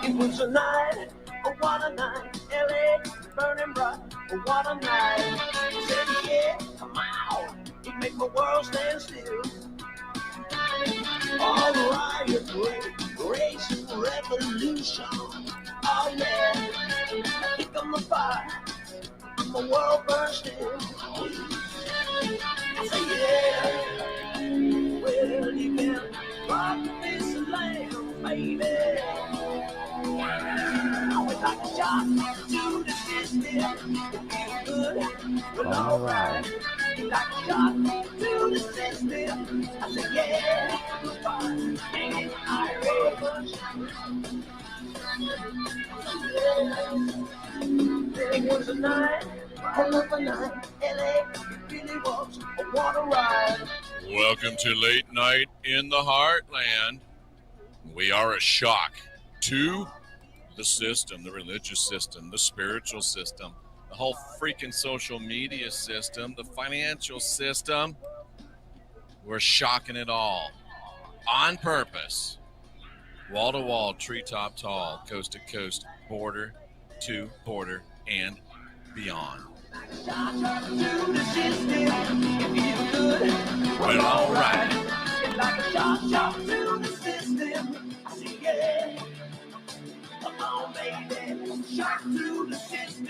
It was a night, oh what a night, LA burning bright, oh what a night. Said yeah, come on, it make my world stand still. All riot, race, revolution, oh yeah. Here come the fire, my world burns still. I say yeah, well you can rock this land, baby. Like a shot to the system, good, well alright. Like a shot to the system, I said yeah, fine, ain't Irish. It was a night, hell of a night, LA, it really was a water ride. Welcome to Late Night in the Heartland. We are a shock to the system, the religious system, the spiritual system, the whole freaking social media system, the financial system. We're shocking it all on purpose. Wall to wall, treetop tall, coast to coast, border to border, and beyond. Well, all right. Like a shot to the system. I say, yeah. Come on, baby. Shot to the system.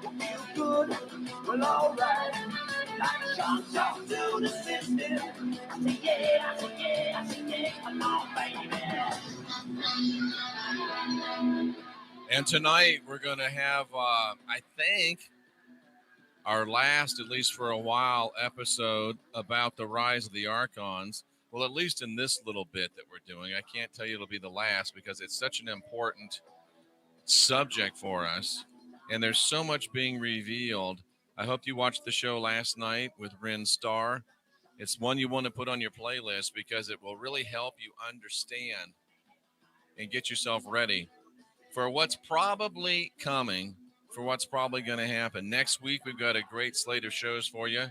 You feel good. Well, all right. Like a shot to the system. I say, yeah. I say, yeah. I say, yeah. Come on, baby. And tonight we're going to have, I think, our last, at least for a while, episode about the rise of the Archons. Well, at least in this little bit that we're doing. I can't tell you it'll be the last because it's such an important subject for us. And there's so much being revealed. I hope you watched the show last night with Rin Starr. It's one you want to put on your playlist because it will really help you understand and get yourself ready for what's probably coming, for what's probably going to happen. Next week, we've got a great slate of shows for you,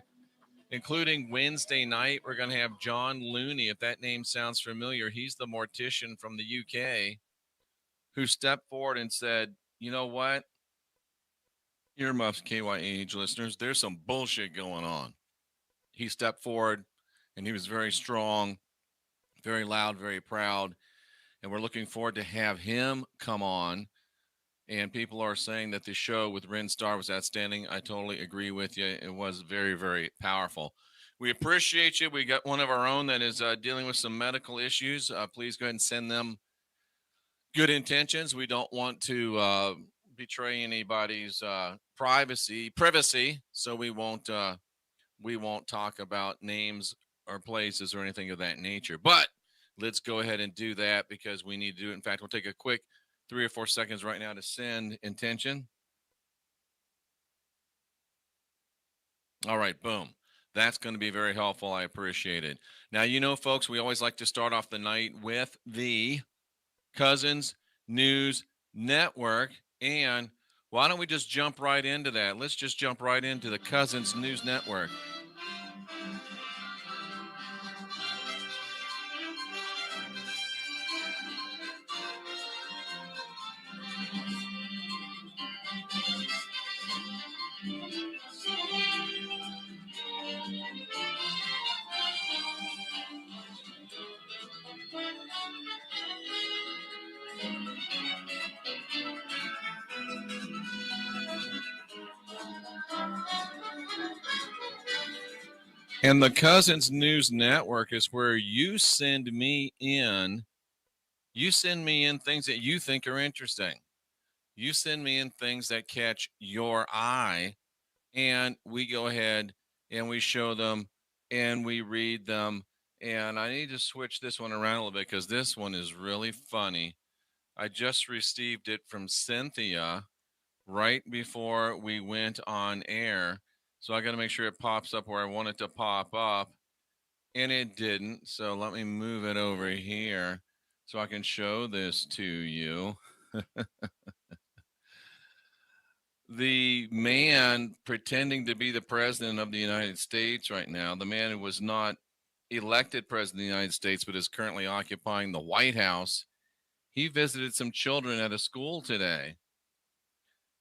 including Wednesday night. We're going to have John Looney. If that name sounds familiar, he's the mortician from the UK who stepped forward and said, you know what? Earmuffs, KYH listeners, there's some bullshit going on. He stepped forward, and he was very strong, very loud, very proud, and we're looking forward to have him come on. And people are saying that the show with Ren Starr was outstanding. I totally agree with you. It was very, very powerful. We appreciate you. We got one of our own that is dealing with some medical issues. Please go ahead and send them good intentions. We don't want to betray anybody's privacy. So we won't talk about names or places or anything of that nature. But let's go ahead and do that because we need to do it. In fact, we'll take a quick 3 or 4 seconds right now to send intention. All right, boom. That's going to be very helpful. I appreciate it. Now, you know, folks, we always like to start off the night with the Cousins News Network. And why don't we just jump right into that? Let's just jump right into the Cousins News Network. And the Cousins News Network is where you send me in You send me in things that you think are interesting. You send me in things that catch your eye, and we go ahead and we show them and we read them. And I need to switch this one around a little bit because this one is really funny. I just received it from Cynthia right before we went on air. So I got to make sure it pops up where I want it to pop up. And it didn't. So let me move it over here so I can show this to you. The man pretending to be the president of the United States right now, the man who was not elected president of the United States but is currently occupying the White House, he visited some children at a school today.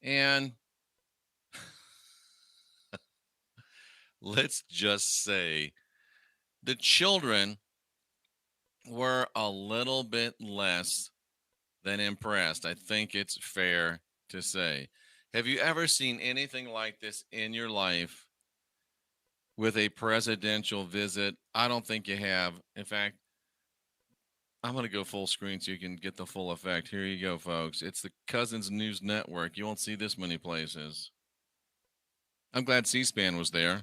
And let's just say the children were a little bit less than impressed. I think it's fair to say. Have you ever seen anything like this in your life with a presidential visit? I don't think you have. In fact, I'm going to go full screen so you can get the full effect. Here you go, folks. It's the Cousins News Network. You won't see this many places. I'm glad C-SPAN was there.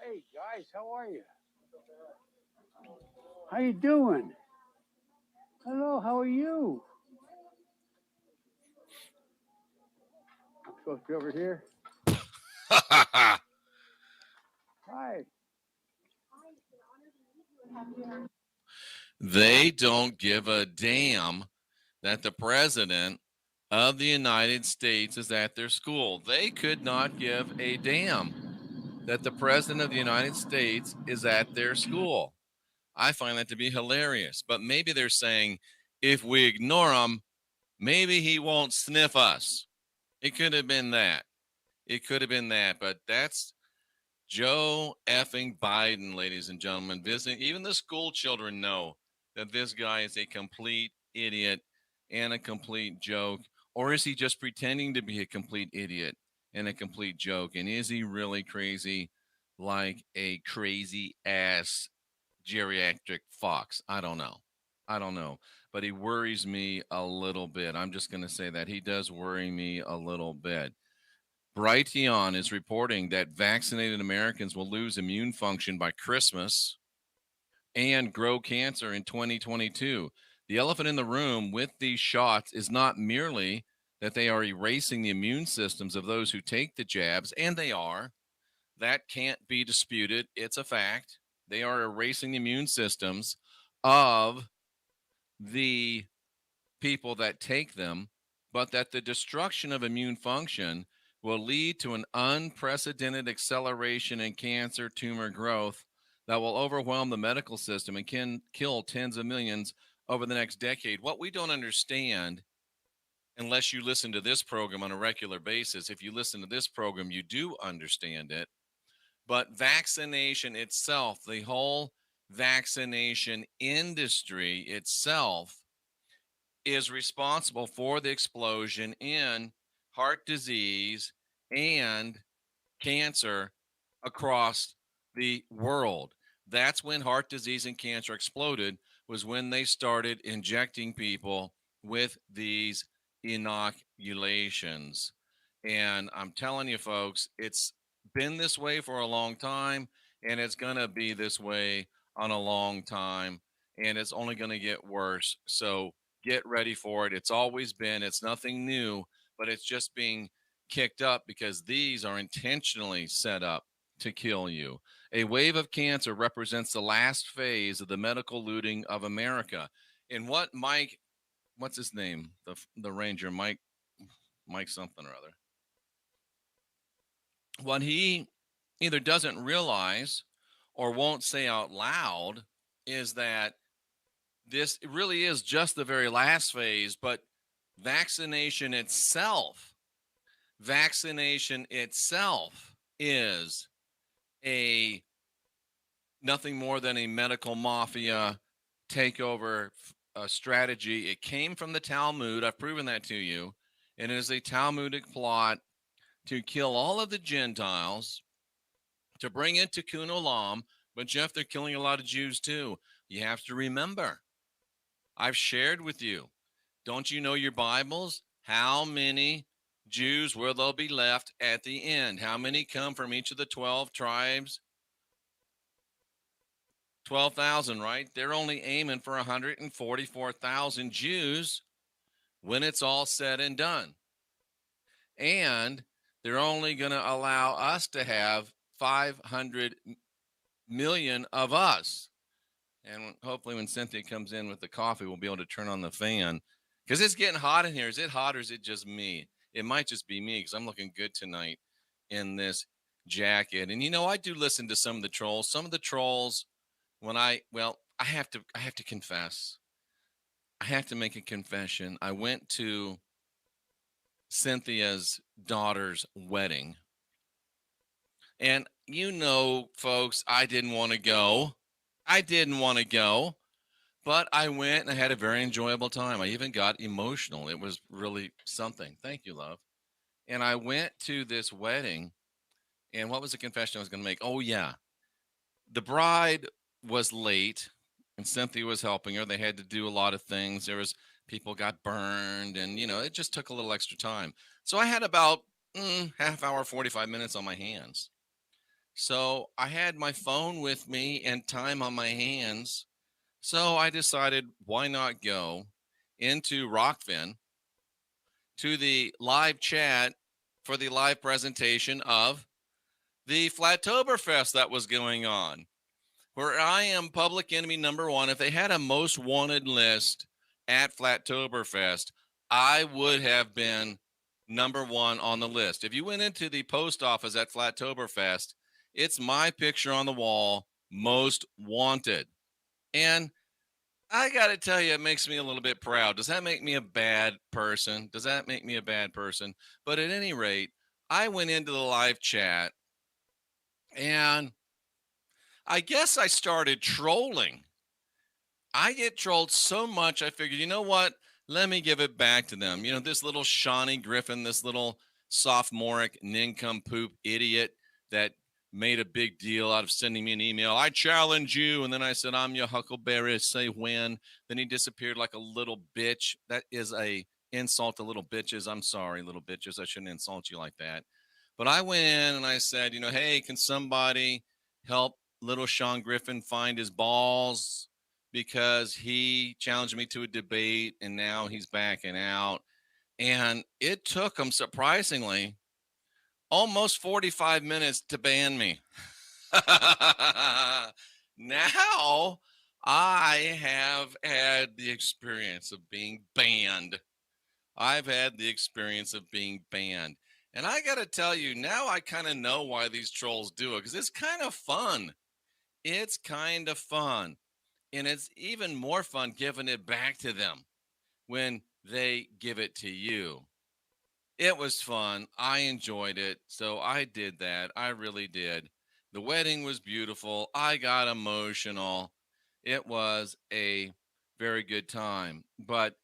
Hey guys, how are you? How you doing? Hello, how are you? I'm supposed to be over here. Hi. They don't give a damn that the president of the United States is at their school. They could not give a damn that the president of the United States is at their school. I find that to be hilarious. But maybe they're saying if we ignore him, maybe he won't sniff us. It could have been that. It could have been that. But that's Joe effing Biden, ladies and gentlemen, visiting. Even the school children know that this guy is a complete idiot and a complete joke. Or is he just pretending to be a complete idiot and a complete joke? And is he really crazy like a crazy ass geriatric fox? I don't know. I don't know. But he worries me a little bit. I'm just going to say that he does worry me a little bit. Brighteon is reporting that vaccinated Americans will lose immune function by Christmas and grow cancer in 2022. The elephant in the room with these shots is not merely that they are erasing the immune systems of those who take the jabs, and they are. That can't be disputed. It's a fact. They are erasing the immune systems of the people that take them, but that the destruction of immune function will lead to an unprecedented acceleration in cancer tumor growth that will overwhelm the medical system and can kill tens of millions over the next decade. What we don't understand, unless you listen to this program on a regular basis, if you listen to this program, you do understand it. But vaccination itself, the whole vaccination industry itself, is responsible for the explosion in heart disease and cancer across the world. That's when heart disease and cancer exploded, was when they started injecting people with these inoculations. And I'm telling you, folks, it's been this way for a long time, and it's going to be this way on a long time, and it's only going to get worse. So get ready for it. It's always been, it's nothing new, but it's just being kicked up because these are intentionally set up to kill you. A wave of cancer represents the last phase of the medical looting of America. And what Mike, what's his name? The Ranger, Mike something or other. What he either doesn't realize or won't say out loud is that this really is just the very last phase, but vaccination itself is a nothing more than a medical mafia takeover strategy. It came from the Talmud. I've proven that to you. And it is a Talmudic plot to kill all of the Gentiles, to bring in Tikkun Olam. But Jeff, they're killing a lot of Jews too. You have to remember, I've shared with you, don't you know your Bibles? How many Jews will there be left at the end? How many come from each of the 12 tribes? 12,000, right? They're only aiming for 144,000 Jews when it's all said and done. And they're only going to allow us to have 500 million of us. And hopefully when Cynthia comes in with the coffee, we'll be able to turn on the fan because it's getting hot in here. Is it hot or is it just me? It might just be me because I'm looking good tonight in this jacket. And I do listen to some of the trolls. Some of the trolls, I have to confess. I have to make a confession. I went to Cynthia's daughter's wedding. And folks, I didn't want to go. But I went and I had a very enjoyable time. I even got emotional. It was really something. Thank you, love. And I went to this wedding. And what was the confession I was going to make? Oh, yeah. The bride was late and Cynthia was helping her. They had to do a lot of things. People got burned and, it just took a little extra time. So I had about half hour, 45 minutes on my hands. So I had my phone with me and time on my hands. So I decided, why not go into Rockfin to the live chat for the live presentation of the Flattoberfest that was going on, where I am public enemy number one. If they had a most wanted list at Flattoberfest, I would have been number one on the list. If you went into the post office at Flattoberfest, it's my picture on the wall, most wanted. And I got to tell you, it makes me a little bit proud. Does that make me a bad person? But at any rate, I went into the live chat and I guess I started trolling. I get trolled so much, I figured, you know what? Let me give it back to them. This little Shawnee Griffin, this little sophomoric nincompoop idiot that made a big deal out of sending me an email. I challenge you. And then I said, I'm your huckleberry, say when. Then he disappeared like a little bitch. That is a insult to little bitches. I'm sorry, little bitches. I shouldn't insult you like that. But I went in and I said, hey, can somebody help little Sean Griffin find his balls? Because he challenged me to a debate and now he's backing out. And it took him, surprisingly, almost 45 minutes to ban me. Now I have had the experience of being banned. I've had the experience of being banned. And I got to tell you, now I kind of know why these trolls do it, because it's kind of fun. It's kind of fun. And it's even more fun giving it back to them when they give it to you. It was fun. I enjoyed it. So I did that. I really did. The wedding was beautiful. I got emotional. It was a very good time. But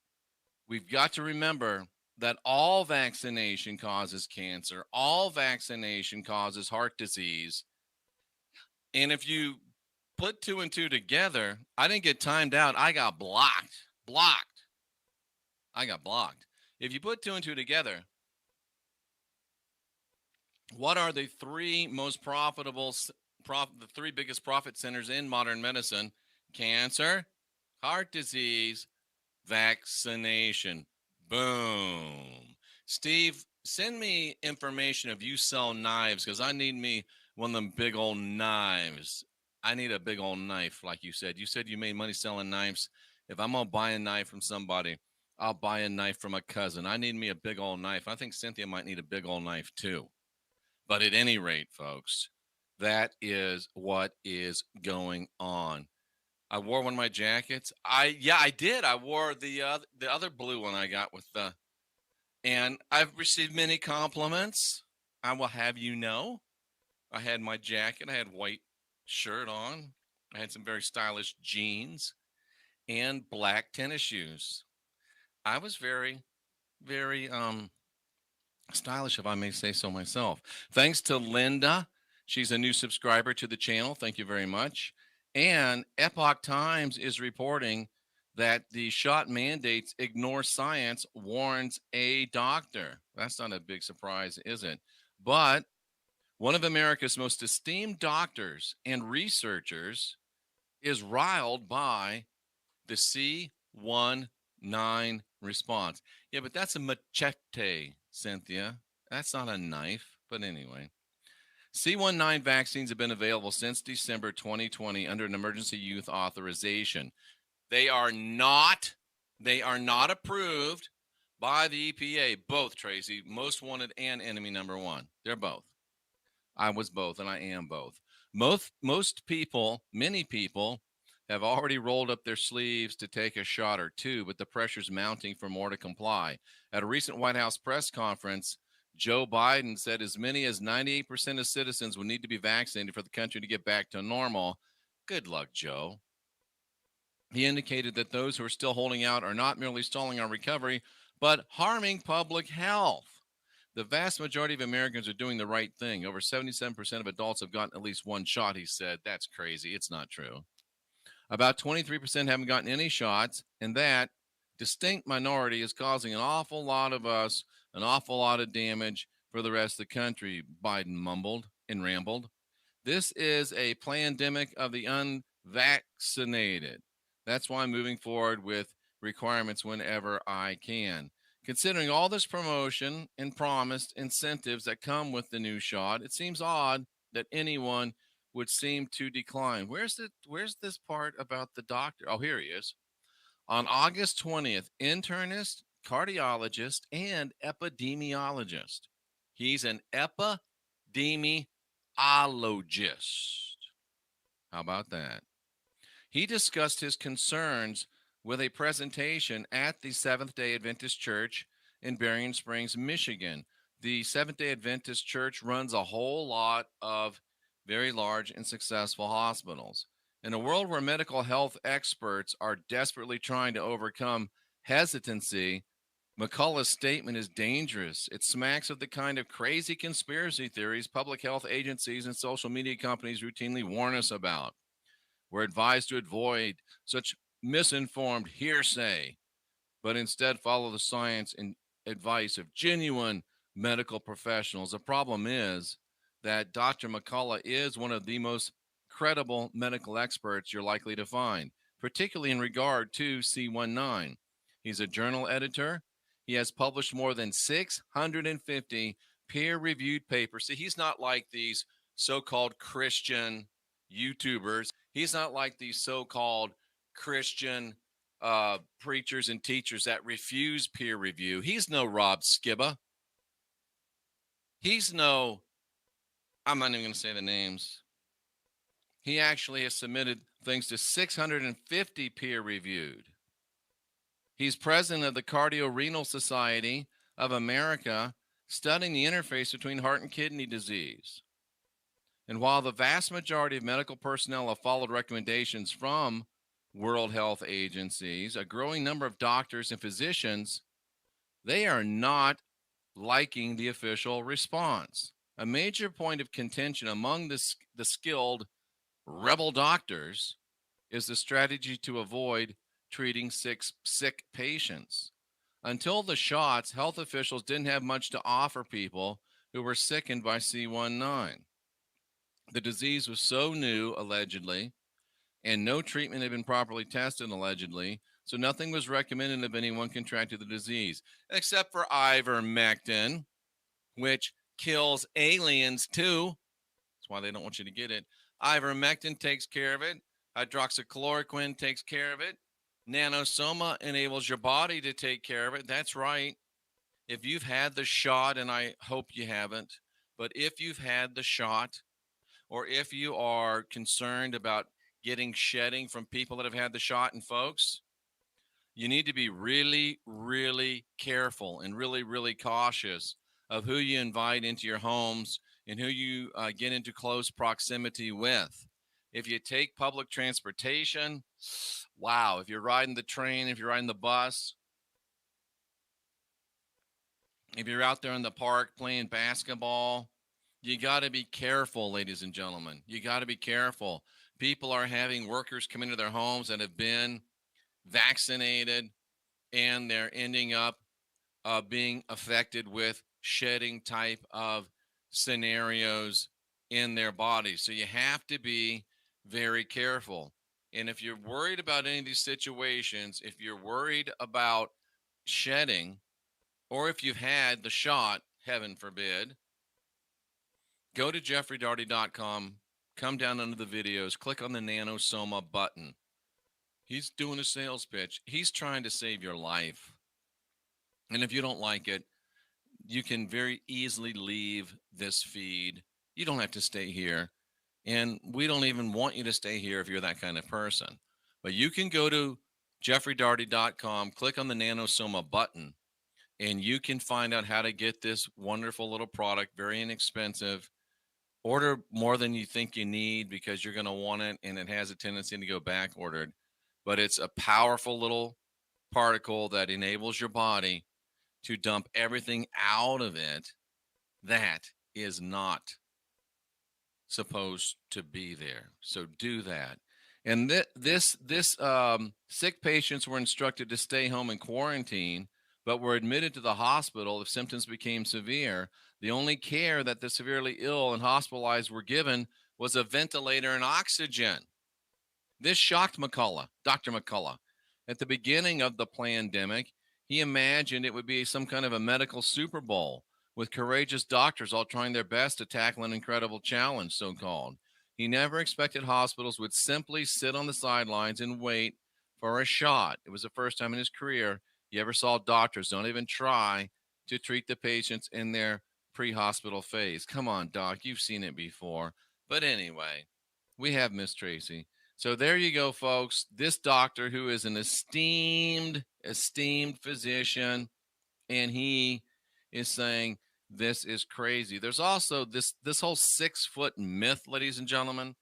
we've got to remember that all vaccination causes cancer, all vaccination causes heart disease. And if you put two and two together, I didn't get timed out. I got blocked. I got blocked. If you put two and two together, what are the three most profitable, the three biggest profit centers in modern medicine? Cancer, heart disease, vaccination. Boom. Steve, send me information if you sell knives, because I need me one of them big old knives. I need a big old knife, like you said. You said you made money selling knives. If I'm going to buy a knife from somebody, I'll buy a knife from a cousin. I need me a big old knife. I think Cynthia might need a big old knife too. But at any rate, folks, that is what is going on. I wore one of my jackets. I did. I wore the other blue one I got with the, and I've received many compliments. I will have you know, I had my jacket. I had white shirt on. I had some very stylish jeans and black tennis shoes. I was very, very Stylish, if I may say so myself. Thanks to Linda. She's a new subscriber to the channel. Thank you very much. And Epoch Times is reporting that the shot mandates ignore science, warns a doctor. That's not a big surprise, is it? But one of America's most esteemed doctors and researchers is riled by the C19 response. Yeah, but that's a machete, Cynthia. That's not a knife. But anyway, C19 vaccines have been available since December 2020 under an emergency use authorization. They are not approved by the EPA. Both, Tracy, most wanted and enemy number one. They're both. I was both, and I am both. Most people, many people, have already rolled up their sleeves to take a shot or two, but the pressure's mounting for more to comply. At a recent White House press conference, Joe Biden said as many as 98% of citizens would need to be vaccinated for the country to get back to normal. Good luck, Joe. He indicated that those who are still holding out are not merely stalling our recovery, but harming public health. The vast majority of Americans are doing the right thing. Over 77% of adults have gotten at least one shot, he said. That's crazy. It's not true. About 23% haven't gotten any shots, and that distinct minority is causing an awful lot of us an awful lot of damage for the rest of the country, Biden mumbled and rambled. This is a pandemic of the unvaccinated. That's why I'm moving forward with requirements whenever I can. Considering all this promotion and promised incentives that come with the new shot, it seems odd that anyone would seem to decline. Where's this part about the doctor? Oh, here he is. On August 20th, internist, cardiologist, and epidemiologist. He's an epidemiologist. How about that? He discussed his concerns with a presentation at the Seventh day Adventist Church in Berrien Springs, Michigan. The Seventh day Adventist Church runs a whole lot of very large and successful hospitals. In a world where medical health experts are desperately trying to overcome hesitancy, McCullough's statement is dangerous. It smacks of the kind of crazy conspiracy theories public health agencies and social media companies routinely warn us about. We're advised to avoid such misinformed hearsay, but instead follow the science and advice of genuine medical professionals. The problem is that Dr. McCullough is one of the most credible medical experts you're likely to find, particularly in regard to C19. He's a journal editor. He has published more than 650 peer reviewed papers. See, he's not like these so called Christian YouTubers. He's not like these so called Christian preachers and teachers that refuse peer review. He's no Rob Skibba. He's no, I'm not even going to say the names. He actually has submitted things to 650 peer reviewed. He's president of the Cardiorenal Society of America, studying the interface between heart and kidney disease. And while the vast majority of medical personnel have followed recommendations from World Health agencies, a growing number of doctors and physicians, they are not liking the official response. A major point of contention among the skilled rebel doctors is the strategy to avoid treating sick patients. Until the shots, health officials didn't have much to offer people who were sickened by C19. The disease was so new, allegedly, and no treatment had been properly tested, allegedly, so nothing was recommended if anyone contracted the disease, except for ivermectin, which kills aliens too. That's why they don't want you to get it. Ivermectin takes care of it. Hydroxychloroquine takes care of it. Nanosoma enables your body to take care of it. That's right. If you've had the shot, and I hope you haven't, but if you've had the shot, or if you are concerned about getting shedding from people that have had the shot, and folks, you need to be really, really careful and really, really cautious of who you invite into your homes and who you get into close proximity with. If you take public transportation, wow, if you're riding the train, if you're riding the bus, If you're out there in the park playing basketball, you got to be careful, ladies and gentlemen. You got to be careful. People are having workers come into their homes that have been vaccinated, and they're ending up being affected with shedding type of scenarios in their bodies. So you have to be very careful. And if you're worried about any of these situations, if you're worried about shedding, or if you've had the shot, heaven forbid, go to jeffreydaugherty.com, come down under the videos, click on the nanosoma button. He's doing a sales pitch. He's trying to save your life. And if you don't like it, you can very easily leave this feed. You don't have to stay here. And we don't even want you to stay here if you're that kind of person. But you can go to jeffreydaugherty.com, click on the nanosoma button, and you can find out how to get this wonderful little product, very inexpensive. Order more than you think you need because you're going to want it, and it has a tendency to go back ordered. But it's a powerful little particle that enables your body to dump everything out of it that is not supposed to be there. So do that. And this sick patients were instructed to stay home and quarantine, but were admitted to the hospital if symptoms became severe. The only care that the severely ill and hospitalized were given was a ventilator and oxygen. This shocked McCullough, Dr. McCullough. At the beginning of the pandemic, he imagined it would be some kind of a medical Super Bowl with courageous doctors all trying their best to tackle an incredible challenge, so-called. He never expected hospitals would simply sit on the sidelines and wait for a shot. It was the first time in his career he ever saw doctors don't even try to treat the patients in their pre-hospital phase. Come on, doc, you've seen it before. But anyway, we have Miss Tracy. So there you go, folks. This doctor, who is an esteemed physician, and he is saying this is crazy. There's also this whole 6-foot myth, ladies and gentlemen.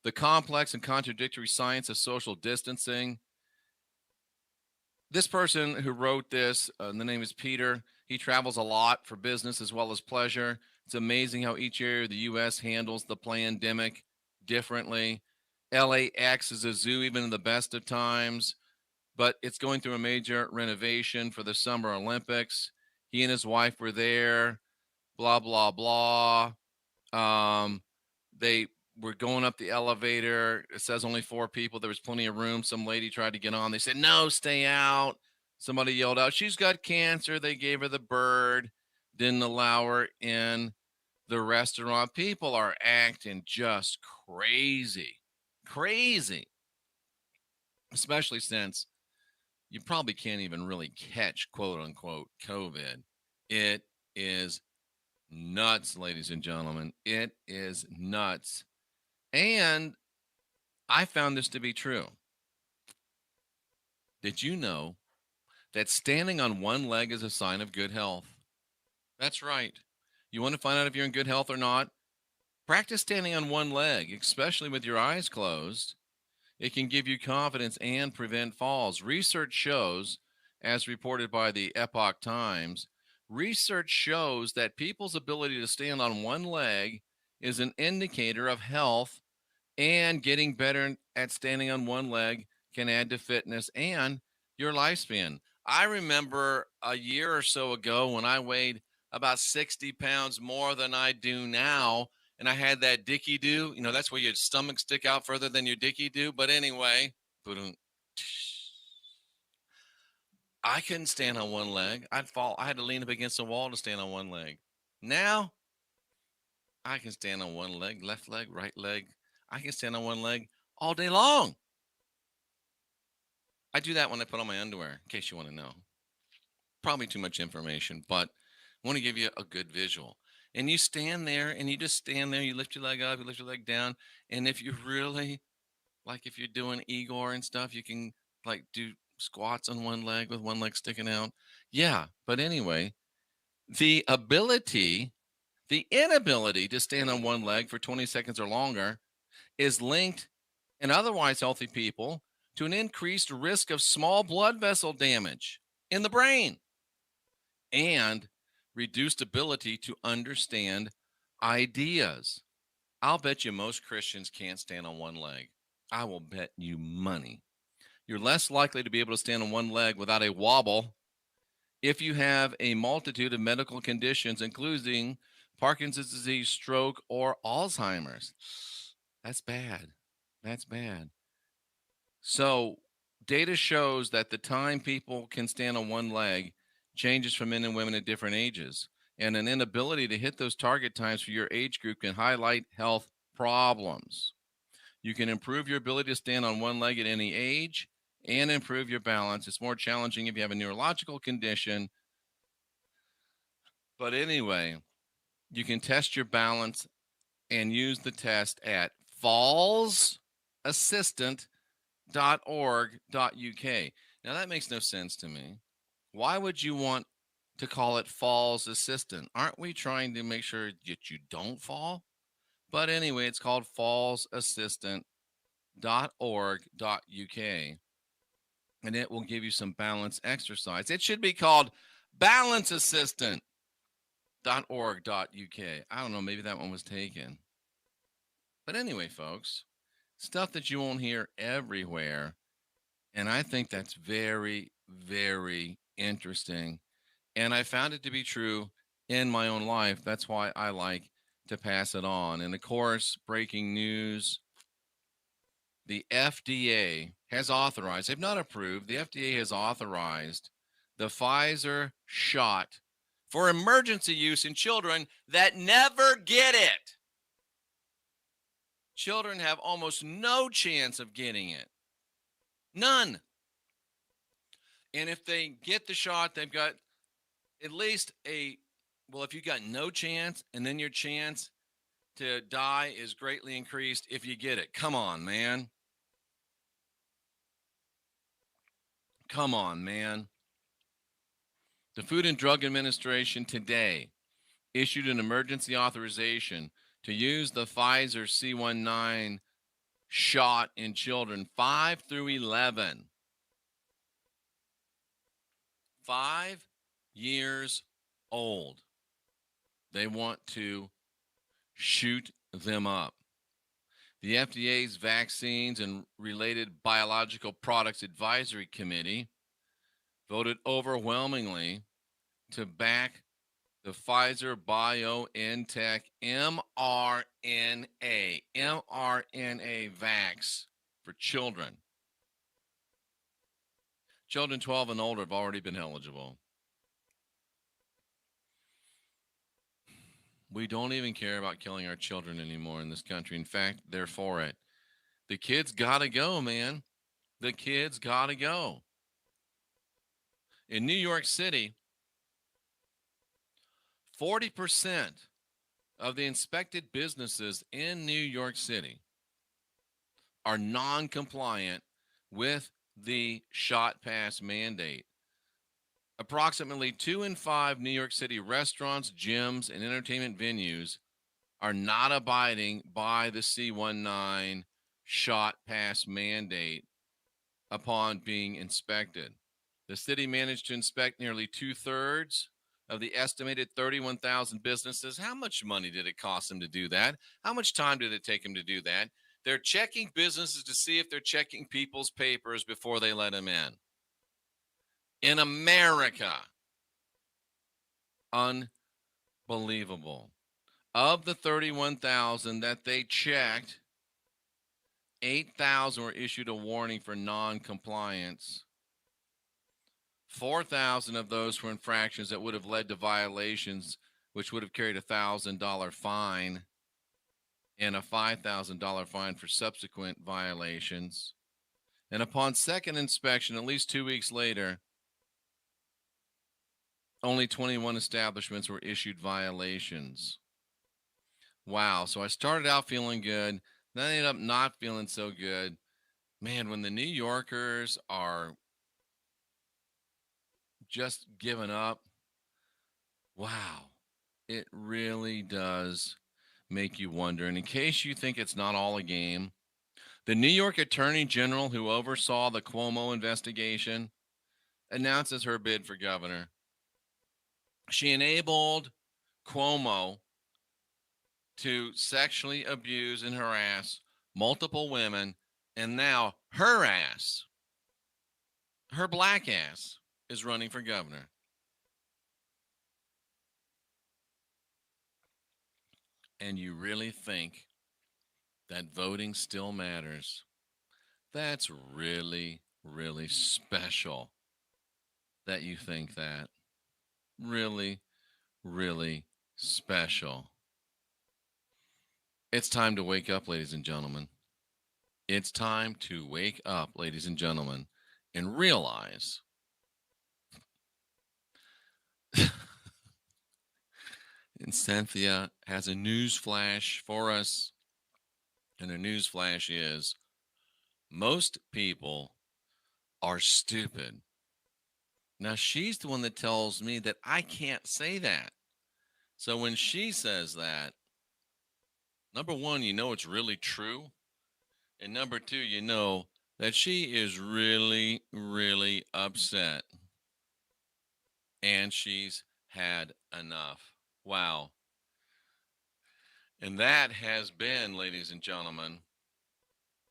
The complex and contradictory science of social distancing. This person who wrote this, the name is Peter. He travels a lot for business as well as pleasure. It's amazing how each area of the U.S. handles the pandemic differently. LAX is a zoo even in the best of times, but it's going through a major renovation for the Summer Olympics. He and his wife were there, blah, blah, blah. They were going up the elevator. It says only 4 people. There was plenty of room. Some lady tried to get on. They said, no, stay out. Somebody yelled out, she's got cancer. They gave her the bird, didn't allow her in the restaurant. People are acting just crazy, especially since you probably can't even really catch, quote unquote, COVID. It is nuts, ladies and gentlemen. It is nuts. And I found this to be true. Did you know that standing on one leg is a sign of good health? That's right. You want to find out if you're in good health or not? Practice standing on one leg, especially with your eyes closed. It can give you confidence and prevent falls. Research shows, as reported by the Epoch Times, research shows that people's ability to stand on one leg is an indicator of health, and getting better at standing on one leg can add to fitness and your lifespan. I remember a year or so ago when I weighed about 60 pounds more than I do now, and I had that dicky do. That's where your stomach stick out further than your dicky do. But anyway, I couldn't stand on one leg. I'd fall. I had to lean up against the wall to stand on one leg. Now, I can stand on one leg, left leg, right leg. I can stand on one leg all day long. I do that when I put on my underwear, in case you want to know. Probably too much information, but I want to give you a good visual. And you stand there, and you just stand there. You lift your leg up, you lift your leg down. And if you really, like if you're doing Igor and stuff, you can like do squats on one leg with one leg sticking out. Yeah, but anyway, the inability to stand on one leg for 20 seconds or longer is linked in otherwise healthy people to an increased risk of small blood vessel damage in the brain and reduced ability to understand ideas. I'll bet you most Christians can't stand on one leg. I will bet you money. You're less likely to be able to stand on one leg without a wobble if you have a multitude of medical conditions, including Parkinson's disease, stroke, or Alzheimer's. That's bad. That's bad. So, data shows that the time people can stand on one leg changes for men and women at different ages. And an inability to hit those target times for your age group can highlight health problems. You can improve your ability to stand on one leg at any age and improve your balance. It's more challenging if you have a neurological condition. But anyway, you can test your balance and use the test at fallsassistant.org.uk. Now, that makes no sense to me. Why would you want to call it Falls Assistant? Aren't we trying to make sure that you don't fall? But anyway, it's called fallsassistant.org.uk, and it will give you some balance exercise. It should be called balanceassistant.org.uk. I don't know, maybe that one was taken. But anyway, folks, stuff that you won't hear everywhere. And I think that's very, very interesting. And I found it to be true in my own life. That's why I like to pass it on. And of course, breaking news, the FDA has authorized, they've not approved, the FDA has authorized the Pfizer shot for emergency use in children that never get it. Children have almost no chance of getting it. None. And if they get the shot, they've got at least if you got no chance, and then your chance to die is greatly increased if you get it. Come on, man. Come on, man. The Food and Drug Administration today issued an emergency authorization to use the Pfizer C19 shot in children 5 through 11. 5 years old. They want to shoot them up. The FDA's Vaccines and Related Biological Products Advisory Committee voted overwhelmingly to back the Pfizer BioNTech mRNA vax for children. Children 12 and older have already been eligible. We don't even care about killing our children anymore in this country. In fact, they're for it. The kids got to go, man. The kids got to go. In New York City, 40% of the inspected businesses in New York City are non-compliant with the shot pass mandate. Approximately 2 in 5 New York City restaurants, gyms, and entertainment venues are not abiding by the C19 shot pass mandate upon being inspected. The city managed to inspect nearly 2/3 of the estimated 31,000 businesses. How much money did it cost them to do that? How much time did it take them to do that? They're checking businesses to see if they're checking people's papers before they let them in. In America. Unbelievable. Of the 31,000 that they checked, 8,000 were issued a warning for non-compliance. 4,000 of those were infractions that would have led to violations, which would have carried a $1,000 fine and a $5,000 fine for subsequent violations. And upon second inspection, at least 2 weeks later, only 21 establishments were issued violations. Wow. So I started out feeling good. Then I ended up not feeling so good. Man, when the New Yorkers are just giving up, wow, it really does make you wonder. And in case you think it's not all a game, the New York Attorney General who oversaw the Cuomo investigation announces her bid for governor. She enabled Cuomo to sexually abuse and harass multiple women, and now her ass, her black ass, is running for governor. And you really think that voting still matters? That's really, really special that you think that. Really, really special. It's time to wake up, ladies and gentlemen. It's time to wake up, ladies and gentlemen, and realize and Cynthia has a news flash for us. And the news flash is most people are stupid. Now, she's the one that tells me that I can't say that. So when she says that, number one, you know it's really true. And number two, you know that she is really, really upset. And she's had enough. Wow. And that has been, ladies and gentlemen,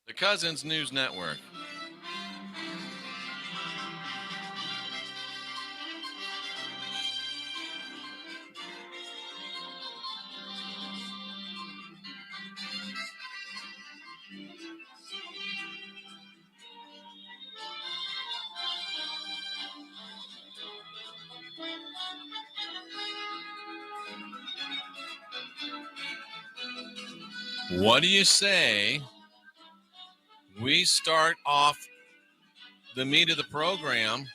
the Cousins News Network. What do you say we start off the meat of the program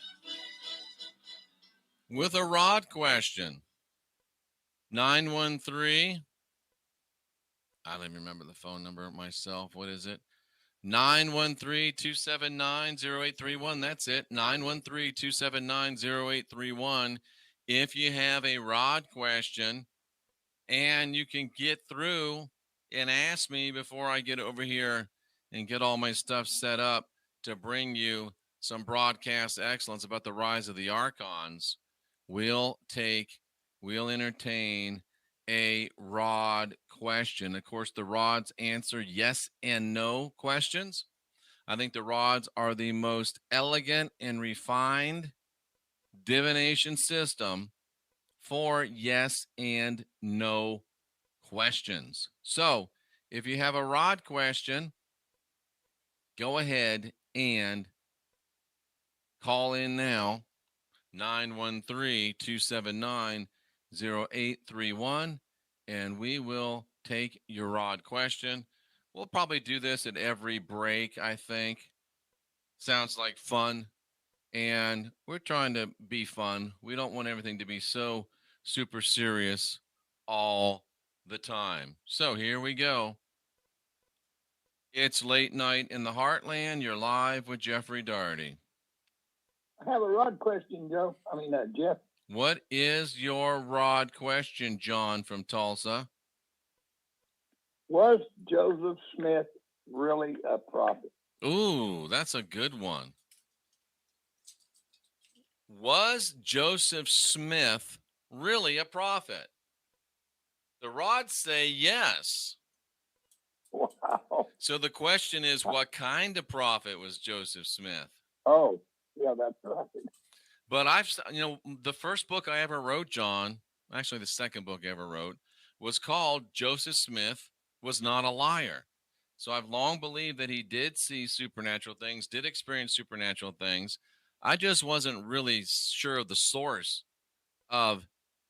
with a Rod question? 913. I don't even remember the phone number myself. What is it? 913-279-0831. That's it. 913-279-0831. If you have a Rod question and you can get through and ask me before I get over here and get all my stuff set up to bring you some broadcast excellence about the rise of the Archons, we'll entertain a Rod question. Of course, the Rods answer yes and no questions. I think the Rods are the most elegant and refined divination system for yes and no questions. So if you have a Rod question, go ahead and call in now, 913-279-0831, and we will take your Rod question. We'll probably do this at every break, I think. Sounds like fun. And we're trying to be fun. We don't want everything to be so super serious all the time. So here we go. It's late night in the heartland. You're live with Jeffrey Daugherty. I have a Rod question, Joe. Jeff. What is your Rod question, John from Tulsa? Was Joseph Smith really a prophet? Ooh, that's a good one. Was Joseph Smith really a prophet? The Rods say yes. Wow. So the question is, what kind of prophet was Joseph Smith? Oh, yeah, that's right. But the first book I ever wrote, John, actually the second book I ever wrote, was called Joseph Smith Was Not a Liar. So I've long believed that he did see supernatural things, did experience supernatural things. I just wasn't really sure of the source of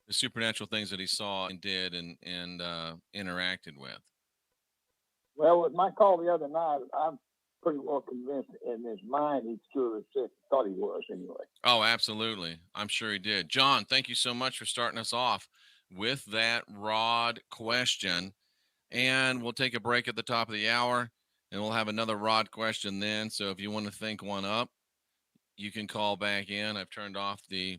the supernatural things that he saw and did and interacted with. Well, with my call the other night, I'm pretty well convinced in his mind he's truly sick. Thought he was anyway. Oh, absolutely. I'm sure he did. John, thank you so much for starting us off with that Rod question. And we'll take a break at the top of the hour and we'll have another Rod question then. So if you want to think one up, you can call back in. I've turned off the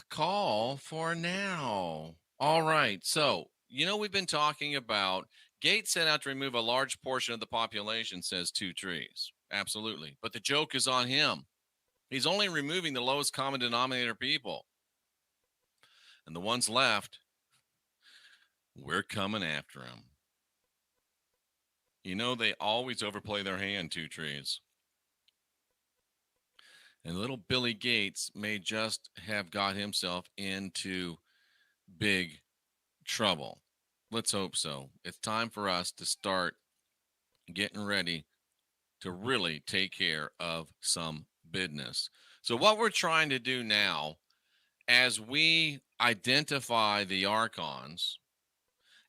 call for now. All right. So, we've been talking about Gates set out to remove a large portion of the population, says Two Trees. Absolutely. But the joke is on him. He's only removing the lowest common denominator people. And the ones left, we're coming after them. You know, they always overplay their hand, Two Trees. And little Billy Gates may just have got himself into big trouble. Let's hope so. It's time for us to start getting ready to really take care of some business. So what we're trying to do now, as we identify the archons,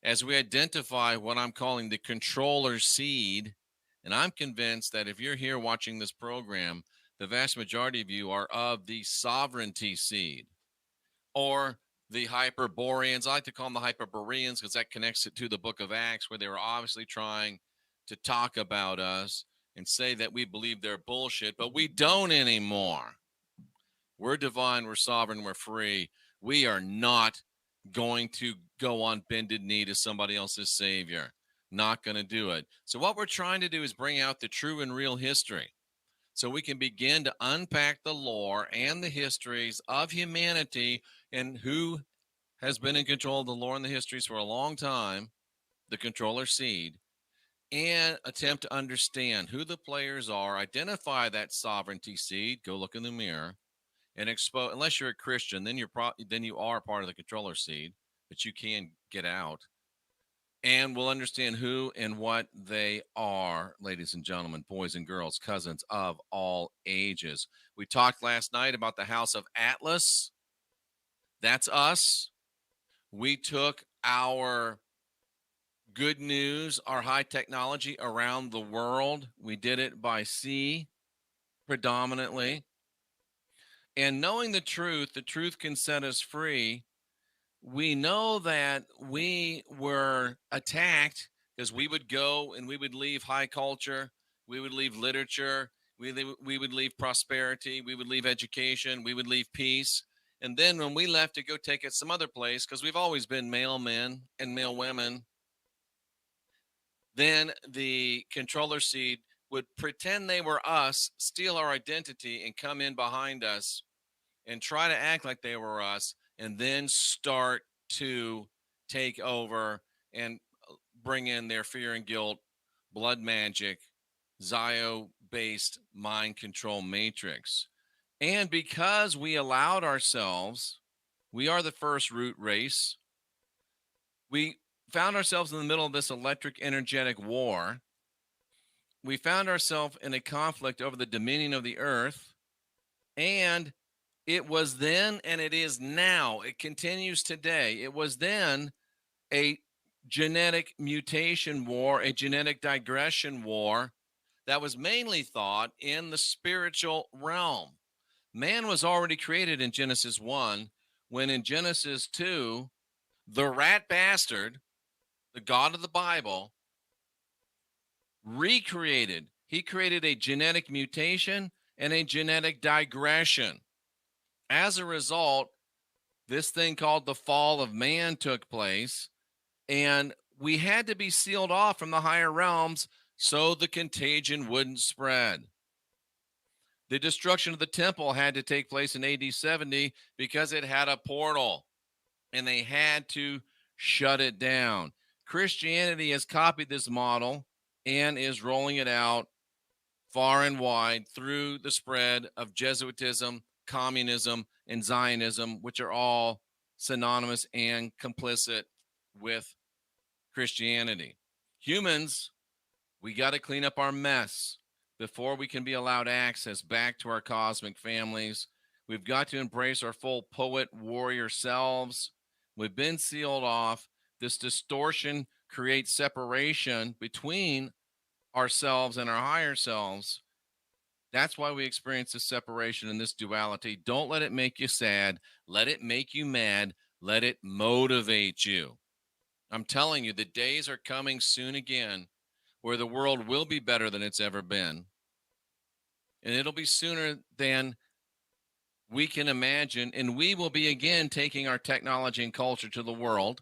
as we identify what I'm calling the controller seed, and I'm convinced that if you're here watching this program, the vast majority of you are of the sovereignty seed, or the Hyperboreans. I like to call them the Hyperboreans because that connects it to the book of Acts, where they were obviously trying to talk about us and say that we believe they're bullshit, but we don't anymore. We're divine, we're sovereign, we're free. We are not going to go on bended knee to somebody else's savior. Not going to do it. So what we're trying to do is bring out the true and real history, so we can begin to unpack the lore and the histories of humanity and who has been in control of the lore and the histories for a long time, the controller seed, and attempt to understand who the players are, identify that sovereignty seed, go look in the mirror, and expose. Unless you're a Christian, then you are part of the controller seed, but you can get out. And we'll understand who and what they are, ladies and gentlemen, boys and girls, cousins of all ages. We talked last night about the House of Atlas. That's us. We took our good news, our high technology around the world. We did it by sea predominantly. And knowing the truth can set us free. We know that we were attacked because we would go and we would leave high culture, we would leave literature, we would leave prosperity, we would leave education, we would leave peace. And then when we left to go take it some other place, because we've always been male men and male women, then the controller seed would pretend they were us, steal our identity, and come in behind us and try to act like they were us, and then start to take over and bring in their fear and guilt, blood magic, Zio-based mind control matrix. And because we allowed ourselves, we are the first root race. We found ourselves in the middle of this electric energetic war. We found ourselves in a conflict over the dominion of the earth. And it was then, and it is now. It continues today. It was then a genetic mutation war, a genetic digression war that was mainly thought in the spiritual realm. Man was already created in Genesis 1, when in Genesis 2, the rat bastard, the God of the Bible, recreated. He created a genetic mutation and a genetic digression. As a result, this thing called the fall of man took place, and we had to be sealed off from the higher realms so the contagion wouldn't spread. The destruction of the temple had to take place in AD 70 because it had a portal, and they had to shut it down. Christianity has copied this model and is rolling it out far and wide through the spread of Jesuitism, communism, and Zionism, which are all synonymous and complicit with Christianity. Humans, we got to clean up our mess before we can be allowed access back to our cosmic families. We've got to embrace our full poet warrior selves. We've been sealed off. This distortion creates separation between ourselves and our higher selves. That's why we experience this separation and this duality. Don't let it make you sad. Let it make you mad. Let it motivate you. I'm telling you, the days are coming soon again where the world will be better than it's ever been. And it'll be sooner than we can imagine. And we will be again taking our technology and culture to the world.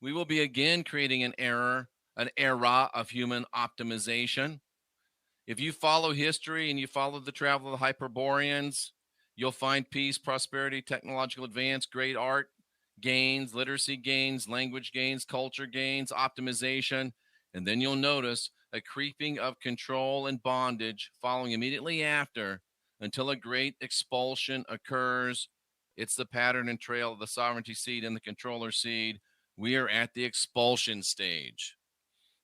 We will be again creating an era of human optimization. If you follow history and you follow the travel of the Hyperboreans, You'll find peace, prosperity, technological advance, great art gains, literacy gains, language gains, culture gains, optimization. And then you'll notice a creeping of control and bondage following immediately after until a great expulsion occurs. It's the pattern and trail of the sovereignty seed and the controller seed. We are at the expulsion stage.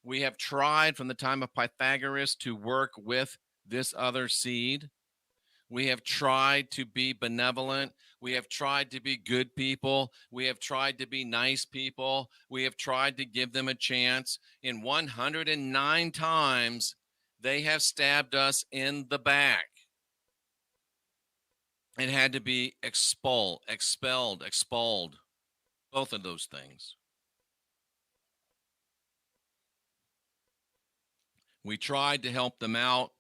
We have tried from the time of Pythagoras to work with this other seed. We have tried to be benevolent. We have tried to be good people. We have tried to be nice people. We have tried to give them a chance. In 109 times, they have stabbed us in the back. It had to be expelled. Both of those things. We tried to help them out.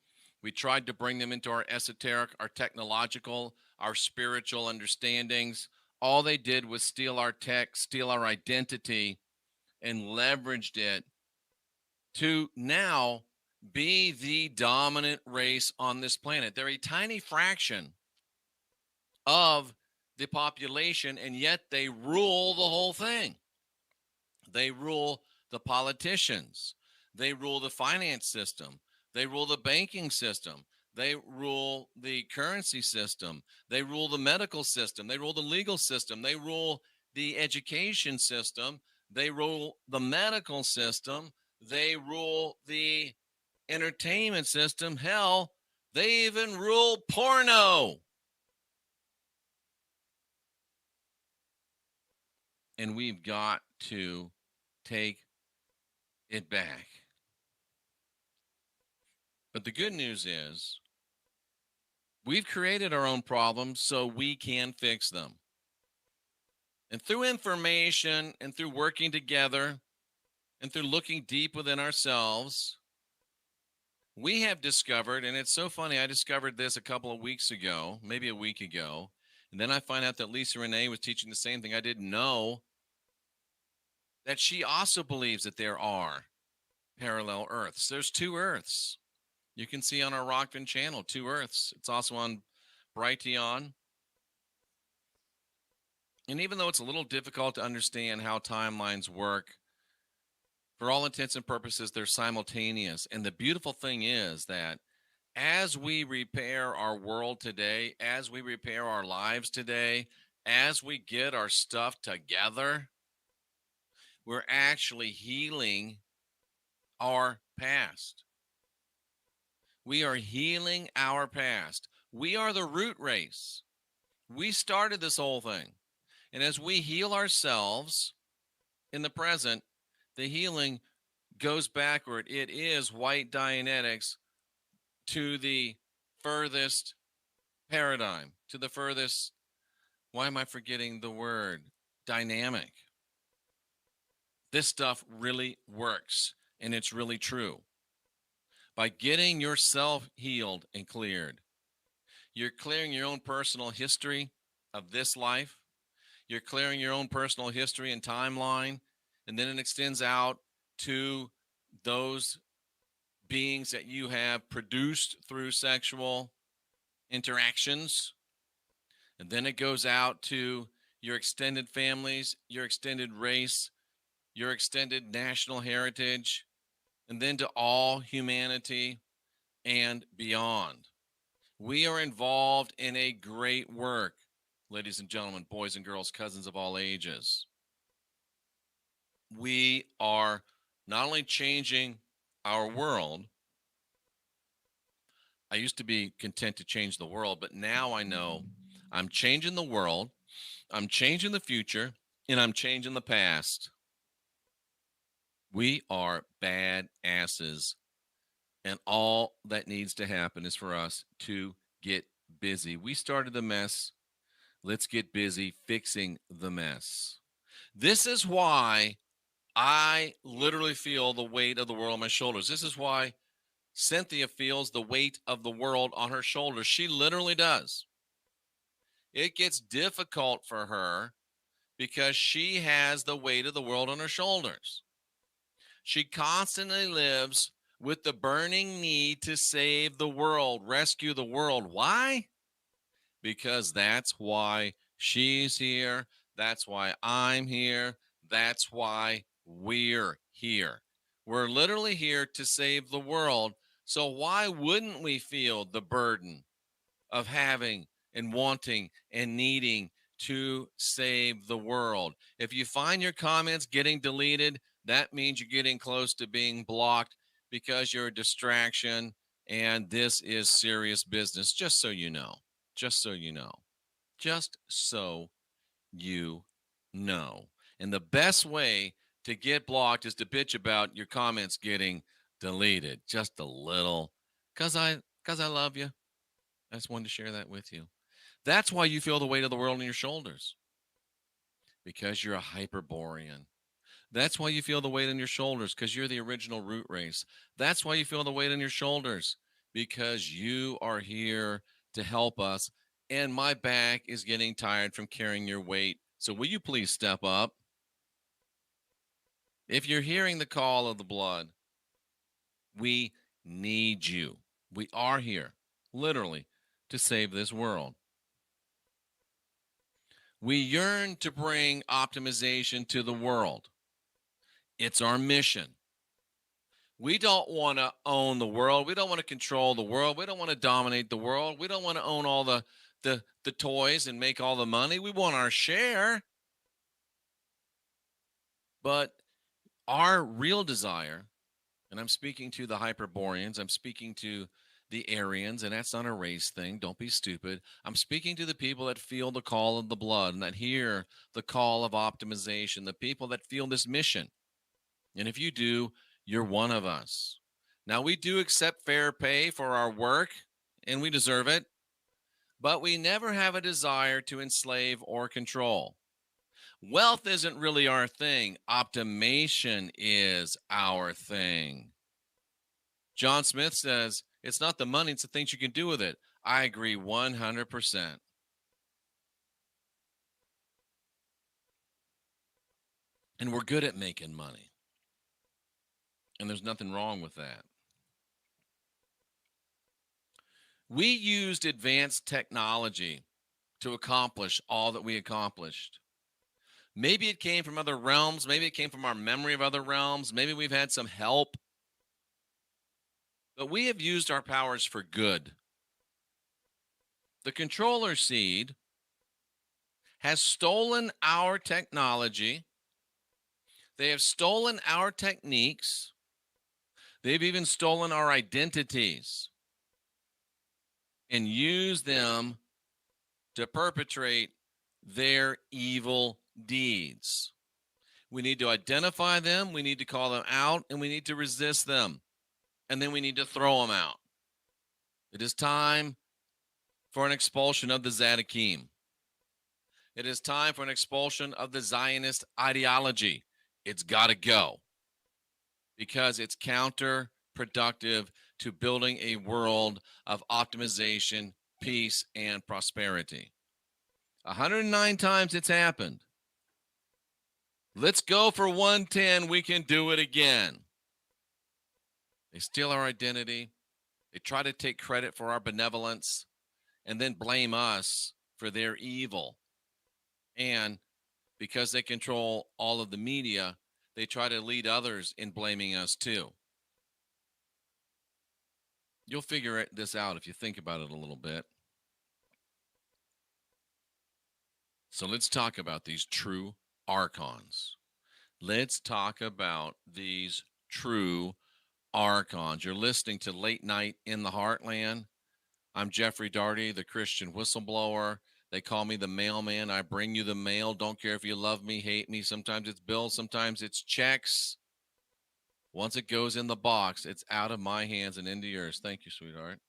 We tried to bring them into our esoteric, our technological, our spiritual understandings. All they did was steal our tech, steal our identity, and leveraged it to now be the dominant race on this planet. They're a tiny fraction of the population, and yet they rule the whole thing. They rule the politicians. They rule the finance system. They rule the banking system. They rule the currency system. They rule the medical system. They rule the legal system. They rule the education system. They rule the medical system. They rule the entertainment system. Hell, they even rule porno. And we've got to take it back. But the good news is we've created our own problems so we can fix them. And through information and through working together and through looking deep within ourselves, we have discovered, and it's so funny, I discovered this a couple of weeks ago, maybe a week ago, and then I find out that Lisa Renee was teaching the same thing. I didn't know that she also believes that there are parallel Earths. There's two Earths. You can see on our Rockfin channel, two Earths. It's also on Brighteon. And even though it's a little difficult to understand how timelines work, for all intents and purposes, they're simultaneous. And the beautiful thing is that as we repair our world today, as we repair our lives today, as we get our stuff together, we're actually healing our past. We are healing our past. We are the root race. We started this whole thing. And as we heal ourselves in the present, the healing goes backward. It is white Dianetics to the furthest paradigm, to the furthest, why am I forgetting the word? Dynamic. This stuff really works, and it's really true. By getting yourself healed and cleared, you're clearing your own personal history of this life. You're clearing your own personal history and timeline, and then it extends out to those beings that you have produced through sexual interactions. And then it goes out to your extended families, your extended race, your extended national heritage, and then to all humanity and beyond. We are involved in a great work, ladies and gentlemen, boys and girls, cousins of all ages. We are not only changing our world. I used to be content to change the world, but now I know I'm changing the world, I'm changing the future, and I'm changing the past. We are badasses, and all that needs to happen is for us to get busy. We started the mess. Let's get busy fixing the mess. This is why I literally feel the weight of the world on my shoulders. This is why Cynthia feels the weight of the world on her shoulders. She literally does. It gets difficult for her because she has the weight of the world on her shoulders. She constantly lives with the burning need to save the world, rescue the world. Why? because that's why she's here. That's why I'm here. That's why we're here. We're literally here to save the world. So why wouldn't we feel the burden of having and wanting and needing to save the world? If you find your comments getting deleted, that means you're getting close to being blocked because you're a distraction, and this is serious business, just so you know. Just so you know. Just so you know. And the best way to get blocked is to bitch about your comments getting deleted just a little, because I love you. I just wanted to share that with you. That's why you feel the weight of the world on your shoulders, because you're a Hyperborean. That's why you feel the weight on your shoulders, because you're the original root race. That's why you feel the weight on your shoulders, because you are here to help us. And my back is getting tired from carrying your weight. So will you please step up? If you're hearing the call of the blood, we need you. We are here, literally, to save this world. We yearn to bring optimization to the world. It's our mission. We don't want to own the world. We don't want to control the world. We don't want to dominate the world. We don't want to own all the toys and make all the money. We want our share. But our real desire, and I'm speaking to the Hyperboreans, I'm speaking to the Aryans, and that's not a race thing. Don't be stupid. I'm speaking to the people that feel the call of the blood and that hear the call of optimization, the people that feel this mission. And if you do, you're one of us. Now, we do accept fair pay for our work, and we deserve it, but we never have a desire to enslave or control. Wealth isn't really our thing. Optimation is our thing. John Smith says, it's not the money, it's the things you can do with it. I agree 100%. And we're good at making money. And there's nothing wrong with that. We used advanced technology to accomplish all that we accomplished. Maybe it came from other realms. Maybe it came from our memory of other realms. Maybe we've had some help. But we have used our powers for good. The controller seed has stolen our technology. They have stolen our techniques. They've even stolen our identities and used them to perpetrate their evil deeds. We need to identify them, we need to call them out, and we need to resist them. And then we need to throw them out. It is time for an expulsion of the Zadokим. It is time for an expulsion of the Zionist ideology. It's got to go because it's counterproductive to building a world of optimization, peace, and prosperity. 109 times it's happened. Let's go for 110. We can do it again. They steal our identity. They try to take credit for our benevolence and then blame us for their evil. And because they control all of the media, they try to lead others in blaming us too. You'll figure this out if you think about it a little bit. So let's talk about these true archons. Let's talk about these true archons. You're listening to Late Night in the Heartland. I'm Jeffery Daugherty, the Christian whistleblower. They call me the mailman. I bring you the mail. Don't care if you love me, hate me. Sometimes it's bills, sometimes it's checks. Once it goes in the box, it's out of my hands and into yours. Thank you, sweetheart.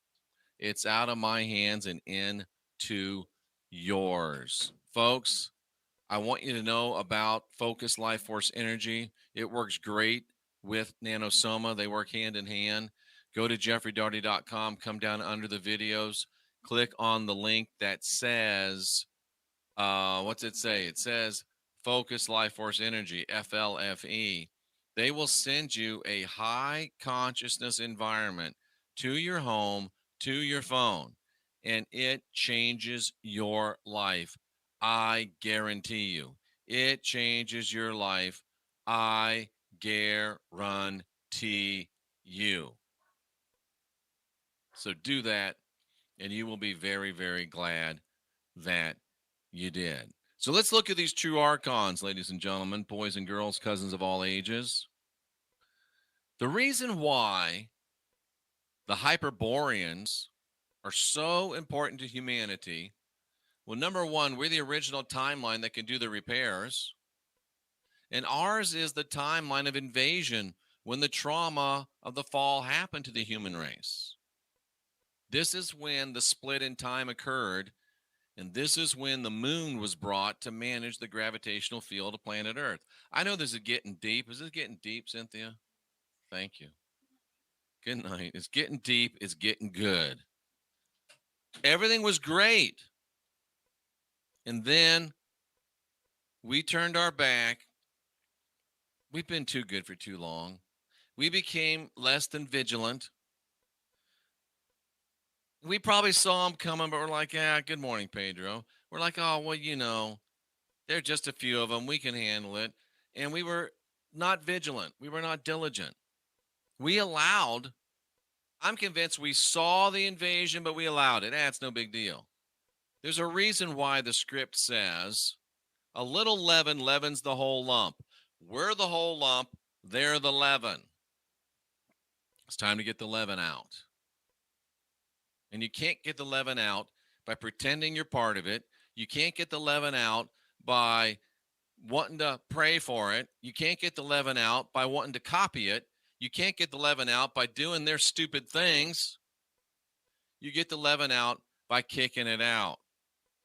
It's out of my hands and into yours. Folks, I want you to know about Focus Life Force Energy. It works great with Nanosoma. They work hand in hand. Go to jeffreydaugherty.com, come down under the videos, click on the link that says, what's it say? It says Focus Life Force Energy, FLFE. They will send you a high consciousness environment to your home, to your phone. and it changes your life. I guarantee you. It changes your life. I guarantee you. So do that, and you will be very, very glad that you did. So let's look at these true archons, ladies and gentlemen, boys and girls, cousins of all ages. The reason why the Hyperboreans are so important to humanity, well, number one, we're the original timeline that can do the repairs. And ours is the timeline of invasion when the trauma of the fall happened to the human race. This is when the split in time occurred, and this is when the moon was brought to manage the gravitational field of planet Earth. I know this is getting deep. Is this getting deep, Cynthia? Thank you. Good night. It's getting deep. It's getting good. Everything was great. And then we turned our back. We've been too good for too long. We became less than vigilant. We probably saw them coming, but we're like, yeah, good morning, Pedro. We're like, oh, well, you know, there are just a few of them. We can handle it. And we were not vigilant. We were not diligent. We allowed, I'm convinced we saw the invasion, but we allowed it. It's no big deal. There's a reason why the script says a little leaven leavens the whole lump. We're the whole lump. They're the leaven. It's time to get the leaven out. And you can't get the leaven out by pretending you're part of it. You can't get the leaven out by wanting to pray for it. You can't get the leaven out by wanting to copy it. You can't get the leaven out by doing their stupid things. You get the leaven out by kicking it out.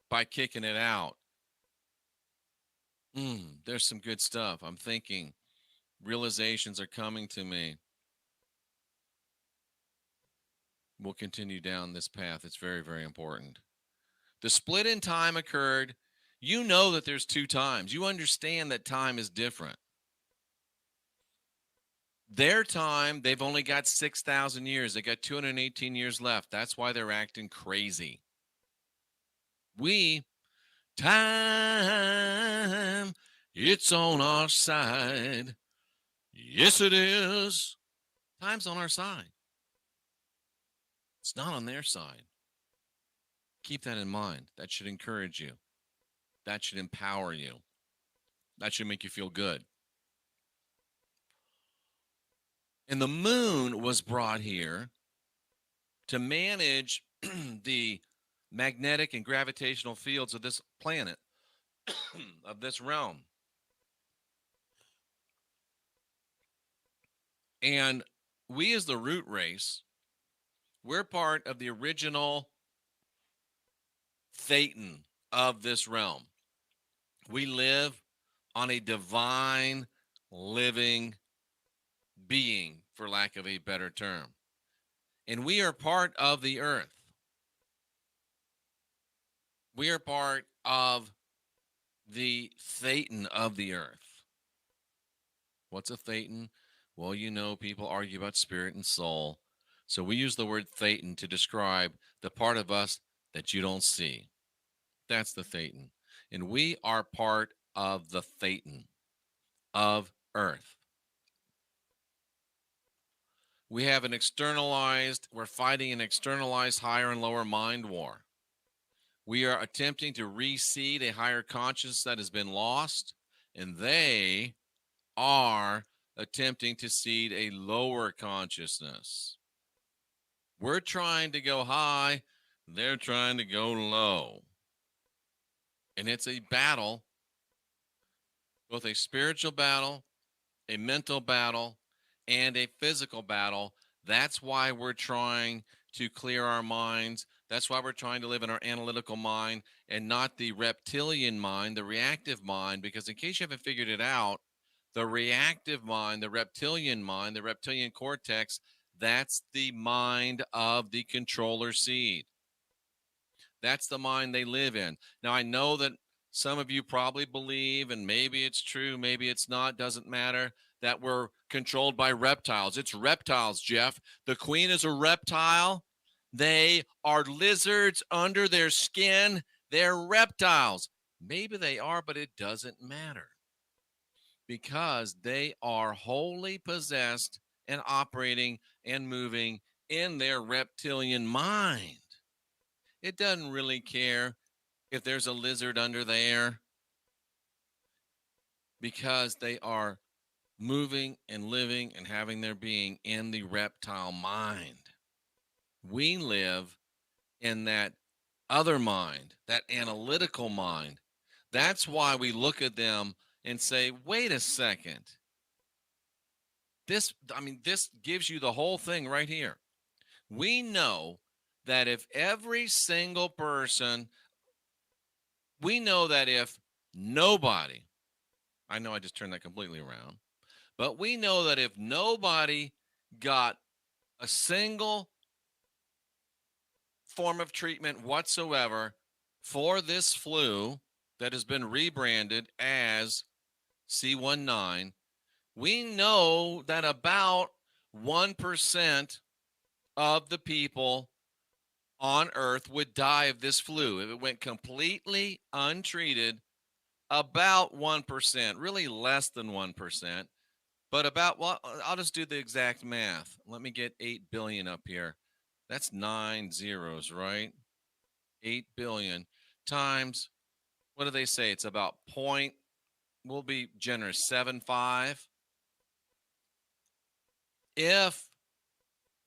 By kicking it out. There's some good stuff. I'm thinking realizations are coming to me. We'll continue down this path. It's very, very important. The split in time occurred. You know that there's two times. You understand that time is different. Their time, they've only got 6,000 years. They got 218 years left. That's why they're acting crazy. Time, it's on our side. Yes, it is. Time's on our side. It's not on their side. Keep that in mind. That should encourage you. That should empower you. That should make you feel good. And the moon was brought here to manage the magnetic and gravitational fields of this planet, of this realm. And we as the root race, we're part of the original Thetan of this realm. We live on a divine living being, for lack of a better term. And we are part of the earth. We are part of the Thetan of the earth. What's a Thetan? Well, you know, people argue about spirit and soul. So we use the word Thetan to describe the part of us that you don't see. That's the Thetan. And we are part of the Thetan of earth. We have an externalized, we're fighting an externalized higher and lower mind war. We are attempting to reseed a higher consciousness that has been lost, and they are attempting to seed a lower consciousness. We're trying to go high, they're trying to go low. And it's a battle, both a spiritual battle, a mental battle, and a physical battle. That's why we're trying to clear our minds. That's why we're trying to live in our analytical mind and not the reptilian mind, the reactive mind, because in case you haven't figured it out, the reactive mind, the reptilian cortex, that's the mind of the controller seed. That's the mind they live in. Now, I know that some of you probably believe, and maybe it's true, maybe it's not, doesn't matter, that we're controlled by reptiles. It's reptiles, Jeff. The queen is a reptile. They are lizards under their skin. They're reptiles. Maybe they are, but it doesn't matter because they are wholly possessed and operating and moving in their reptilian mind. It doesn't really care if there's a lizard under there because they are moving and living and having their being in the reptile mind. We live in that other mind, that analytical mind. That's why we look at them and say, wait a second. This gives you the whole thing right here. We know that if every single person, we know that if nobody, I know I just turned that completely around, but we know that if nobody got a single form of treatment whatsoever for this flu that has been rebranded as C19, we know that about 1% of the people on Earth would die of this flu if it went completely untreated. About 1%, really less than 1%, but about, well, I'll just do the exact math. Let me get 8 billion up here. That's 9 zeros, right? 8 billion times, what do they say? It's about point, we'll be generous, 7.5. If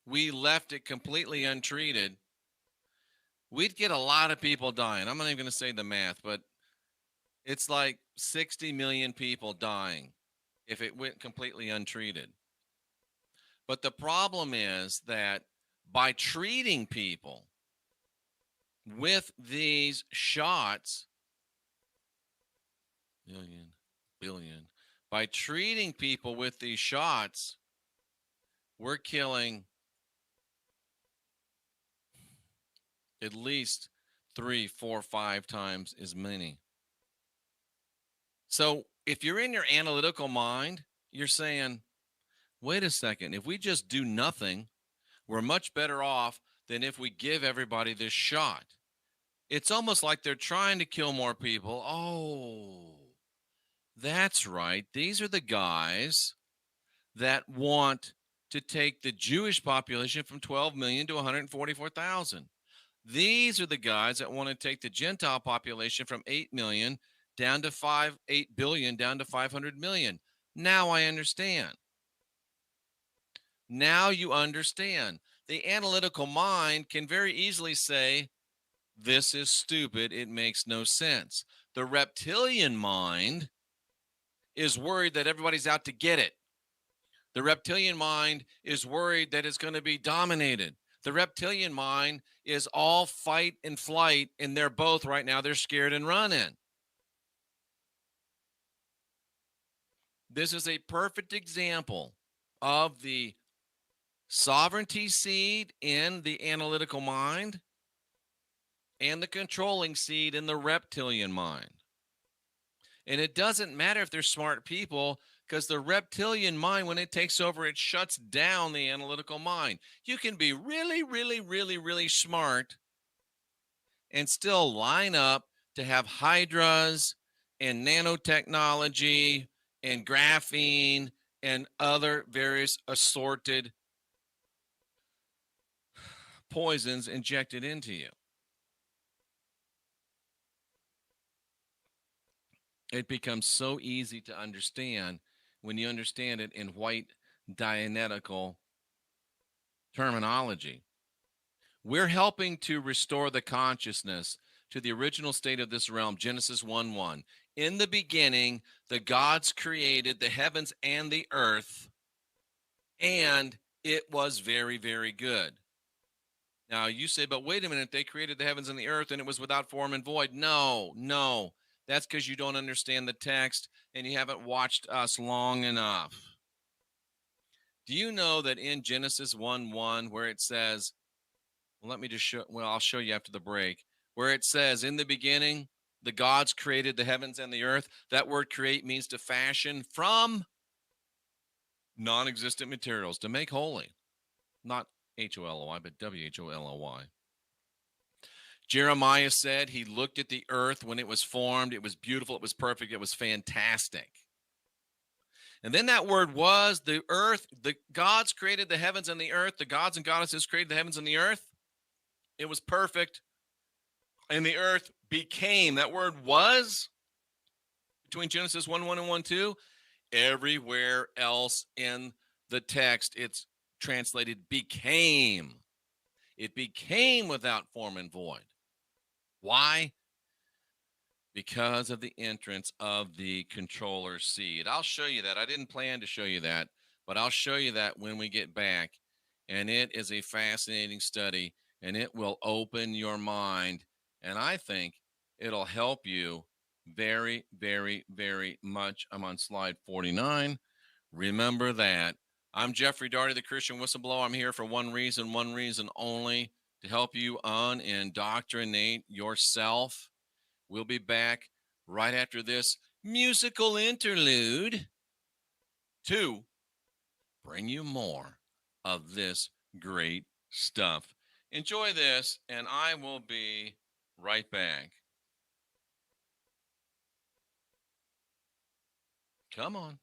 we left it completely untreated, we'd get a lot of people dying. I'm not even going to say the math, but it's like 60 million people dying if it went completely untreated. But the problem is that by treating people with these shots, billion, by treating people with these shots, we're killing at least 3, 4, 5 times as many. So if you're in your analytical mind, you're saying, wait a second, if we just do nothing, we're much better off than if we give everybody this shot. It's almost like they're trying to kill more people. Oh, that's right. These are the guys that want to take the Jewish population from 12 million to 144,000. These are the guys that want to take the Gentile population from 8 million down to 8 billion down to 500 million. Now I understand. Now you understand. The analytical mind can very easily say, this is stupid. It makes no sense. The reptilian mind is worried that everybody's out to get it. The reptilian mind is worried that it's going to be dominated. The reptilian mind is all fight and flight, and they're both right now. They're scared and running. This is a perfect example of the sovereignty seed in the analytical mind and the controlling seed in the reptilian mind. And it doesn't matter if they're smart people, because the reptilian mind, when it takes over, it shuts down the analytical mind. You can be really, really, really, really smart and still line up to have hydras and nanotechnology and graphene and other various assorted poisons injected into you. It becomes so easy to understand when you understand it in white Dianetical terminology. We're helping to restore the consciousness to the original state of this realm, Genesis 1:1. In the beginning, the gods created the heavens and the earth, and it was very, very good. Now, you say, but wait a minute, they created the heavens and the earth, and it was without form and void. No. That's because you don't understand the text and you haven't watched us long enough. Do you know that in Genesis 1:1, where it says, well, let me just show, well, I'll show you after the break, where it says, in the beginning, the gods created the heavens and the earth. That word create means to fashion from non-existent materials, to make holy, not H-O-L-O-Y, but W-H-O-L-O-Y. Jeremiah said he looked at the earth when it was formed. It was beautiful. It was perfect. It was fantastic. And then that word was, the earth, the gods created the heavens and the earth. The gods and goddesses created the heavens and the earth. It was perfect. And the earth became, that word was, between Genesis 1:1 and 1:2, everywhere else in the text, it's translated became. It became without form and void. Why? Because of the entrance of the controller seed. I'll show you that. I didn't plan to show you that, but I'll show you that when we get back. And it is a fascinating study, and it will open your mind. And I think it'll help you very, very, very much. I'm on slide 49. Remember that. I'm Jeffrey Daugherty, the Christian Whistleblower. I'm here for one reason only, to help you unindoctrinate yourself. We'll be back right after this musical interlude to bring you more of this great stuff. Enjoy this, and I will be right back. Come on.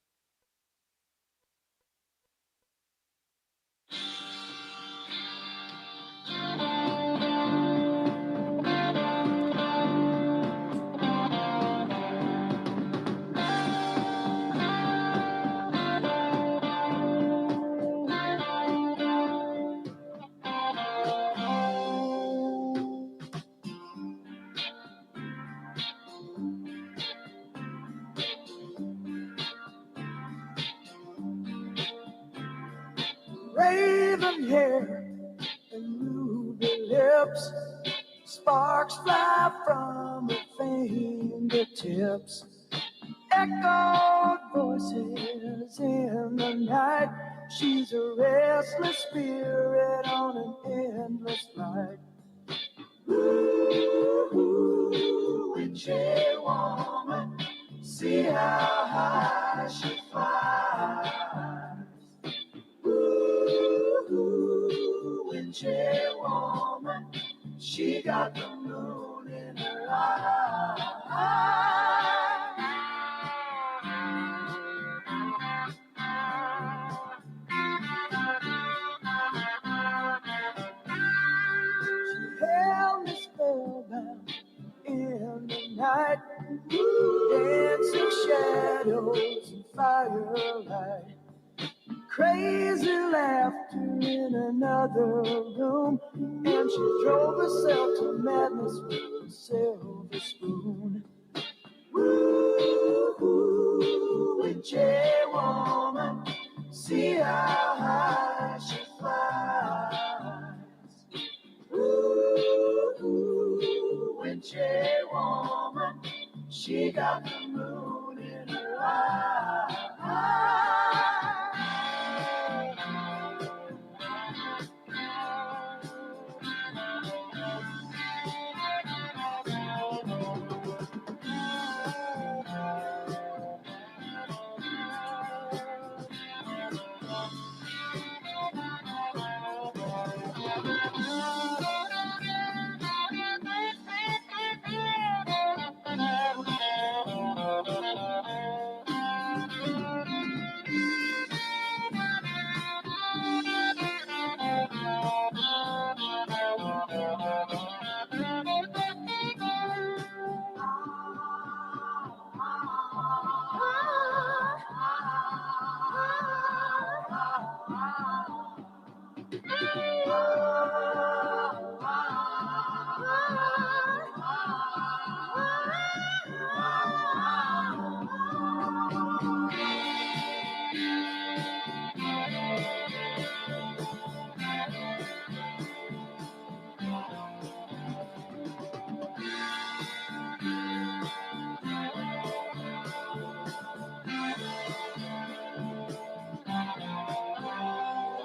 Raven hair and ruby lips, sparks fly from her fingertips. Echoed voices in the night. She's a restless spirit on an endless flight. Ooh, witchy woman, see how high she flies. Ooh, witchy woman, she got the moon in her eye. Held me spellbound in the night, dancing shadows and firelight, crazy laughter in another room, and she drove herself to madness with a silver spoon. Ooh, witchy woman, see how high she flies. Ooh, witchy woman, she got the moon in her eye.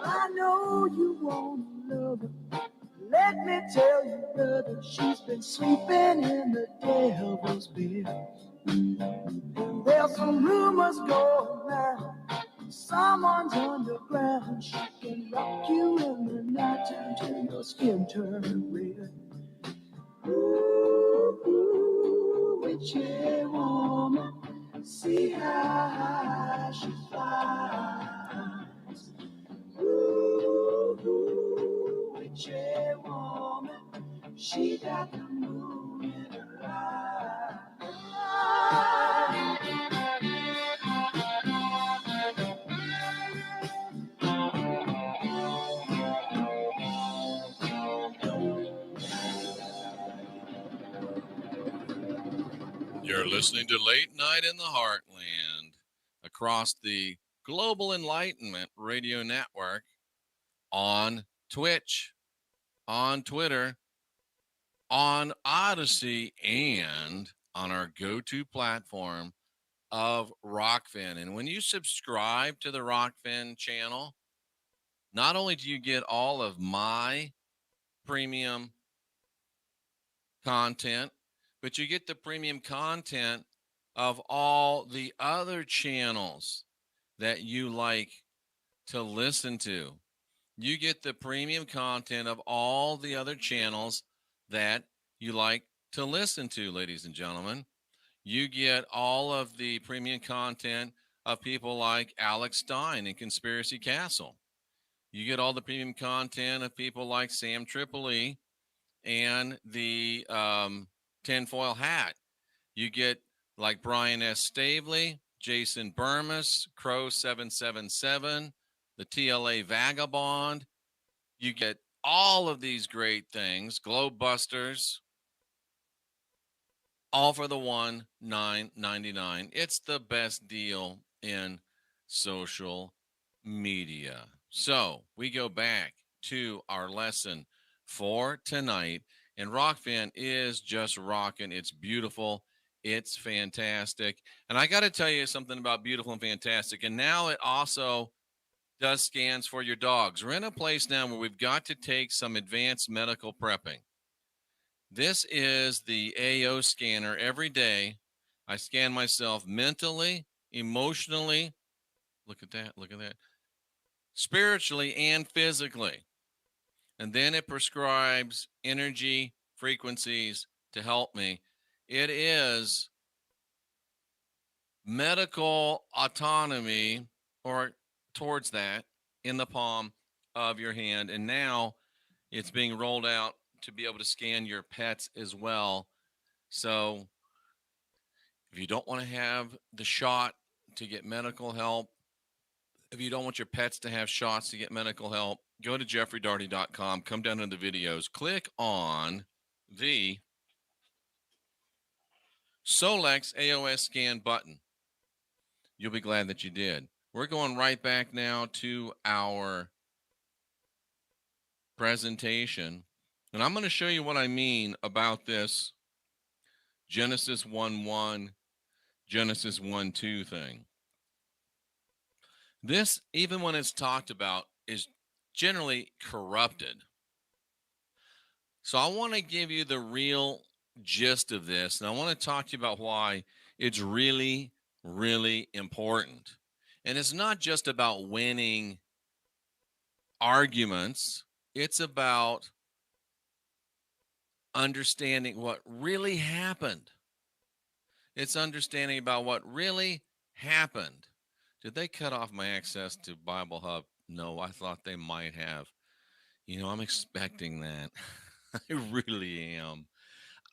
I know you want to love her. Let me tell you, brother, she's been sleeping in the devil's bed. And there's some rumors going round. Someone's underground. She can rock you in the night She got the moon in her eye. You're listening to Late Night in the Heartland across the Global Enlightenment Radio Network on Twitch, on Twitter, on Odyssey, and on our go-to platform of Rockfin. And when you subscribe to the Rockfin channel, not only do you get all of my premium content, but you get the premium content of all the other channels that you like to listen to. You get the premium content of all the other channels that you like to listen to, ladies and gentlemen. You get all of the premium content of people like Alex Stein and Conspiracy Castle. You get all the premium content of people like Sam Tripoli and the Tinfoil Hat. You get like Brian S. Stavely, Jason Burmis, Crow 777, the TLA Vagabond. You get all of these great things, Globebusters, all for the $19.99. It's the best deal in social media. So we go back to our lesson for tonight, and Rockfin is just rocking. It's beautiful. It's fantastic. And I got to tell you something about beautiful and fantastic. And now it also does scans for your dogs. We're in a place now where we've got to take some advanced medical prepping. This is the AO scanner. Every day I scan myself mentally, emotionally. Look at that. Look at that. Spiritually and physically. And then it prescribes energy frequencies to help me. It is medical autonomy, or towards that, in the palm of your hand. And now it's being rolled out to be able to scan your pets as well. So if you don't want to have the shot to get medical help, if you don't want your pets to have shots to get medical help, go to jeffreydaugherty.com, come down to the videos, click on the Solex AOS scan button. You'll be glad that you did. We're going right back now to our presentation, and I'm going to show you what I mean about this Genesis 1:1, Genesis 1:2 thing. This, even when it's talked about, is generally corrupted. So I want to give you the real gist of this, and I want to talk to you about why it's really, really important. And it's not just about winning arguments. It's about understanding what really happened. It's understanding about what really happened. Did they cut off my access to Bible Hub? No, I thought they might have. You know, I'm expecting that. I really am.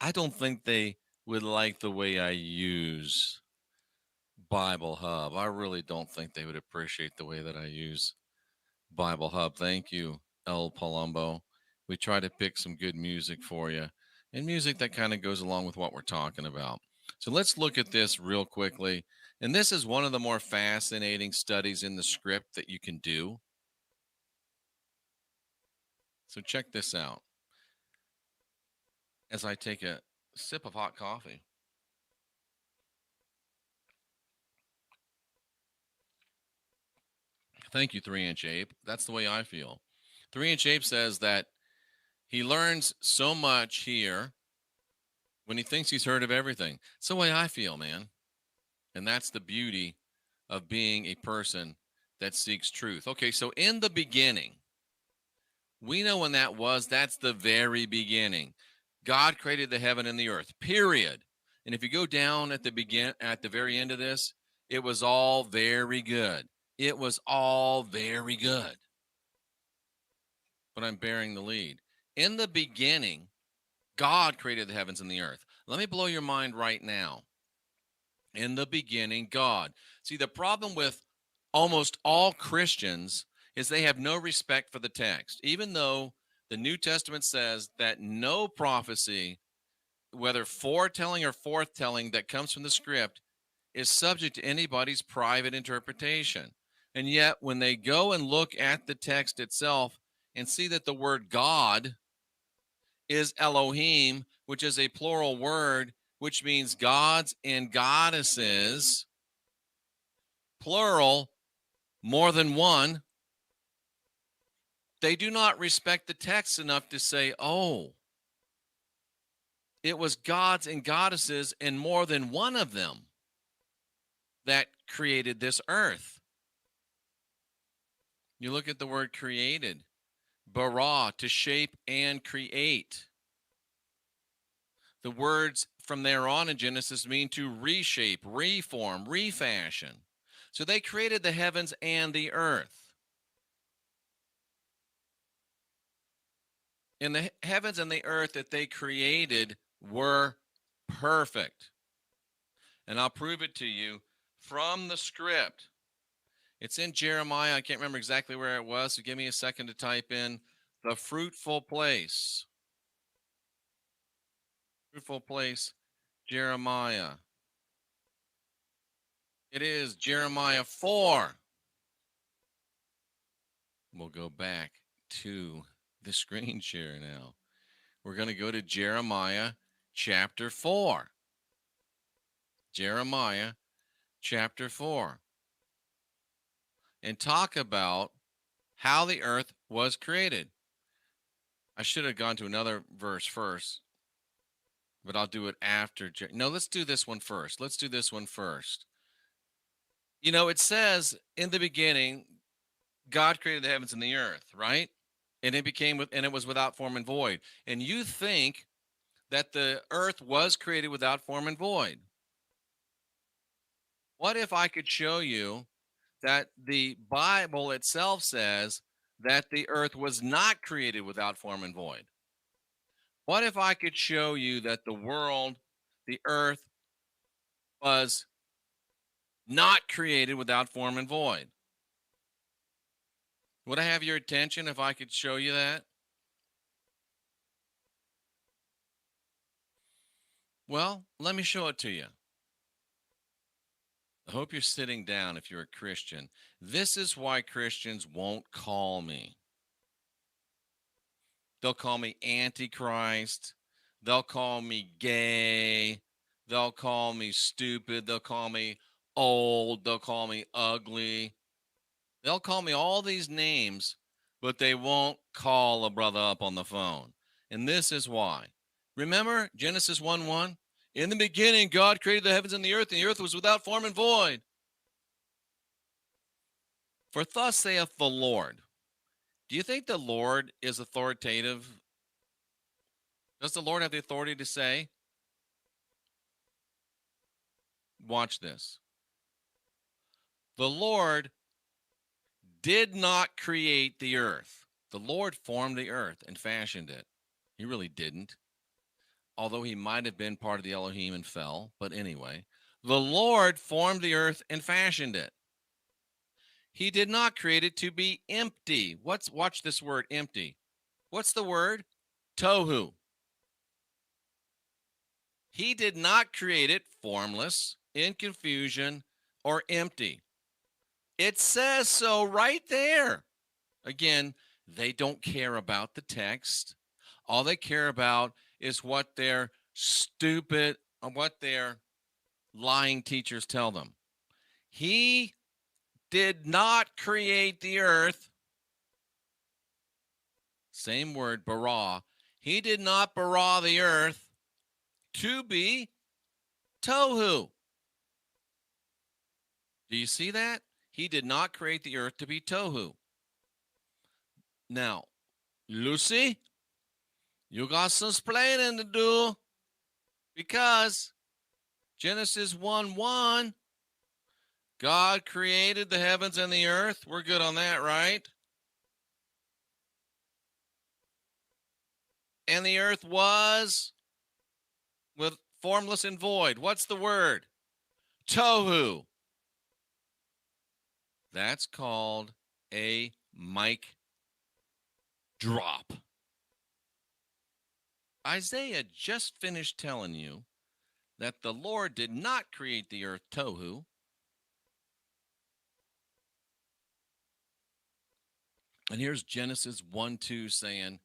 I don't think they would like the way I use Bible Hub. I really don't think they would appreciate the way that I use Bible Hub. Thank you, El Palumbo. We try to pick some good music for you, and music that kind of goes along with what we're talking about. So let's look at this real quickly. And this is one of the more fascinating studies in the script that you can do. So check this out as I take a sip of hot coffee. Thank you, 3-inch Ape. That's the way I feel. 3-inch Ape says that he learns so much here when he thinks he's heard of everything. It's the way I feel, man. And that's the beauty of being a person that seeks truth. Okay, so in the beginning, we know when that was. That's the very beginning. God created the heaven and the earth, period. And if you go down at the very end of this, it was all very good. It was all very good. But I'm bearing the lead. In the beginning, God created the heavens and the earth. Let me blow your mind right now. In the beginning, God. See, the problem with almost all Christians is they have no respect for the text, even though the New Testament says that no prophecy, whether foretelling or forthtelling, that comes from the script is subject to anybody's private interpretation. And yet, when they go and look at the text itself and see that the word God is Elohim, which is a plural word, which means gods and goddesses, plural, more than one, they do not respect the text enough to say, oh, it was gods and goddesses and more than one of them that created this earth. You look at the word created, bara, to shape and create. The words from there on in Genesis mean to reshape, reform, refashion. So they created the heavens and the earth. And the heavens and the earth that they created were perfect. And I'll prove it to you from the script. It's in Jeremiah. I can't remember exactly where it was, so give me a second to type in the fruitful place. Fruitful place, Jeremiah. It is Jeremiah 4. We'll go back to the screen share now. We're going to go to Jeremiah chapter 4. Jeremiah chapter 4. And talk about how the earth was created. I should have gone to another verse first, but I'll do it after. No, let's do this one first. Let's do this one first. You know, it says in the beginning, God created the heavens and the earth, right? And it was without form and void. And you think that the earth was created without form and void. What if I could show you that the Bible itself says that the earth was not created without form and void? What if I could show you that the world, the earth, was not created without form and void? Would I have your attention if I could show you that? Well, let me show it to you. I hope you're sitting down if you're a Christian. This is why Christians won't call me. They'll call me Antichrist. They'll call me gay. They'll call me stupid. They'll call me old. They'll call me ugly. They'll call me all these names, but they won't call a brother up on the phone. And this is why. Remember Genesis 1:1? In the beginning, God created the heavens and the earth was without form and void. For thus saith the Lord. Do you think the Lord is authoritative? Does the Lord have the authority to say? Watch this. The Lord did not create the earth. The Lord formed the earth and fashioned it. He really didn't. Although he might have been part of the Elohim and fell. But anyway, the Lord formed the earth and fashioned it. He did not create it to be empty. Watch this word, empty. What's the word? Tohu. He did not create it formless, in confusion, or empty. It says so right there. Again, they don't care about the text. All they care about is what their stupid, what their lying teachers tell them. He did not create the earth. Same word, bara. He did not bara the earth to be tohu. Do you see that? He did not create the earth to be tohu. Now, Lucy, you got some explaining to do, because Genesis 1:1, God created the heavens and the earth. We're good on that, right? and the earth was with formless and void. What's the word? Tohu. That's called a mic drop. Isaiah just finished telling you that the Lord did not create the earth tohu. And here's Genesis 1:2 saying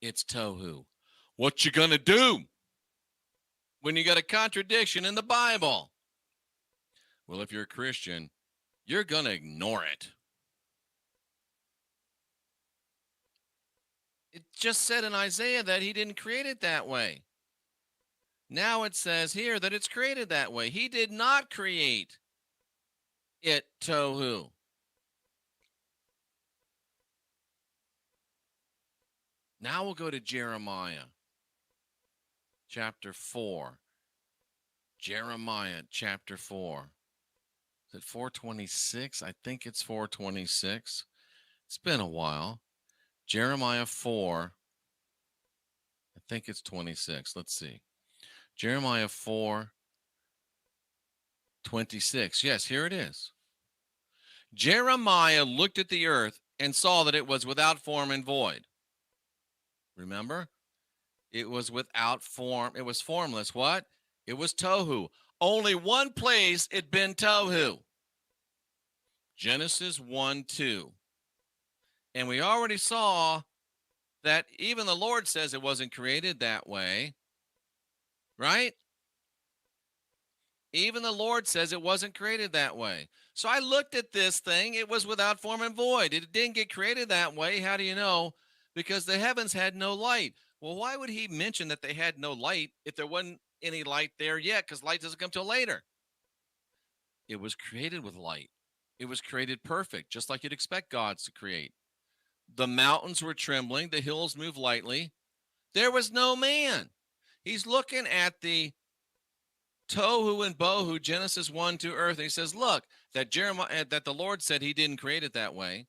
it's tohu. What you gonna do when you got a contradiction in the Bible? Well, if you're a Christian, you're gonna ignore it. It just said in Isaiah that he didn't create it that way. Now it says here that it's created that way. He did not create it tohu. Now we'll go to Jeremiah chapter 4. Jeremiah chapter 4. Is it 426? I think it's 426. It's been a while. Jeremiah 4. I think it's 26. Let's see. Jeremiah 4:26. Yes, here it is. Jeremiah looked at the earth and saw that it was without form and void. Remember? It was without form. It was formless. What? It was tohu. Only one place it'd been tohu. Genesis 1:2. And we already saw that even the Lord says it wasn't created that way. Right? Even the Lord says it wasn't created that way. So I looked at this thing. It was without form and void. It didn't get created that way. How do you know? Because the heavens had no light. Well, why would he mention that they had no light if there wasn't any light there yet? Because light doesn't come till later. It was created with light. It was created perfect, just like you'd expect gods to create. The mountains were trembling. The hills moved lightly. There was no man. He's looking at the tohu and bohu, Genesis 1 to earth. And he says, look, that the Lord said he didn't create it that way.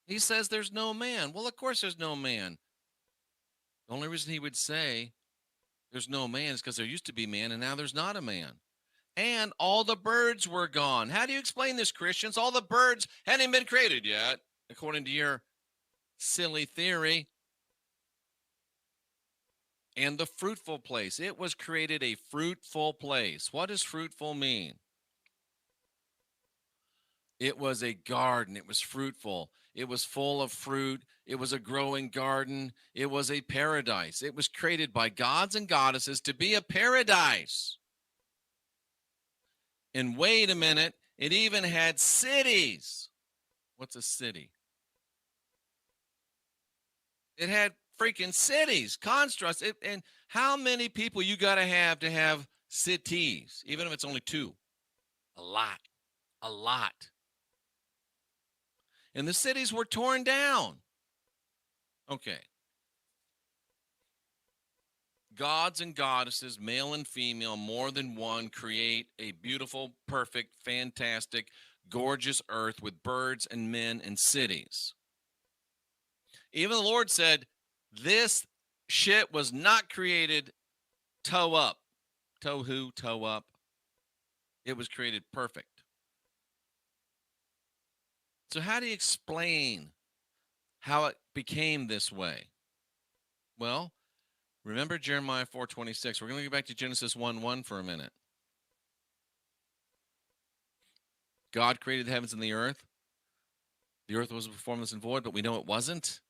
He says there's no man. Well, of course there's no man. The only reason he would say there's no man is because there used to be man and now there's not a man. And all the birds were gone. How do you explain this, Christians? All the birds hadn't been created yet, according to your silly theory. And the fruitful place. It was created a fruitful place. What does fruitful mean? It was a garden. It was fruitful. It was full of fruit. It was a growing garden. It was a paradise. It was created by gods and goddesses to be a paradise. And wait a minute, it even had cities. What's a city? It had freaking cities, constructs. And how many people you got to have cities, even if it's only two? A lot. And the cities were torn down. Okay. Gods and goddesses, male and female, more than one, create a beautiful, perfect, fantastic, gorgeous earth with birds and men and cities. Even the Lord said, this shit was not created toe up. Tohu, toe up. It was created perfect. So how do you explain how it became this way? Well, remember Jeremiah 4:26. We're going to go back to Genesis 1:1 for a minute. God created the heavens and the earth. The earth was formless and void, but we know it wasn't.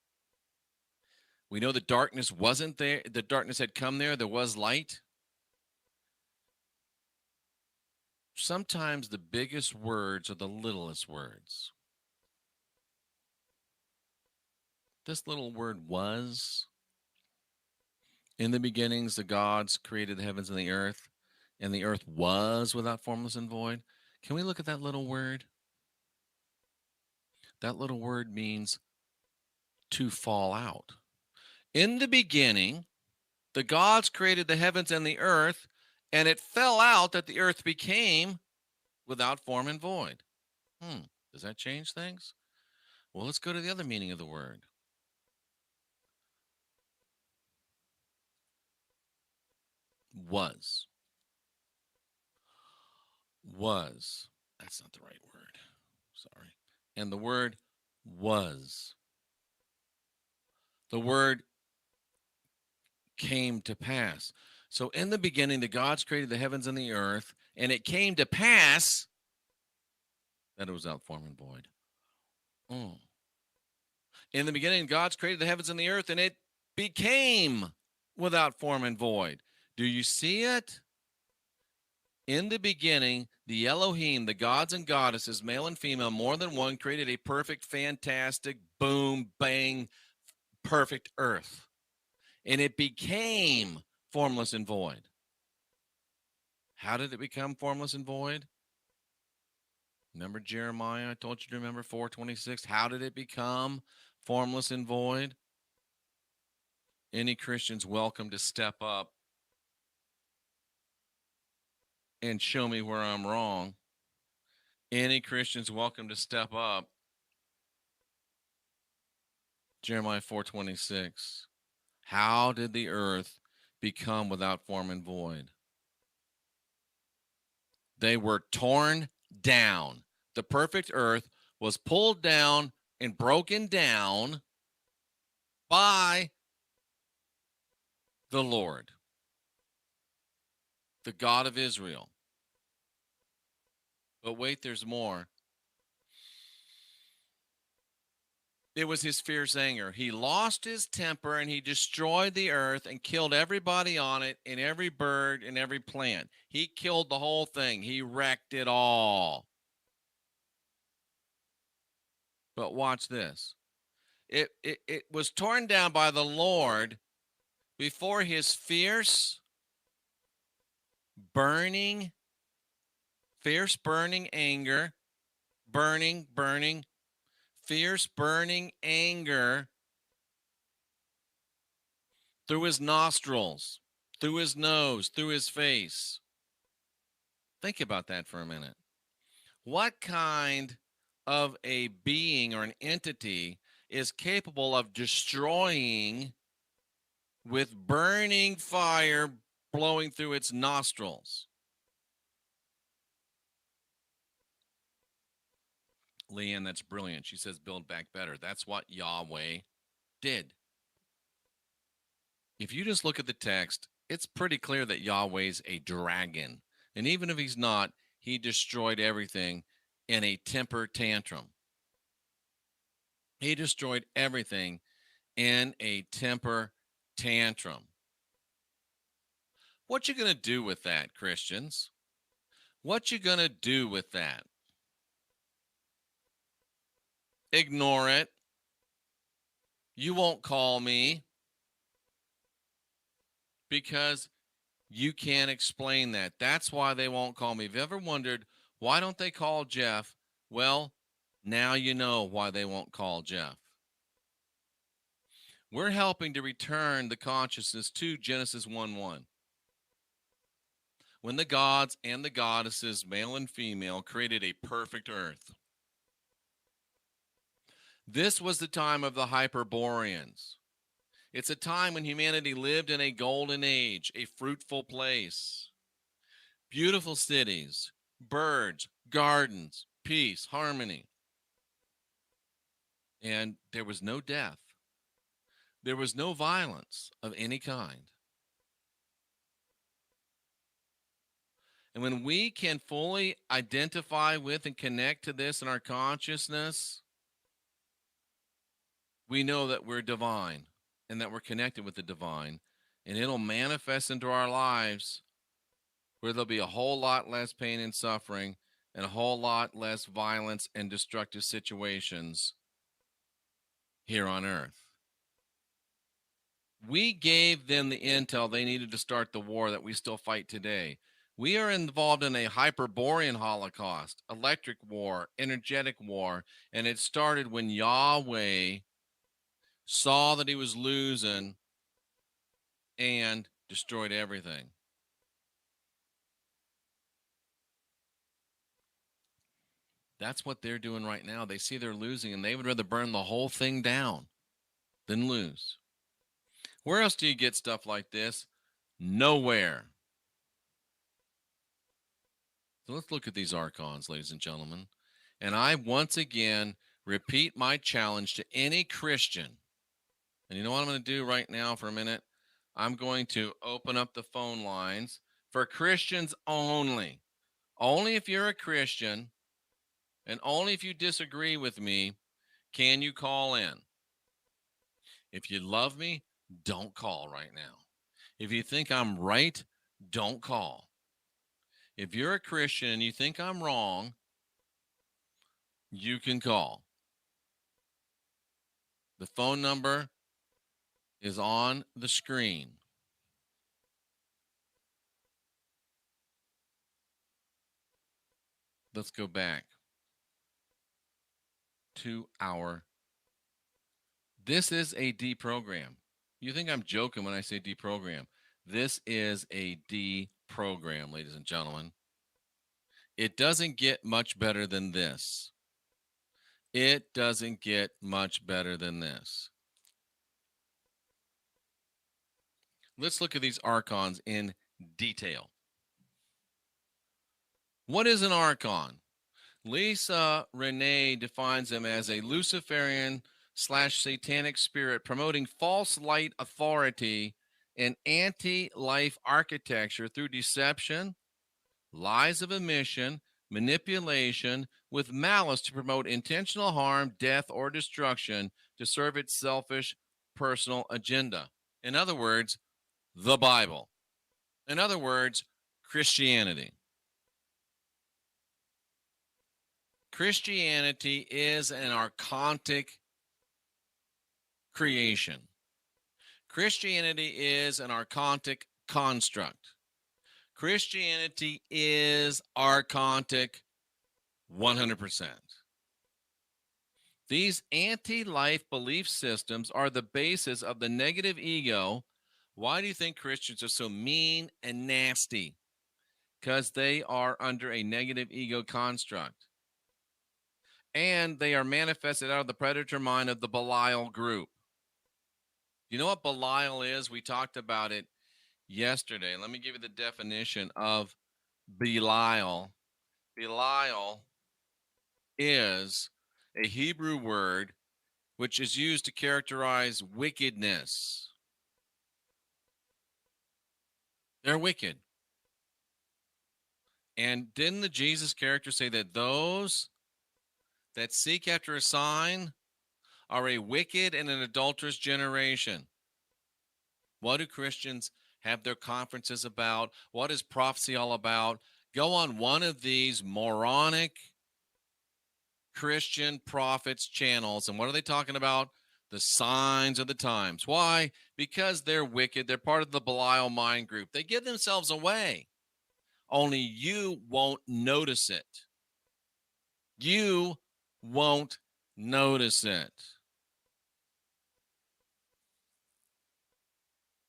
We know the darkness wasn't there. The darkness had come there. There was light. Sometimes the biggest words are the littlest words. This little word was. In the beginnings, the gods created the heavens and the earth was without formless and void. Can we look at that little word? That little word means to fall out. In the beginning, the gods created the heavens and the earth, and it fell out that the earth became without form and void. Does that change things? Well, let's go to the other meaning of the word. was. Was. That's not the right word. Sorry. And the word was. The word came to pass. So in the beginning, the gods created the heavens and the earth, and it came to pass that it was without form and void. In the beginning, God's created the heavens and the earth, and it became without form and void. Do you see it? In the beginning, the Elohim, the gods and goddesses, male and female, more than one, created a perfect, fantastic, boom, bang, perfect earth. And it became formless and void. How did it become formless and void? Remember Jeremiah? I told you to remember 4:26. How did it become formless and void? Any Christians welcome to step up and show me where I'm wrong. Any Christians welcome to step up. Jeremiah 4:26. How did the earth become without form and void? They were torn down. The perfect earth was pulled down and broken down by the Lord, the God of Israel. But wait, there's more. It was his fierce anger. He lost his temper and he destroyed the earth and killed everybody on it and every bird and every plant. He killed the whole thing. He wrecked it all. But watch this. It was torn down by the Lord before his fierce burning anger, fierce burning anger through his nostrils, through his nose, through his face. Think about that for a minute. What kind of a being or an entity is capable of destroying with burning fire blowing through its nostrils? Leanne, that's brilliant. She says, build back better. That's what Yahweh did. If you just look at the text, it's pretty clear that Yahweh's a dragon. And even if he's not, he destroyed everything in a temper tantrum. He destroyed everything in a temper tantrum. What you going to do with that, Christians? What you going to do with that? Ignore it. You won't call me because you can't explain that. That's why they won't call me. Have you ever wondered, why don't they call Jeff? Well, now you know why they won't call Jeff. We're helping to return the consciousness to Genesis 1:1. When the gods and the goddesses, male and female, created a perfect earth. This was the time of the Hyperboreans. It's a time when humanity lived in a golden age, a fruitful place. Beautiful cities, birds, gardens, peace, harmony. And there was no death. There was no violence of any kind. And when we can fully identify with and connect to this in our consciousness, we know that we're divine and that we're connected with the divine. And it'll manifest into our lives where there'll be a whole lot less pain and suffering and a whole lot less violence and destructive situations here on earth. We gave them the intel they needed to start the war that we still fight today. We are involved in a Hyperborean holocaust, electric war, energetic war, and it started when Yahweh saw that he was losing and destroyed everything. That's what they're doing right now. They see they're losing, and they would rather burn the whole thing down than lose. Where else do you get stuff like this? Nowhere. So let's look at these archons, ladies and gentlemen. And I once again repeat my challenge to any Christian. And you know what I'm going to do right now for a minute? I'm going to open up the phone lines for Christians only. Only if you're a Christian and only if you disagree with me can you call in. If you love me, don't call right now. If you think I'm right, don't call. If you're a Christian and you think I'm wrong, you can call. The phone number is on the screen. Let's go back to our. This is a deprogram. You think I'm joking when I say deprogram. This is a deprogram, ladies and gentlemen. It doesn't get much better than this. It doesn't get much better than this. Let's look at these archons in detail. What is an archon? Lisa Renee defines them as a Luciferian / satanic spirit promoting false light authority and anti-life architecture through deception, lies of omission, manipulation, with malice to promote intentional harm, death, or destruction to serve its selfish personal agenda. In other words, the Bible. In other words, Christianity. Christianity is an archontic creation. Christianity is an archontic construct. Christianity is archontic 100%. These anti-life belief systems are the basis of the negative ego. Why do you think Christians are so mean and nasty? Because they are under a negative ego construct. And they are manifested out of the predator mind of the Belial group. You know what Belial is? We talked about it yesterday. Let me give you the definition of Belial. Belial is a Hebrew word which is used to characterize wickedness. They're wicked. And didn't the Jesus character say that those that seek after a sign are a wicked and an adulterous generation? What do Christians have their conferences about? What is prophecy all about? Go on one of these moronic Christian prophets channels, and what are they talking about? The signs of the times. Why? Because they're wicked. They're part of the Belial mind group. They give themselves away. Only you won't notice it. You won't notice it.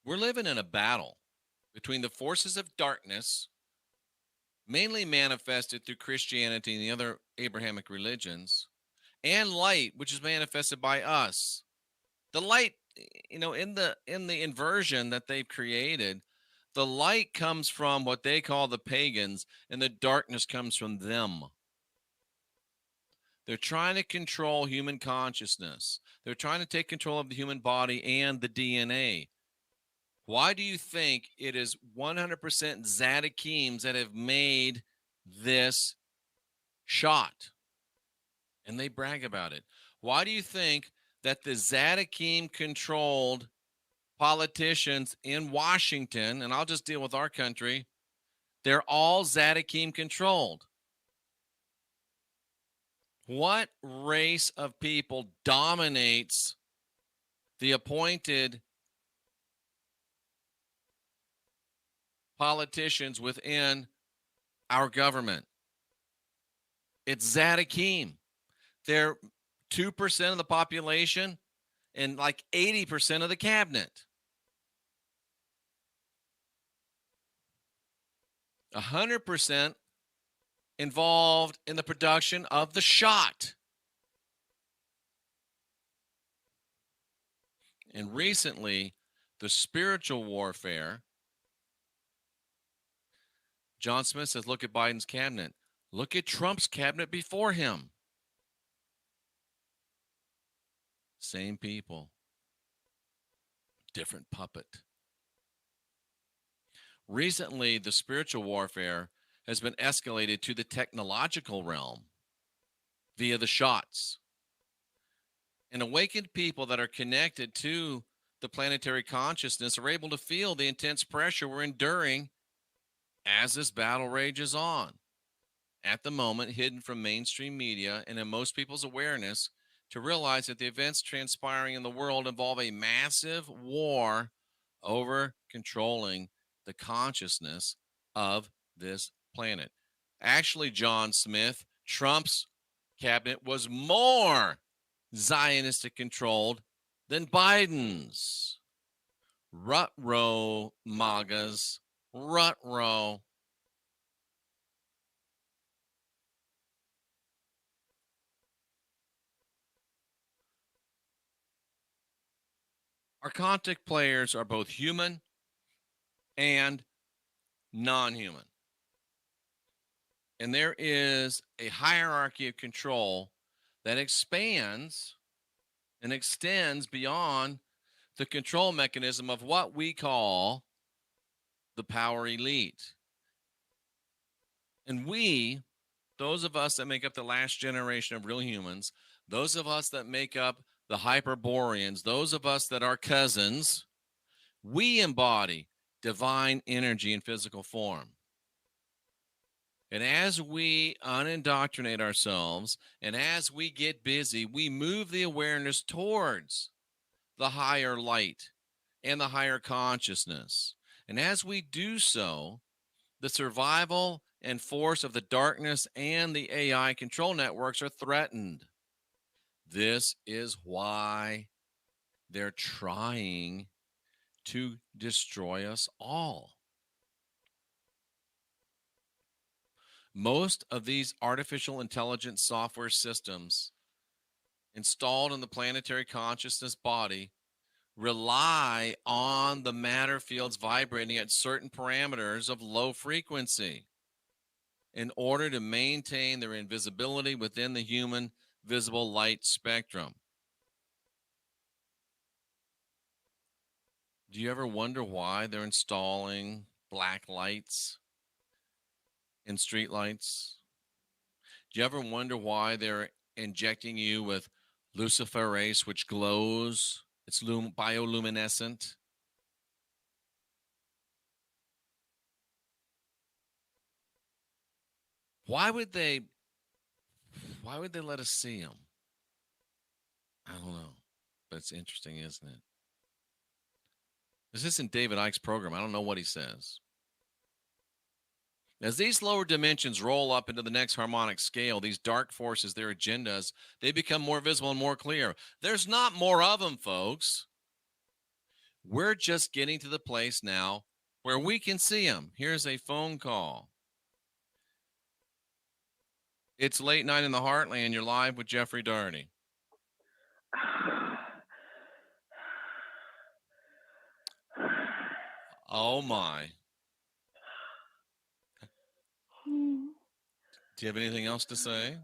We're living in a battle between the forces of darkness, mainly manifested through Christianity and the other Abrahamic religions, and light, which is manifested by us. The light, in the inversion that they've created, the light comes from what they call the pagans, and the darkness comes from them. They're trying to control human consciousness. They're trying to take control of the human body and the DNA. Why do you think it is 100% Zadokims that have made this shot? And they brag about it. Why do you think that the Zadokim-controlled politicians in Washington, and I'll just deal with our country, they're all Zadokim-controlled? What race of people dominates the appointed politicians within our government? It's Zadokim. They're 2% of the population and like 80% of the cabinet. 100% involved in the production of the shot. And recently, the spiritual warfare, John Smith says, look at Biden's cabinet. Look at Trump's cabinet before him. Same people. Different puppet. Recently, the spiritual warfare has been escalated to the technological realm via the shots. And awakened people that are connected to the planetary consciousness are able to feel the intense pressure we're enduring as this battle rages on. At the moment, hidden from mainstream media and in most people's awareness, to realize that the events transpiring in the world involve a massive war over controlling the consciousness of this planet. Actually, John Smith, Trump's cabinet was more Zionistic controlled than Biden's. Rut-row MAGAs, rut-row. Our contact players are both human and non-human. And there is a hierarchy of control that expands and extends beyond the control mechanism of what we call the power elite. And we, those of us that make up the last generation of real humans, those of us that make up the Hyperboreans, those of us that are cousins, we embody divine energy in physical form. And as we unindoctrinate ourselves and as we get busy, we move the awareness towards the higher light and the higher consciousness. And as we do so, the survival and force of the darkness and the AI control networks are threatened. This is why they're trying to destroy us all. Most of these artificial intelligence software systems installed in the planetary consciousness body rely on the matter fields vibrating at certain parameters of low frequency in order to maintain their invisibility within the human visible light spectrum. Do you ever wonder why they're installing black lights in street lights? Do you ever wonder why they're injecting you with luciferase, which glows? It's bioluminescent. Why would they let us see them? I don't know, but it's interesting, isn't it? This isn't David Icke's program. I don't know what he says. As these lower dimensions roll up into the next harmonic scale, these dark forces, their agendas, they become more visible and more clear. There's not more of them, folks. We're just getting to the place now where we can see them. Here's a phone call. It's late night in the Heartland. You're live with Jeffrey Daugherty. Oh, my. Do you have anything else to say?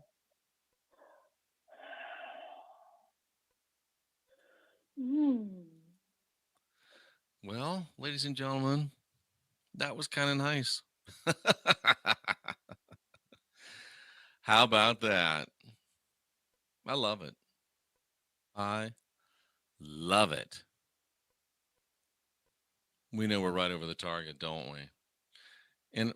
Well, ladies and gentlemen, that was kind of nice. How about that? I love it. I love it. We know we're right over the target, don't we? And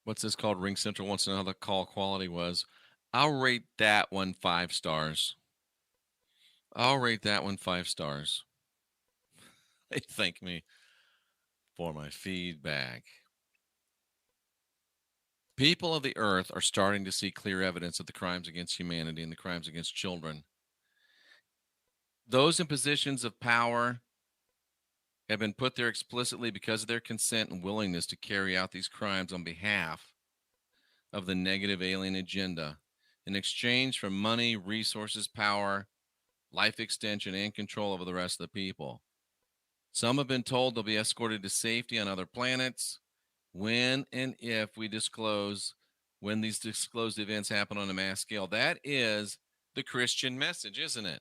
what's this called? Ring Central wants to know how the call quality was. I'll rate that one 5 stars. I'll rate that one 5 stars. They thank me for my feedback. People of the earth are starting to see clear evidence of the crimes against humanity and the crimes against children. Those in positions of power have been put there explicitly because of their consent and willingness to carry out these crimes on behalf of the negative alien agenda in exchange for money, resources, power, life extension, and control over the rest of the people. Some have been told they'll be escorted to safety on other planets when and if we disclose when these disclosed events happen on a mass scale. That is the Christian message, isn't it?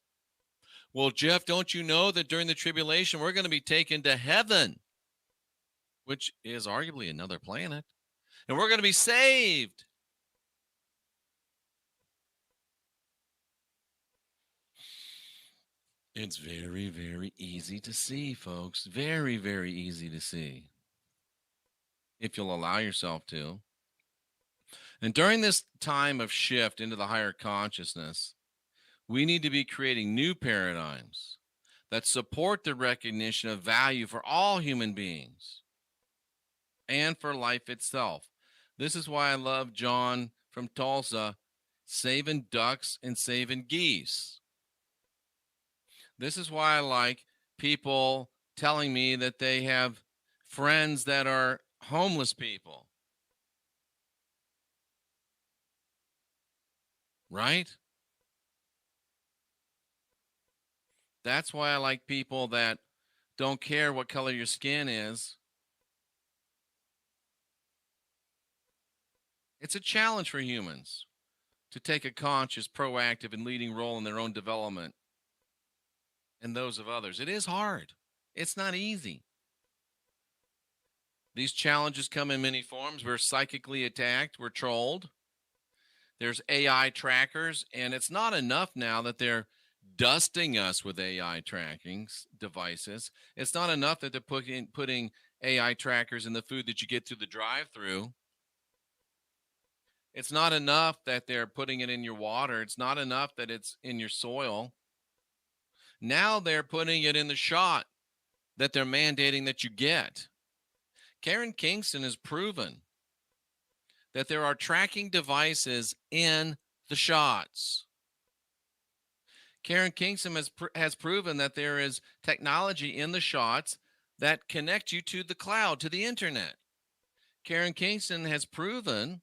Well, Jeff, don't you know that during the tribulation, we're going to be taken to heaven, which is arguably another planet, and we're going to be saved. It's very, very easy to see, folks. Very, very easy to see if you'll allow yourself to. And during this time of shift into the higher consciousness, we need to be creating new paradigms that support the recognition of value for all human beings and for life itself. This is why I love John from Tulsa saving ducks and saving geese. This is why I like people telling me that they have friends that are homeless people. Right? That's why I like people that don't care what color your skin is. It's a challenge for humans to take a conscious, proactive, and leading role in their own development and those of others. It is hard. It's not easy. These challenges come in many forms. We're psychically attacked. We're trolled. There's AI trackers, and it's not enough now that they're dusting us with AI tracking devices. It's not enough that they're putting AI trackers in the food that you get through the drive-through. It's not enough that they're putting it in your water. It's not enough that it's in your soil. Now they're putting it in the shot that they're mandating that you get. Karen Kingston has proven that there are tracking devices in the shots. Karen Kingston has proven that there is technology in the shots that connect you to the cloud, to the internet. Karen Kingston has proven,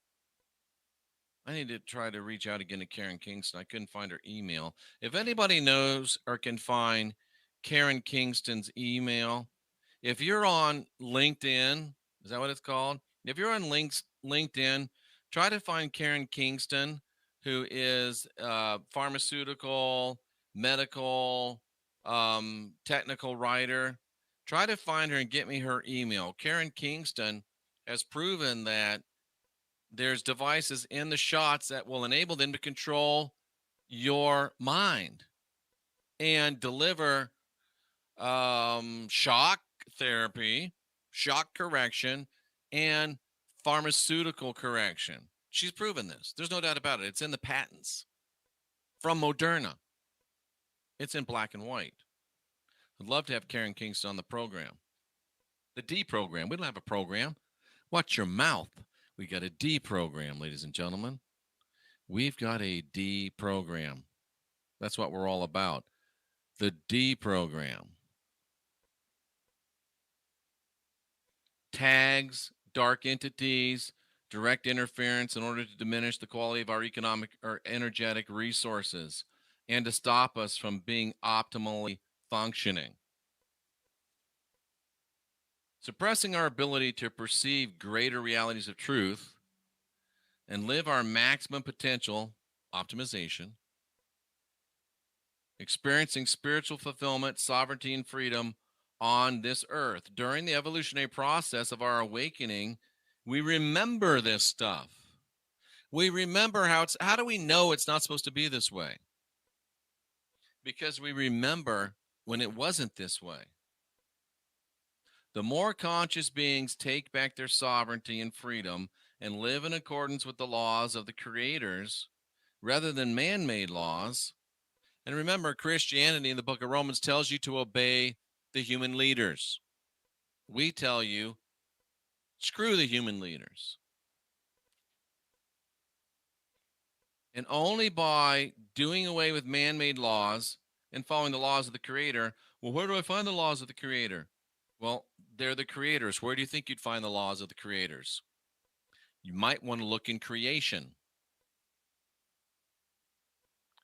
I need to try to reach out again to Karen Kingston. I couldn't find her email. If anybody knows or can find Karen Kingston's email, if you're on LinkedIn, is that what it's called? If you're on LinkedIn, try to find Karen Kingston, who is pharmaceutical, medical, technical writer. Try to find her and get me her email. Karen Kingston has proven that there's devices in the shots that will enable them to control your mind and deliver shock therapy, shock correction, and pharmaceutical correction. She's proven this. There's no doubt about it. It's in the patents from Moderna. It's in black and white. I'd love to have Karen Kingston on the program. The D program. We don't have a program. Watch your mouth. We got a D program, ladies and gentlemen. We've got a D program. That's what we're all about. The D program. Tags, dark entities, direct interference in order to diminish the quality of our economic or energetic resources and to stop us from being optimally functioning. Suppressing our ability to perceive greater realities of truth and live our maximum potential, optimization, experiencing spiritual fulfillment, sovereignty, and freedom on this earth. During the evolutionary process of our awakening, we remember this stuff. We remember how do we know it's not supposed to be this way? Because we remember when it wasn't this way. The more conscious beings take back their sovereignty and freedom and live in accordance with the laws of the creators rather than man-made laws. And remember, Christianity in the book of Romans tells you to obey the human leaders. We tell you, screw the human leaders. And only by doing away with man-made laws and following the laws of the Creator. Well, where do I find the laws of the Creator? Well, they're the creators. Where do you think you'd find the laws of the creators? You might want to look in creation.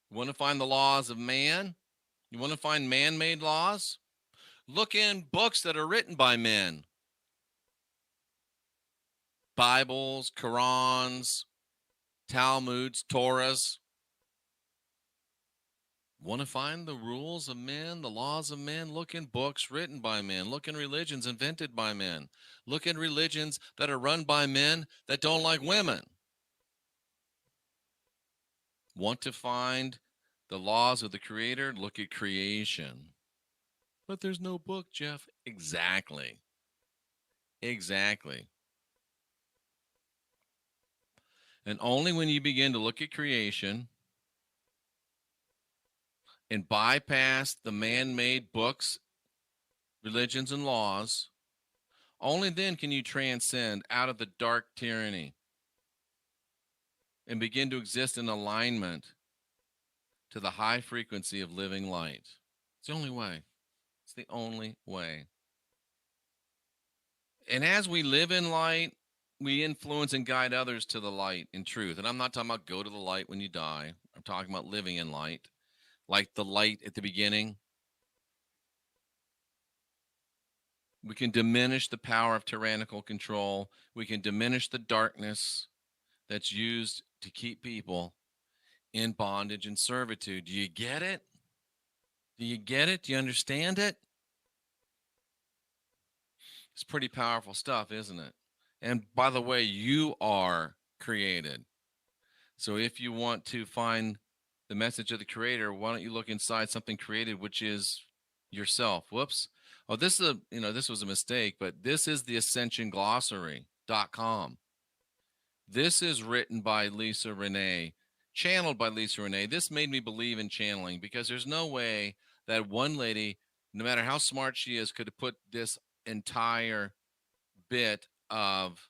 You want to find the laws of man? You want to find man-made laws? Look in books that are written by men. Bibles, Qurans, Talmuds, Torahs. Want to find the rules of men, the laws of men? Look in books written by men. Look in religions invented by men. Look in religions that are run by men that don't like women. Want to find the laws of the Creator? Look at creation. But there's no book, Jeff. Exactly. Exactly. And only when you begin to look at creation and bypass the man-made books, religions, and laws, only then can you transcend out of the dark tyranny and begin to exist in alignment to the high frequency of living light. It's the only way. It's the only way. And as we live in light, we influence and guide others to the light and truth. And I'm not talking about go to the light when you die. I'm talking about living in light, like the light at the beginning. We can diminish the power of tyrannical control. We can diminish the darkness that's used to keep people in bondage and servitude. Do you get it? Do you get it? Do you understand it? It's pretty powerful stuff, isn't it? And by the way, you are created. So if you want to find the message of the Creator, why don't you look inside something created, which is yourself? Whoops. Oh, this is this was a mistake, but this is the ascensionglossary.com. This is written by Lisa Renee, channeled by Lisa Renee. This made me believe in channeling because there's no way that one lady, no matter how smart she is, could have put this entire bit of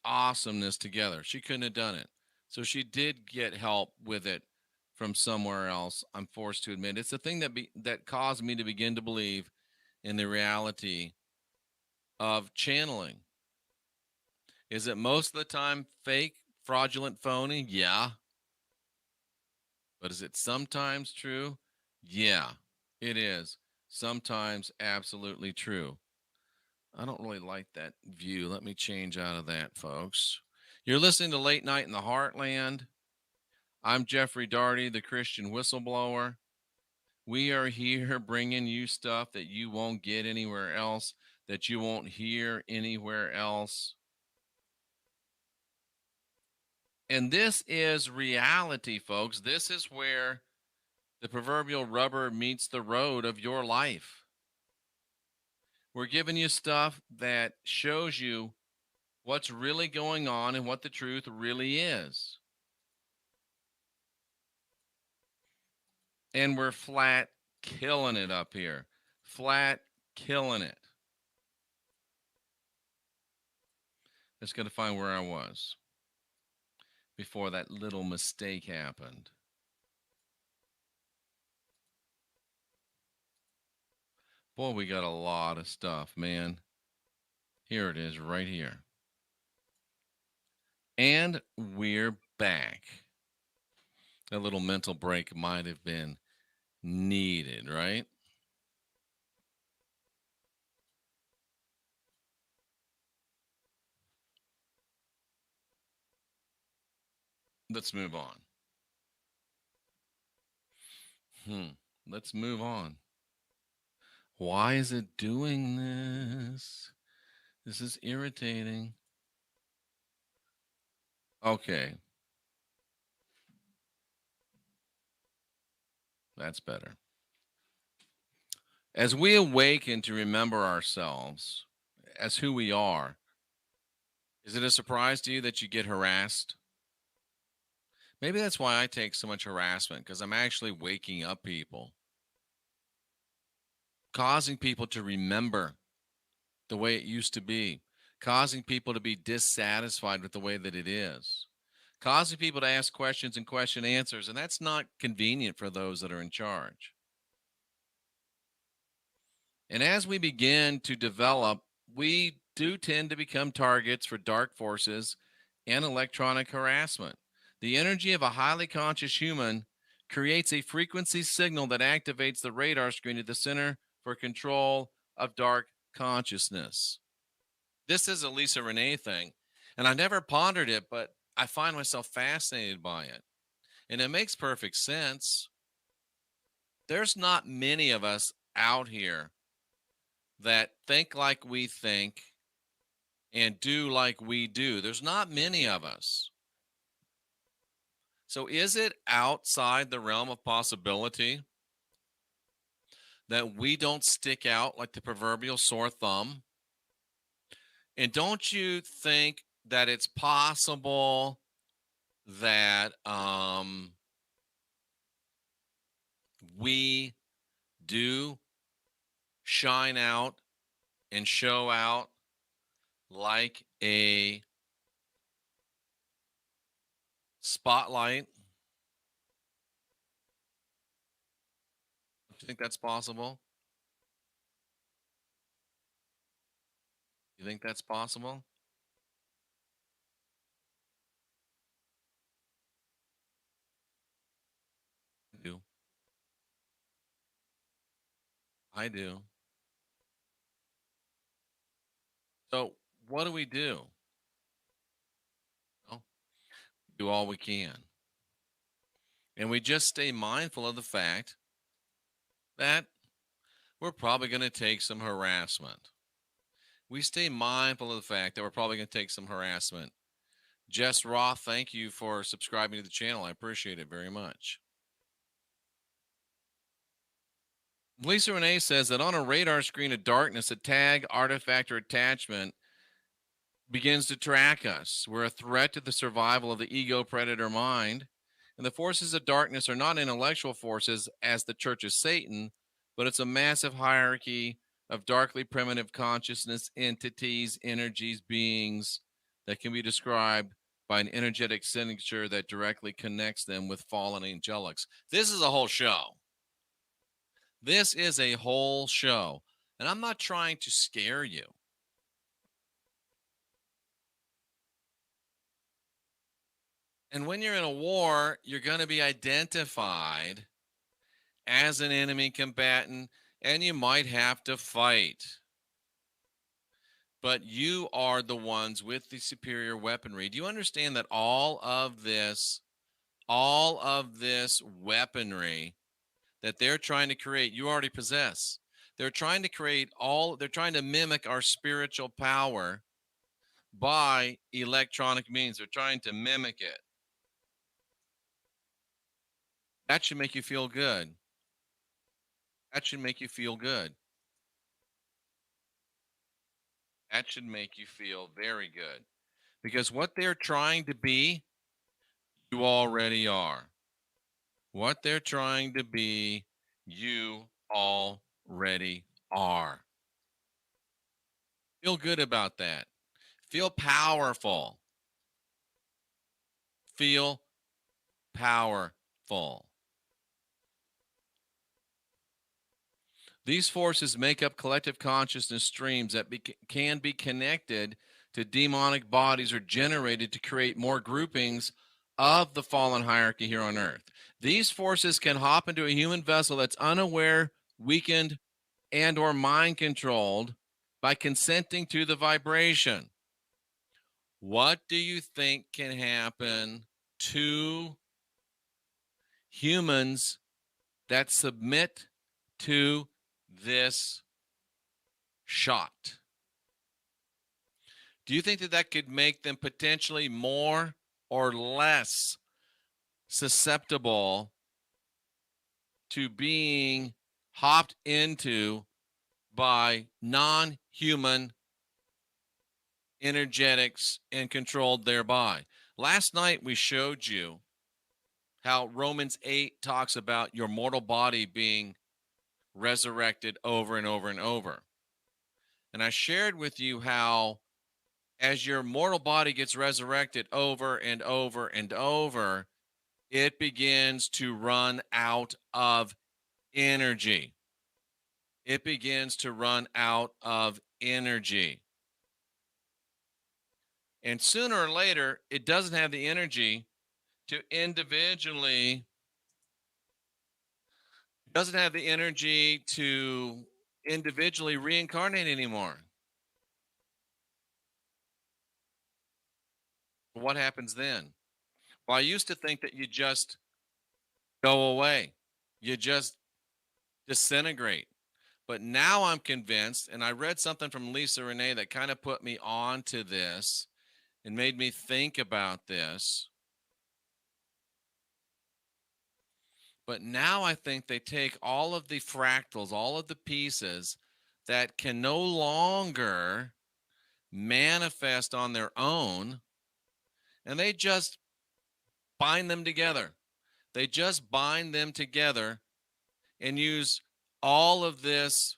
awesomeness together. She couldn't have done it. So she did get help with it from somewhere else. I'm forced to admit it's the thing that caused me to begin to believe in the reality of channeling. Is it most of the time fake, fraudulent, phony? Yeah. But is it sometimes true? Yeah, it is. Sometimes absolutely true. I don't really like that view. Let me change out of that, folks. You're listening to Late Night in the Heartland. I'm Jeffrey Daugherty, the Christian whistleblower. We are here bringing you stuff that you won't get anywhere else, that you won't hear anywhere else. And this is reality, folks. This is where the proverbial rubber meets the road of your life. We're giving you stuff that shows you what's really going on and what the truth really is. And we're flat killing it up here. Flat killing it. Just got to find where I was before that little mistake happened. Boy, we got a lot of stuff, man. Here it is right here. And we're back. A little mental break might have been needed, right? Let's move on. Let's move on. Why is it doing this? This is irritating. Okay. That's better. As we awaken to remember ourselves as who we are, is it a surprise to you that you get harassed? Maybe that's why I take so much harassment, because I'm actually waking up people, causing people to remember the way it used to be, causing people to be dissatisfied with the way that it is, causing people to ask questions and question answers, and that's not convenient for those that are in charge. And as we begin to develop, we do tend to become targets for dark forces and electronic harassment. The energy of a highly conscious human creates a frequency signal that activates the radar screen at the Center for Control of Dark Consciousness. This is a Lisa Renee thing, and I never pondered it, but I find myself fascinated by it. And it makes perfect sense. There's not many of us out here that think like we think and do like we do. There's not many of us. So is it outside the realm of possibility that we don't stick out like the proverbial sore thumb? And don't you think that it's possible that we do shine out and show out like a spotlight? Do you think that's possible? You think that's possible? I do. I do. So what do we do? Well, do all we can. And we just stay mindful of the fact that we're probably going to take some harassment. We stay mindful of the fact that we're probably going to take some harassment. Jess Roth, thank you for subscribing to the channel. I appreciate it very much. Lisa Renee says that on a radar screen of darkness, a tag, artifact, or attachment begins to track us. We're a threat to the survival of the ego predator mind. And the forces of darkness are not intellectual forces as the Church of Satan, but it's a massive hierarchy of darkly primitive consciousness entities, energies, beings that can be described by an energetic signature that directly connects them with fallen angelics. This is a whole show. This is a whole show. And I'm not trying to scare you. And when you're in a war, you're going to be identified as an enemy combatant, and you might have to fight. But you are the ones with the superior weaponry. Do you understand that all of this weaponry that they're trying to create, you already possess? They're trying to mimic our spiritual power by electronic means. They're trying to mimic it. That should make you feel good. That should make you feel good. That should make you feel very good. Because what they're trying to be, you already are. What they're trying to be, you already are. Feel good about that. Feel powerful. Feel powerful. These forces make up collective consciousness streams that can be connected to demonic bodies or generated to create more groupings of the fallen hierarchy here on Earth. These forces can hop into a human vessel that's unaware, weakened, and or mind controlled by consenting to the vibration. What do you think can happen to humans that submit to this shot? Do you think that that could make them potentially more or less susceptible to being hopped into by non-human energetics and controlled thereby? Last night we showed you how Romans 8 talks about your mortal body being resurrected over and over and over. And I shared with you how as your mortal body gets resurrected over and over and over, it begins to run out of energy. It begins to run out of energy. And sooner or later, it doesn't have the energy to individually Doesn't have the energy to individually reincarnate anymore. What happens then? Well, I used to think that you just go away. You just disintegrate. But now I'm convinced, and I read something from Lisa Renee that kind of put me on to this and made me think about this. But now I think they take all of the fractals, all of the pieces that can no longer manifest on their own, and they just bind them together. They just bind them together and use all of this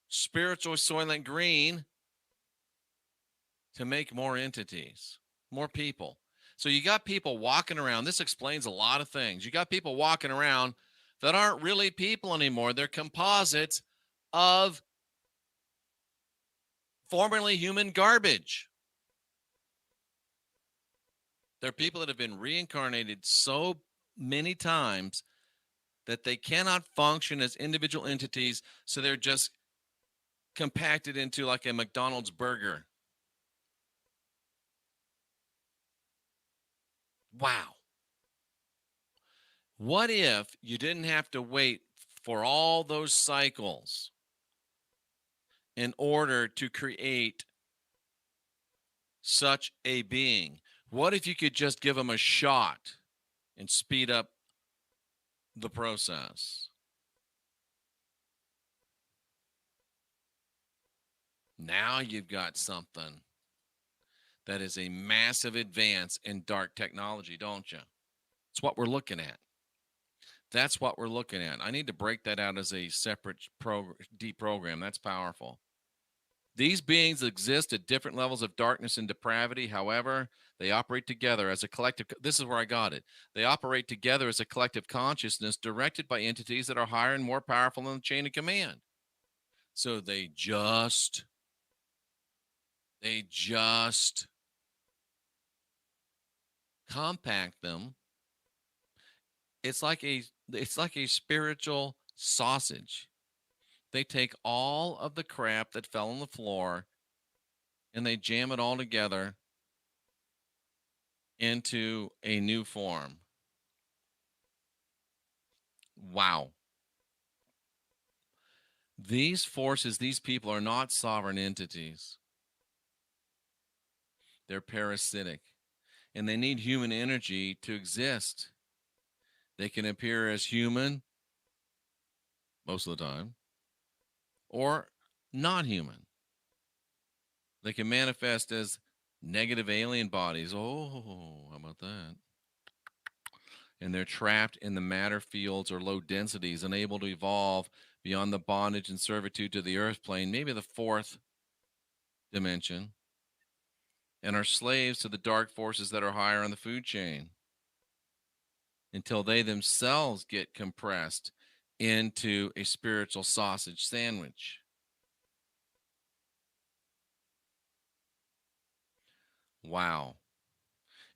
spiritual Soylent Green to make more entities, more people. So you got people walking around. This explains a lot of things. You got people walking around that aren't really people anymore. They're composites of formerly human garbage. They're people that have been reincarnated so many times that they cannot function as individual entities. So they're just compacted into like a McDonald's burger. Wow. What if you didn't have to wait for all those cycles in order to create such a being? What if you could just give them a shot and speed up the process? Now you've got something that is a massive advance in dark technology, don't you? It's what we're looking at. That's what we're looking at. I need to break that out as a separate deprogram. That's powerful. These beings exist at different levels of darkness and depravity. However, they operate together as a collective. This is where I got it. They operate together as a collective consciousness directed by entities that are higher and more powerful than the chain of command. So they just compact them. It's like a spiritual sausage. They take all of the crap that fell on the floor and they jam it all together into a new form. Wow. These forces, these people are not sovereign entities. They're parasitic, and they need human energy to exist. They can appear as human most of the time, or not human. They can manifest as negative alien bodies. Oh, how about that? And they're trapped in the matter fields or low densities, unable to evolve beyond the bondage and servitude to the earth plane, maybe the fourth dimension, and are slaves to the dark forces that are higher on the food chain until they themselves get compressed into a spiritual sausage sandwich. Wow.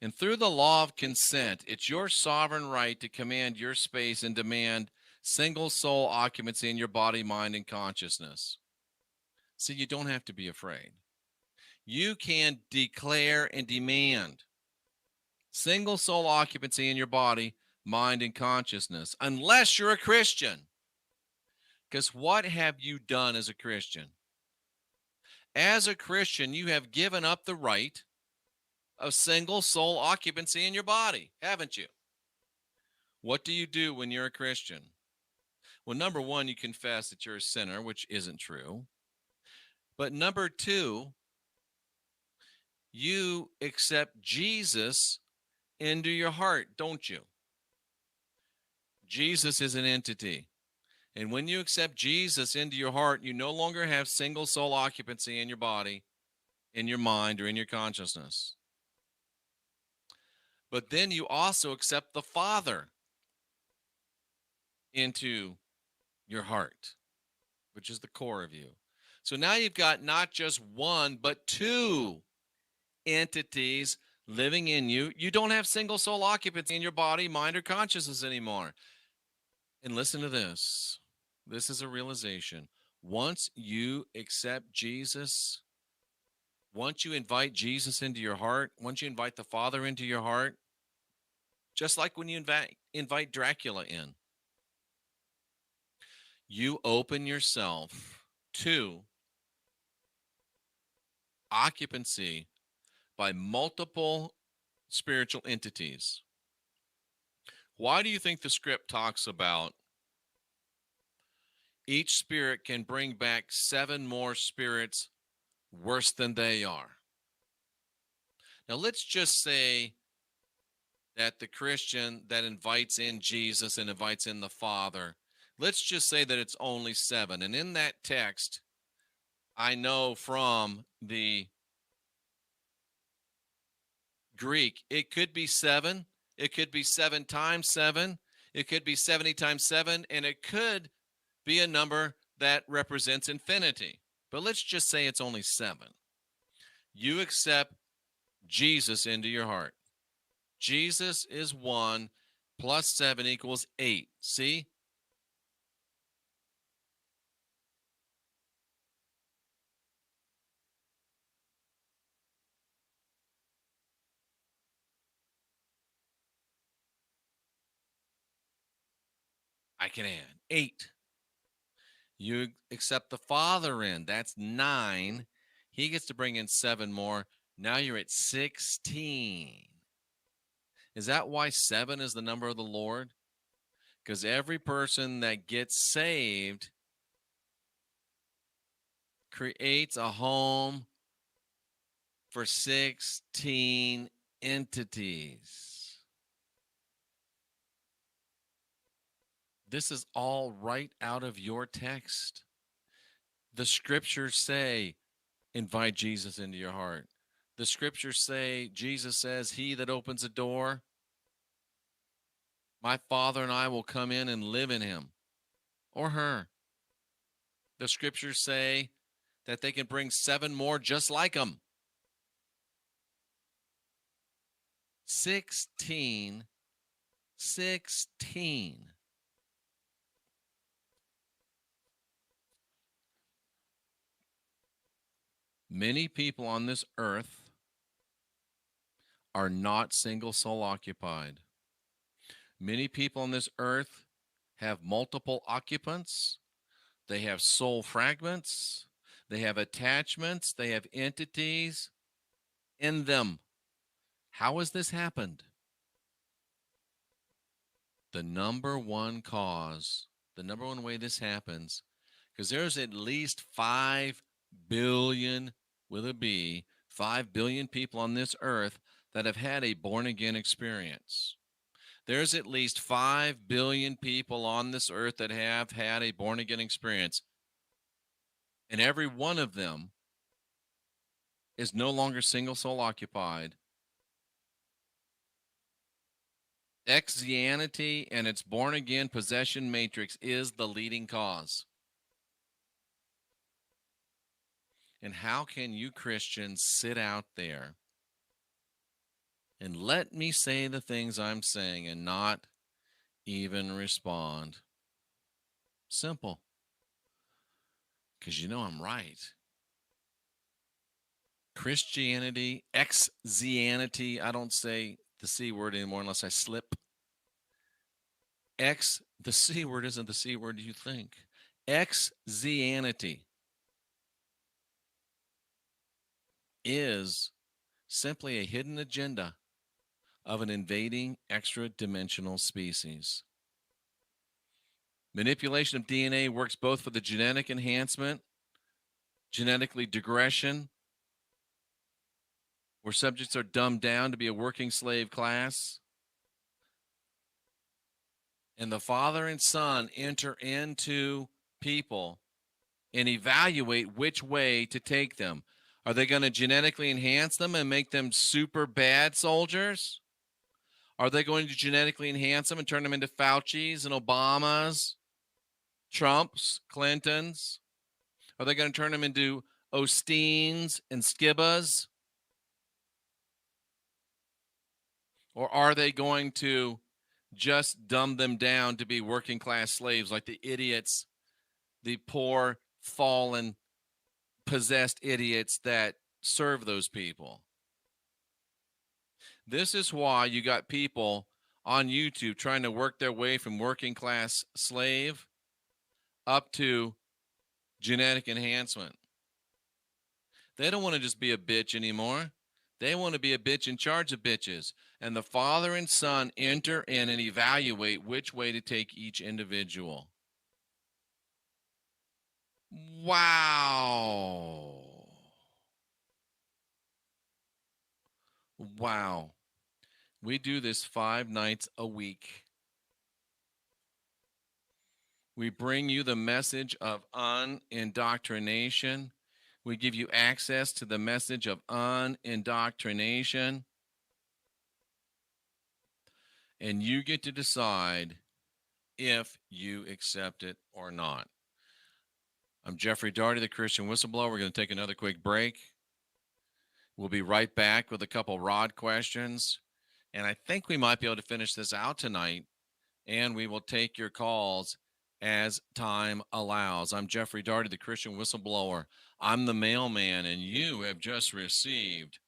And through the law of consent, it's your sovereign right to command your space and demand single soul occupancy in your body, mind, and consciousness. So you don't have to be afraid. You can declare and demand single soul occupancy in your body, mind, and consciousness, unless you're a Christian. Because what have you done as a Christian? As a Christian, you have given up the right of single soul occupancy in your body, haven't you? What do you do when you're a Christian? Well, number one, you confess that you're a sinner, which isn't true. But number two, you accept Jesus into your heart, don't you? Jesus is an entity. And when you accept Jesus into your heart, you no longer have single soul occupancy in your body, in your mind, or in your consciousness. But then you also accept the Father into your heart, which is the core of you. So now you've got not just one, but two entities living in you. You don't have single soul occupancy in your body, mind, or consciousness anymore. And listen to this. This is a realization. Once you accept Jesus, once you invite Jesus into your heart, once you invite the Father into your heart, just like when you invite Dracula in, you open yourself to occupancy by multiple spiritual entities. Why do you think the script talks about each spirit can bring back 7 more spirits worse than they are? Now, let's just say that the Christian that invites in Jesus and invites in the Father, let's just say that it's only 7. And in that text, I know from the Greek, it could be 7. It could be 7 times 7. It could be 70 times 7. And it could be a number that represents infinity. But let's just say it's only 7. You accept Jesus into your heart. Jesus is 1 plus 7 equals 8. See? I can add 8. You accept the Father in. That's 9. He gets to bring in 7 more. Now you're at 16. Is that why 7 is the number of the Lord? Because every person that gets saved creates a home for 16 entities. This is all right out of your text. The scriptures say, invite Jesus into your heart. The scriptures say, Jesus says, he that opens a door, my Father and I will come in and live in him or her. The scriptures say that they can bring 7 more just like them. 16. Many people on this earth are not single soul occupied. Many people on this earth have multiple occupants. They have soul fragments. They have attachments. They have entities in them. How has this happened? The number one cause, the number one way this happens, because there's at least 5 billion, with a B, 5 billion people on this earth that have had a born again experience. There's at least 5 billion people on this earth that have had a born again experience. And every one of them is no longer single soul occupied. Exianity and its born again possession matrix is the leading cause. And how can you Christians sit out there and let me say the things I'm saying and not even respond? Simple. Because you know I'm right. Christianity, exianity, I don't say the C word anymore unless I slip. The C word isn't the C word you think. Exianity is simply a hidden agenda of an invading extra-dimensional species. Manipulation of DNA works both for the genetic enhancement, genetically digression, where subjects are dumbed down to be a working slave class, and the Father and Son enter into people and evaluate which way to take them. Are they going to genetically enhance them and make them super bad soldiers? Are they going to genetically enhance them and turn them into Fauci's and Obama's, Trump's, Clinton's? Are they going to turn them into Osteen's and Skibba's? Or are they going to just dumb them down to be working class slaves like the idiots, the poor, fallen, possessed idiots that serve those people. This is why you got people on YouTube trying to work their way from working class slave up to genetic enhancement. They don't want to just be a bitch anymore. They want to be a bitch in charge of bitches. And the father and son enter in and evaluate which way to take each individual. Wow. Wow. We do this 5 nights a week. We bring you the message of unindoctrination. We give you access to the message of unindoctrination. And you get to decide if you accept it or not. I'm Jeffrey Daugherty, the Christian Whistleblower. We're going to take another quick break. We'll be right back with a couple rod questions. And I think we might be able to finish this out tonight. And we will take your calls as time allows. I'm Jeffrey Daugherty, the Christian Whistleblower. I'm the mailman, and you have just received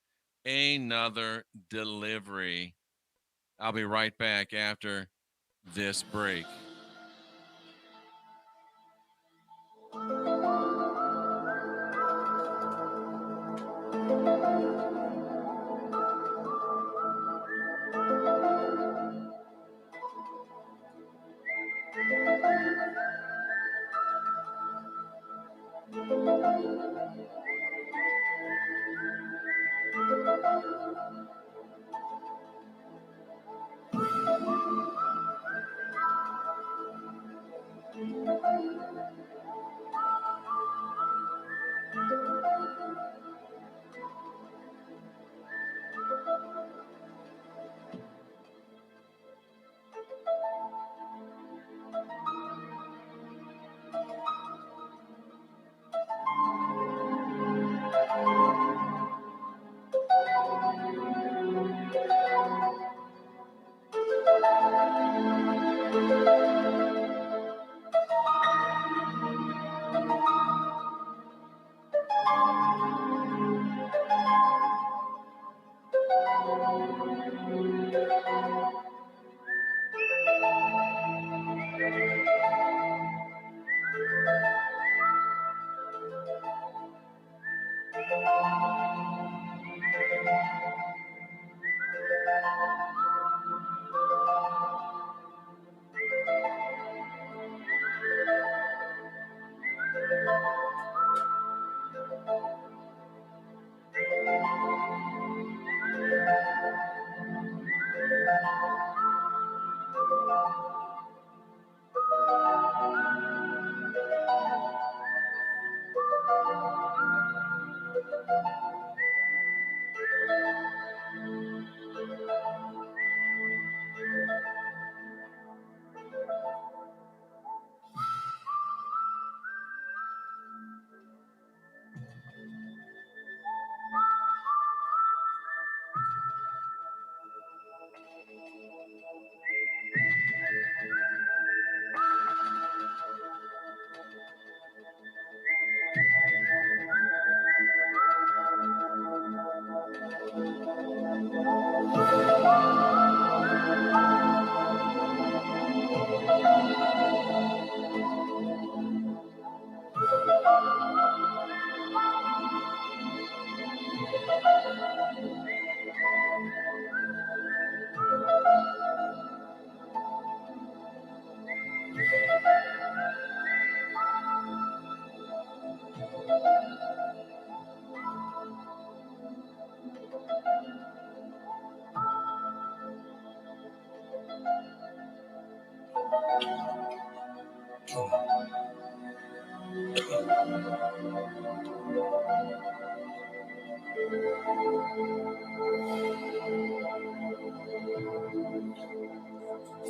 another delivery. I'll be right back after this break.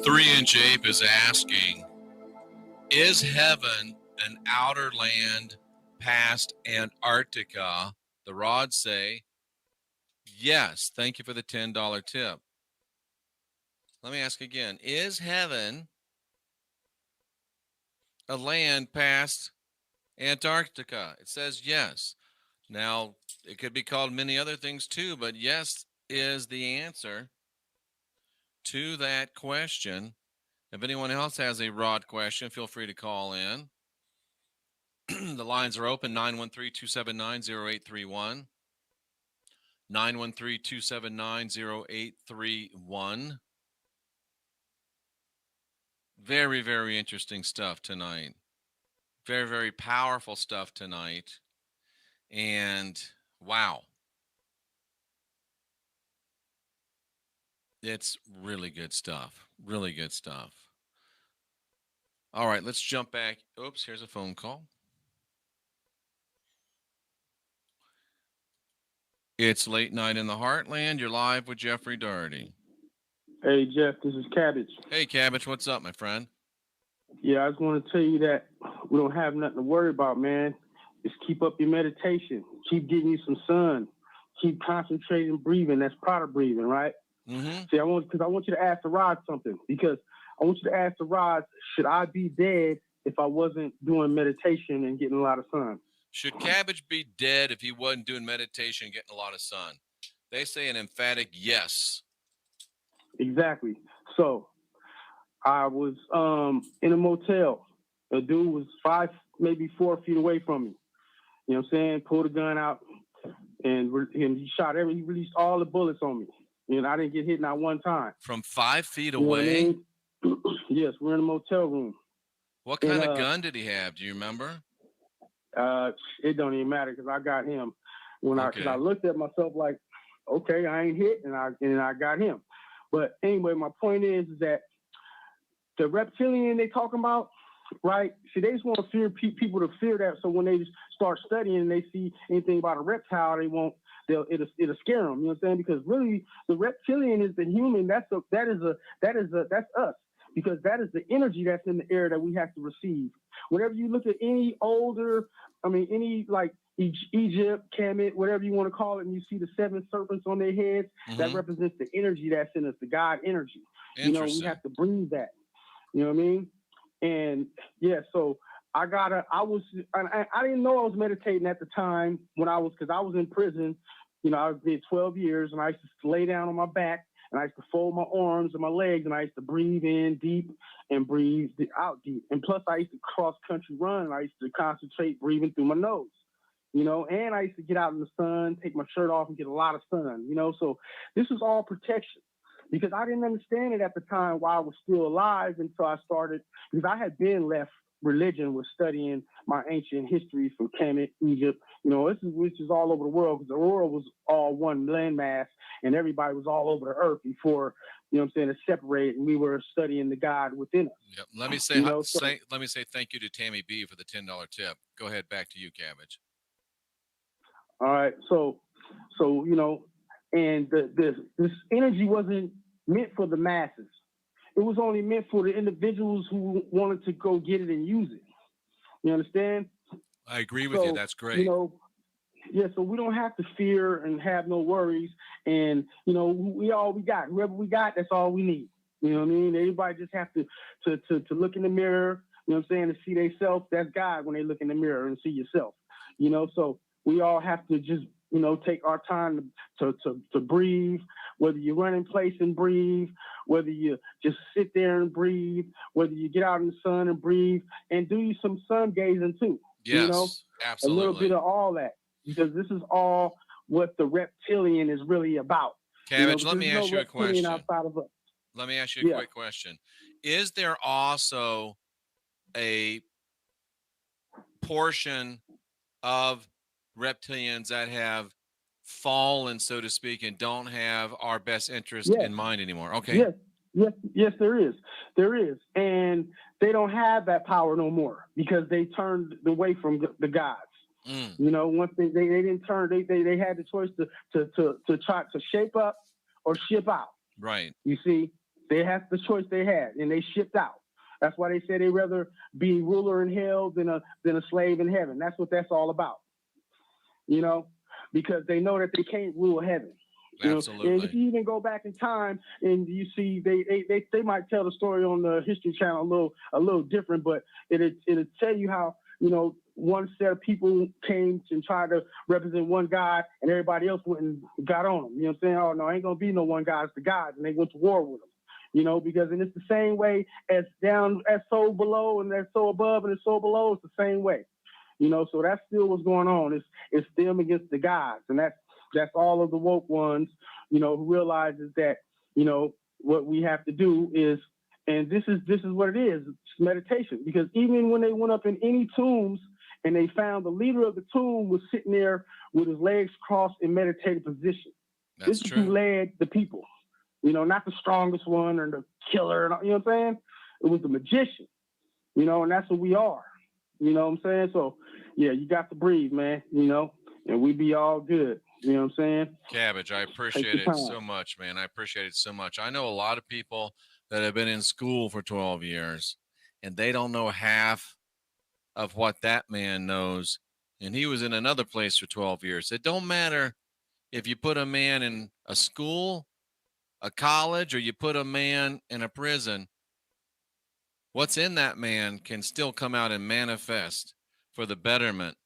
Three-inch Ape is asking, is heaven an outer land past Antarctica? The rods say, yes. Thank you for the $10 tip. Let me ask again. Is heaven a land past Antarctica? It says yes. Now, it could be called many other things too, but yes is the answer to that question. If anyone else has a Rod question, feel free to call in. The lines are open, 913-279-0831. 913-279-0831. Very, very interesting stuff tonight. Very, very powerful stuff tonight. And wow. It's really good stuff. Really good stuff. All right, let's jump back. Oops, here's a phone call. It's late night in the Heartland. You're live with Jeffrey Daugherty. Hey, Jeff, this is Cabbage. Hey, Cabbage, what's up, my friend? Yeah, I just want to tell you that we don't have nothing to worry about, man. Just keep up your meditation. Keep getting you some sun. Keep concentrating, breathing. That's prana breathing, right? Mm-hmm. See, I want you to ask the Rod something, because I want you to ask the Rod, should I be dead if I wasn't doing meditation and getting a lot of sun? Should Cabbage be dead if he wasn't doing meditation and getting a lot of sun? They say an emphatic yes. Exactly. So I was in a motel. A dude was 5, maybe 4 feet away from me. You know what I'm saying? Pulled a gun out and he he released all the bullets on me. And I didn't get hit not one time. From 5 feet You know what I away? mean? Yes, we're in a motel room. What kind of gun did he have? Do you remember? It don't even matter, because I got him. Because I looked at myself like, okay, I ain't hit, and I got him. But anyway, my point is that the reptilian they talking about, right? See, they just want to fear people to fear that, so when they start studying and they see anything about a reptile, it'll scare them. You know what I'm saying? Because really, the reptilian is the human. That's us, because that is the energy that's in the air that we have to receive. Whenever you look at any like Egypt, Kemet, whatever you want to call it, and you see the 7 serpents on their heads, that represents the energy that's in us, the God energy. You know, we have to breathe that. You know what I mean? And yeah, so I didn't know I was meditating at the time because I was in prison. You know, I did 12 years, and I used to lay down on my back, and I used to fold my arms and my legs, and I used to breathe in deep and breathe out deep. And plus, I used to cross-country run, and I used to concentrate breathing through my nose. You know, and I used to get out in the sun, take my shirt off, and get a lot of sun. You know, so this is all protection. Because I didn't understand it at the time while I was still alive until I started, because I had been left religion with studying my ancient history from Kemet, Egypt, you know, which is all over the world, because the world was all one landmass and everybody was all over the earth before, you know what I'm saying, it separated, and we were studying the God within us. Yep. Let me say let me say thank you to Tammy B for the $10 tip. Go ahead, back to you, Cabbage. All right, so you know, and this energy wasn't meant for the masses. It was only meant for the individuals who wanted to go get it and use it. You understand? I agree with you. That's great. You know, yeah, so we don't have to fear and have no worries. And, you know, whoever we got, that's all we need. You know what I mean? Everybody just have to look in the mirror, you know what I'm saying, to see themselves. That's God when they look in the mirror and see yourself. You know, so we all have to just, you know, take our time to breathe, whether you run in place and breathe, whether you just sit there and breathe, whether you get out in the sun and breathe, and do you some sun gazing too. Yes, you know, absolutely. A little bit of all that, because this is all what the reptilian is really about. Cabbage, you know, let me ask you a question. Let me ask you a quick question. Is there also a portion of reptilians that have fallen, so to speak, and don't have our best interest in mind anymore? Okay. Yes, there is. And they don't have that power no more, because they turned away from the gods. You know, once they didn't turn, they had the choice to try to shape up or ship out. Right. You see, they had the choice they had, and they shipped out. That's why they say they'd rather be ruler in hell than a slave in heaven. That's what that's all about. You know, because they know that they can't rule heaven. Absolutely. And if you even go back in time and you see they might tell the story on the History Channel a little different, but it'll tell you how, one set of people came and tried to represent one God and everybody else went and got on them. You know what I'm saying? Oh no, ain't gonna be no one God, it's the gods, and they went to war with them. Because and it's the same way as down, as so below and as so above and as so below, it's the same way. So that's still what's going on. It's them against the gods, and that's all of the woke ones, who realizes that, what we have to do is, and this is what it is, it's meditation. Because even when they went up in any tombs and they found the leader of the tomb was sitting there with his legs crossed in meditative position. That's this is true. who led the people, not the strongest one or the killer, you know what I'm saying? It was the magician, and that's what we are. You know what I'm saying? So, yeah, you got to breathe, man, and we be all good. You know what I'm saying? Cabbage, I appreciate it so much, man. I appreciate it so much. I know a lot of people that have been in school for 12 years, and they don't know half of what that man knows. And he was in another place for 12 years. It don't matter if you put a man in a school, a college, or you put a man in a prison. What's in that man can still come out and manifest for the betterment.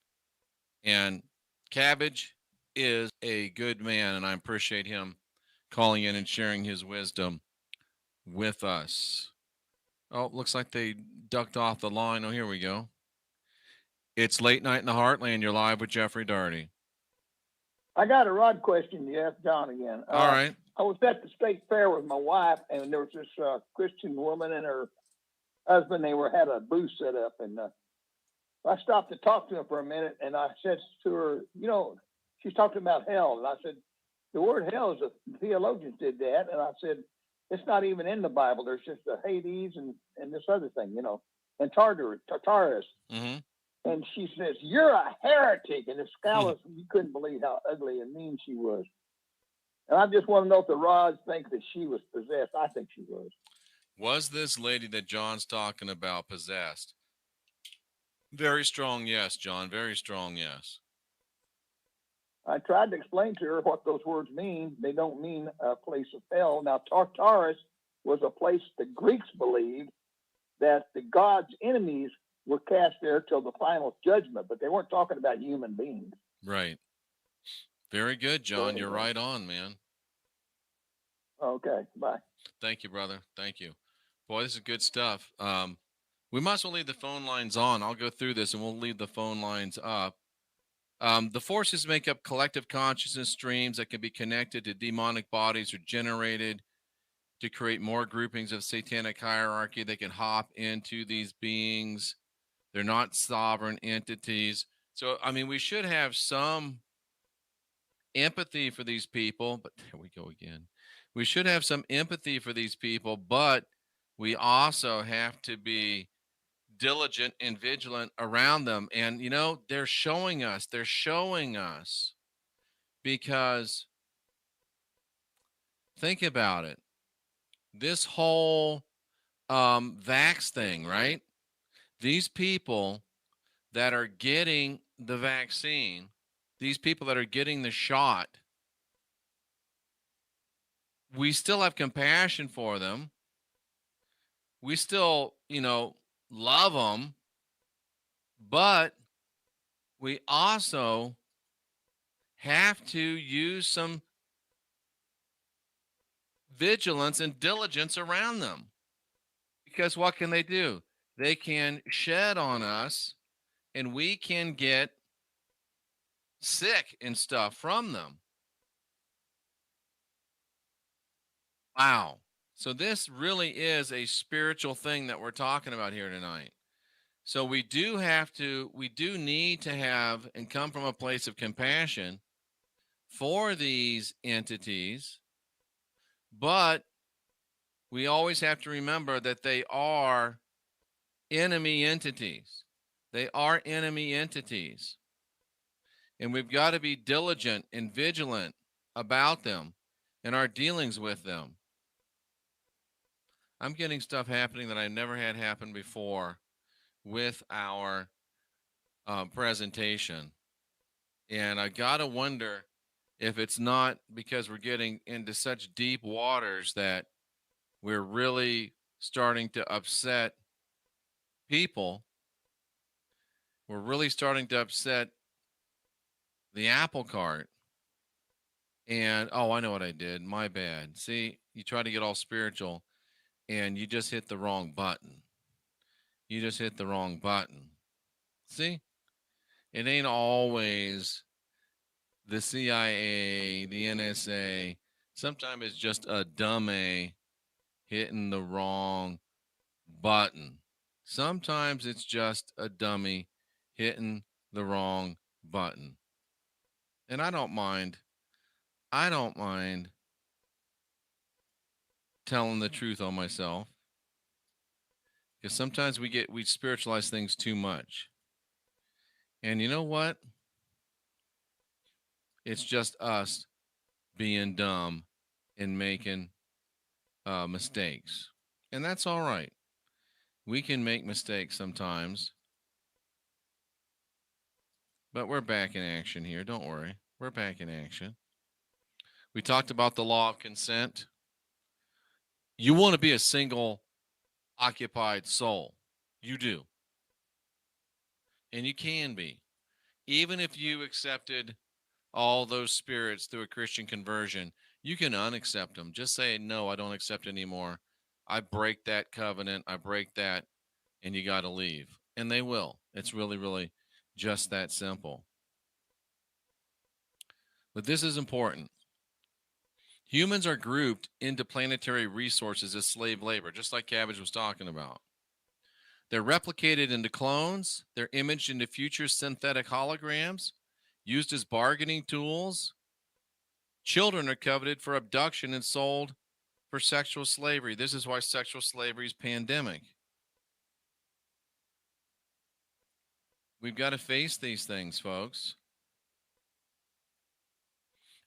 And Cabbage is a good man, and I appreciate him calling in and sharing his wisdom with us. Oh, looks like they ducked off the line. Oh, here we go. It's Late Night in the Heartland. You're live with Jeffrey Daugherty. I got a Rod question to ask John again. All right. I was at the state fair with my wife, and there was this Christian woman and her husband. They had a booth set up, and I stopped to talk to her for a minute, and I said to her, she's talking about hell, and I said, the word hell is the theologians did that, and I said, it's not even in the Bible. There's just a Hades and this other thing, and Tartarus. Mm-hmm. And she says, you're a heretic. And the scholars, you couldn't believe how ugly and mean she was. And I just want to know if the Rods think that she was possessed. I think she was. Was this lady that John's talking about possessed? Very strong yes, John. Very strong yes. I tried to explain to her what those words mean. They don't mean a place of hell. Now, Tartarus was a place the Greeks believed that the gods' enemies were cast there till the final judgment, but they weren't talking about human beings. Right. Very good, John. You're right on, man. Okay, bye. Thank you, brother. Thank you. Boy, this is good stuff. We might as well leave the phone lines on. I'll go through this and we'll leave the phone lines up. The forces make up collective consciousness streams that can be connected to demonic bodies or generated to create more groupings of satanic hierarchy. They can hop into these beings. They're not sovereign entities. So, I mean, we should have some empathy for these people, but there we go again. We should have some empathy for these people, but we also have to be diligent and vigilant around them. And, they're showing us because think about it. This whole vax thing, right? These people that are getting the vaccine, these people that are getting the shot, we still have compassion for them. We still, love them, but we also have to use some vigilance and diligence around them. Because what can they do? They can shed on us and we can get sick and stuff from them. Wow. So this really is a spiritual thing that we're talking about here tonight. So we do need to have and come from a place of compassion for these entities, but we always have to remember that they are enemy entities. They are enemy entities. And we've got to be diligent and vigilant about them and our dealings with them. I'm getting stuff happening that I never had happen before with our presentation. And I got to wonder if it's not because we're getting into such deep waters that we're really starting to upset people, we're really starting to upset the apple cart. And oh, I know what I did. My bad. See, you try to get all spiritual and you just hit the wrong button. You just hit the wrong button. See, it ain't always the CIA, the NSA. Sometimes it's just a dummy hitting the wrong button. Sometimes it's just a dummy hitting the wrong button. And I don't mind. I don't mind telling the truth on myself, because sometimes we spiritualize things too much. And you know what? It's just us being dumb and making mistakes. And that's all right. We can make mistakes sometimes, but we're back in action here. Don't worry. We're back in action. We talked about the law of consent. You want to be a single occupied soul. You do. And you can be. Even if you accepted all those spirits through a Christian conversion, you can unaccept them. Just say, no, I don't accept anymore. I break that covenant. I break that, and you got to leave. And they will. It's really, really just that simple. But this is important. Humans are grouped into planetary resources as slave labor, just like Cabbage was talking about. They're replicated into clones. They're imaged into future synthetic holograms, used as bargaining tools. Children are coveted for abduction and sold for sexual slavery. This is why sexual slavery is pandemic. We've got to face these things, folks.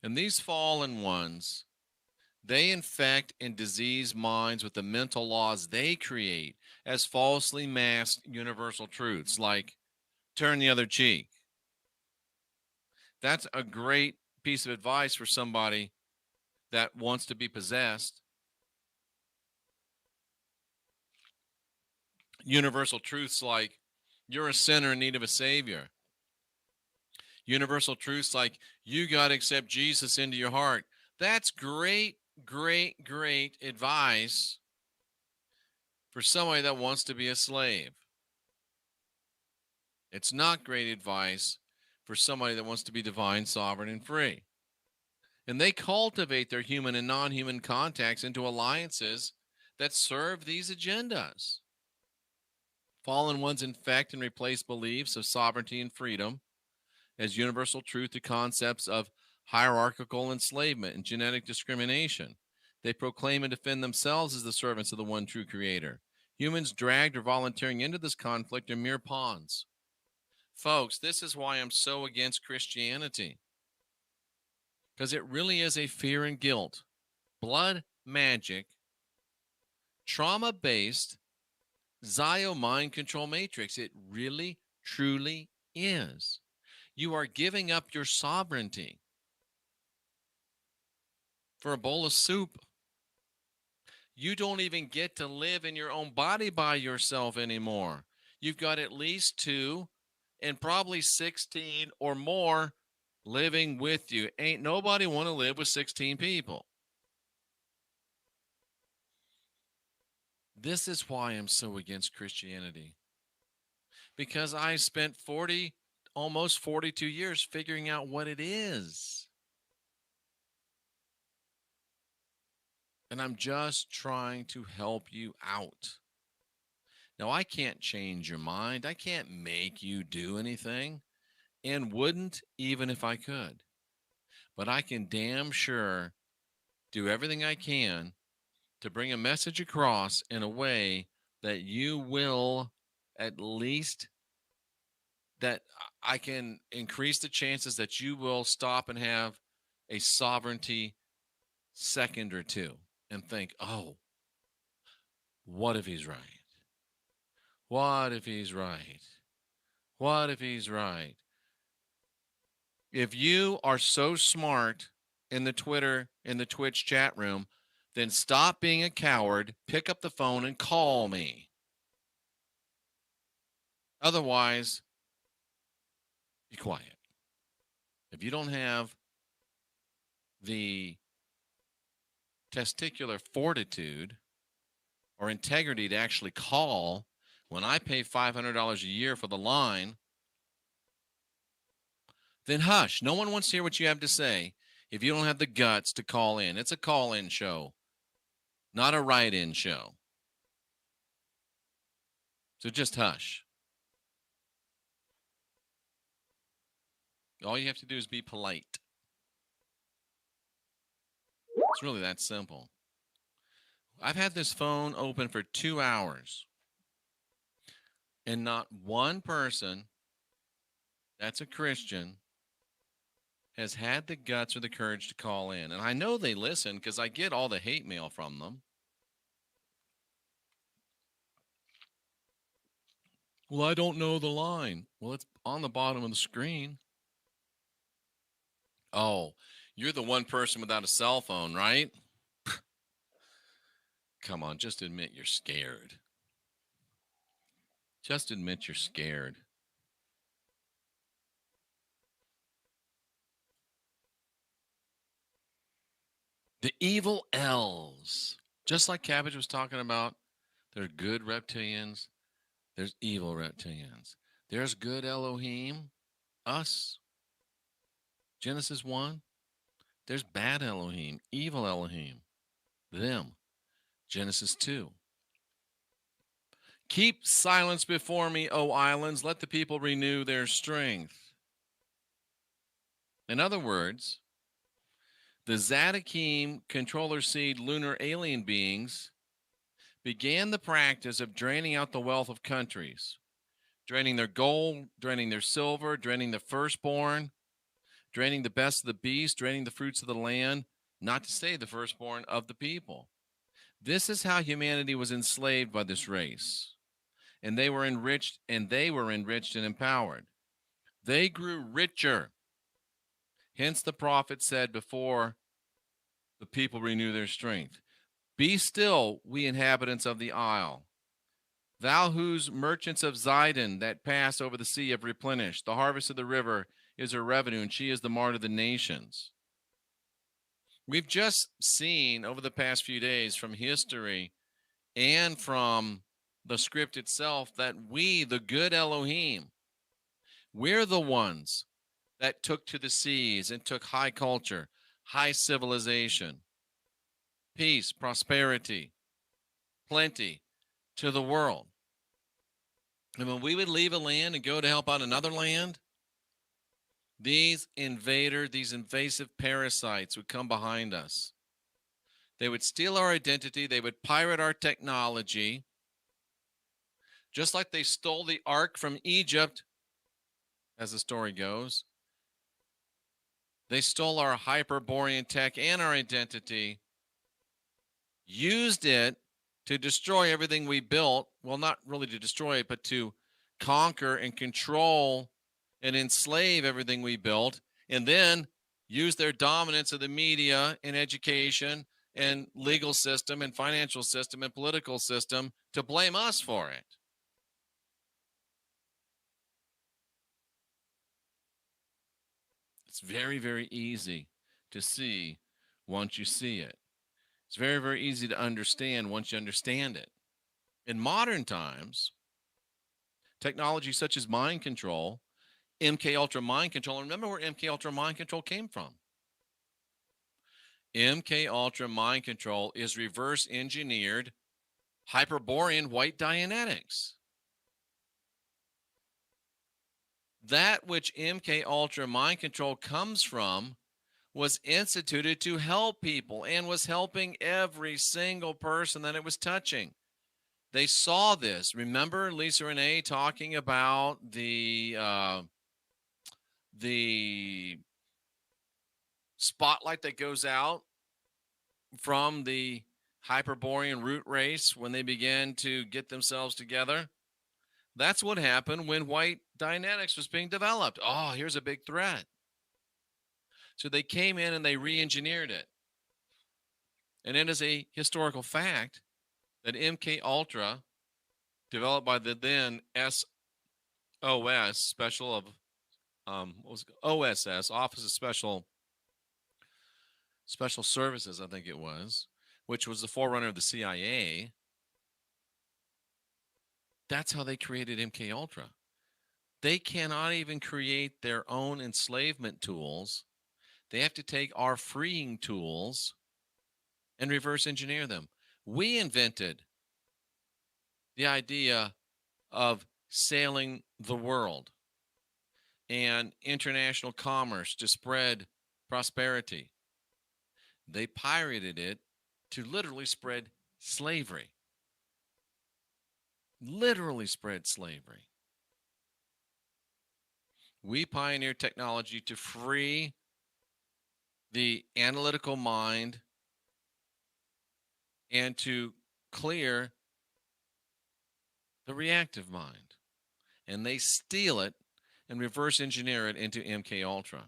And these fallen ones, they infect and disease minds with the mental laws they create as falsely masked universal truths, like turn the other cheek. That's a great piece of advice for somebody that wants to be possessed. Universal truths like you're a sinner in need of a savior. Universal truths like you got to accept Jesus into your heart. That's great, great, great advice for somebody that wants to be a slave. It's not great advice for somebody that wants to be divine, sovereign, and free. And they cultivate their human and non-human contacts into alliances that serve these agendas. Fallen ones infect and replace beliefs of sovereignty and freedom as universal truth to concepts of hierarchical enslavement and genetic discrimination. They proclaim and defend themselves as the servants of the one true creator. Humans dragged or volunteering into this conflict are mere pawns. Folks, this is why I'm so against Christianity, because it really is a fear and guilt, blood magic, trauma-based Zio mind control matrix. It really, truly is. You are giving up your sovereignty for a bowl of soup. You don't even get to live in your own body by yourself anymore. You've got at least 2 and probably 16 or more living with you. Ain't nobody want to live with 16 people. This is why I'm so against Christianity. Because I spent almost 42 years figuring out what it is. And I'm just trying to help you out. Now, I can't change your mind. I can't make you do anything, and wouldn't even if I could. But I can damn sure do everything I can to bring a message across in a way that you will, at least that I can increase the chances that you will stop and have a sovereignty second or two and think, oh, what if he's right? What if he's right? What if he's right? If you are so smart in the Twitch chat room, then stop being a coward, pick up the phone and call me. Otherwise, be quiet. If you don't have the testicular fortitude or integrity to actually call, when I pay $500 a year for the line, then hush. No one wants to hear what you have to say if you don't have the guts to call in. It's a call-in show, not a write-in show. So just hush. All you have to do is be polite. It's really that simple. I've had this phone open for 2 hours, and not one person that's a Christian has had the guts or the courage to call in. And I know they listen because I get all the hate mail from them. Well, I don't know the line. Well, it's on the bottom of the screen. Oh, you're the one person without a cell phone, right? Come on, just admit you're scared. Just admit you're scared. The evil elves, just like Cabbage was talking about, there are good reptilians, there's evil reptilians. There's good Elohim, us, Genesis 1. There's bad Elohim, evil Elohim, them, Genesis 2. Keep silence before me, O islands. Let the people renew their strength. In other words, the Zadokim controller seed lunar alien beings began the practice of draining out the wealth of countries, draining their gold, draining their silver, draining the firstborn, draining the best of the beast, draining the fruits of the land, not to say the firstborn of the people. This is how humanity was enslaved by this race. And they were enriched and empowered. They grew richer. Hence the prophet said before the people renew their strength, be still, we inhabitants of the isle. Thou whose merchants of Zidon that pass over the sea have replenished. The harvest of the river is her revenue, and she is the mart of the nations. We've just seen over the past few days from history and from the script itself that we, the good Elohim, we're the ones that took to the seas and took high culture, high civilization, peace, prosperity, plenty to the world. And when we would leave a land and go to help out another land, these invasive parasites would come behind us. They would steal our identity. They would pirate our technology. Just like they stole the ark from Egypt, as the story goes. They stole our Hyperborean tech and our identity, used it to destroy everything we built. Well, not really to destroy it, but to conquer and control and enslave everything we built, and then use their dominance of the media and education and legal system and financial system and political system to blame us for it. It's very, very easy to see once you see it. It's very, very easy to understand once you understand it. In modern times, technology such as mind control, MK Ultra mind control, and remember where MK Ultra mind control came from. MK Ultra mind control is reverse engineered Hyperborean white Dianetics. That which MK Ultra mind control comes from was instituted to help people and was helping every single person that it was touching. They saw this. Remember Lisa Renee talking about the spotlight that goes out from the Hyperborean root race when they began to get themselves together? That's what happened when white Dianetics was being developed. Oh, here's a big threat. So they came in and they re-engineered it. And it is a historical fact that MK Ultra, developed by the then SOS, Special of what was it? OSS, Office of Special Services, I think it was, which was the forerunner of the CIA. That's how they created MK Ultra. They cannot even create their own enslavement tools. They have to take our freeing tools and reverse engineer them. We invented the idea of sailing the world and international commerce to spread prosperity. They pirated it to literally spread slavery. Literally spread slavery. We pioneered technology to free the analytical mind and to clear the reactive mind. And they steal it and reverse engineer it into MK Ultra.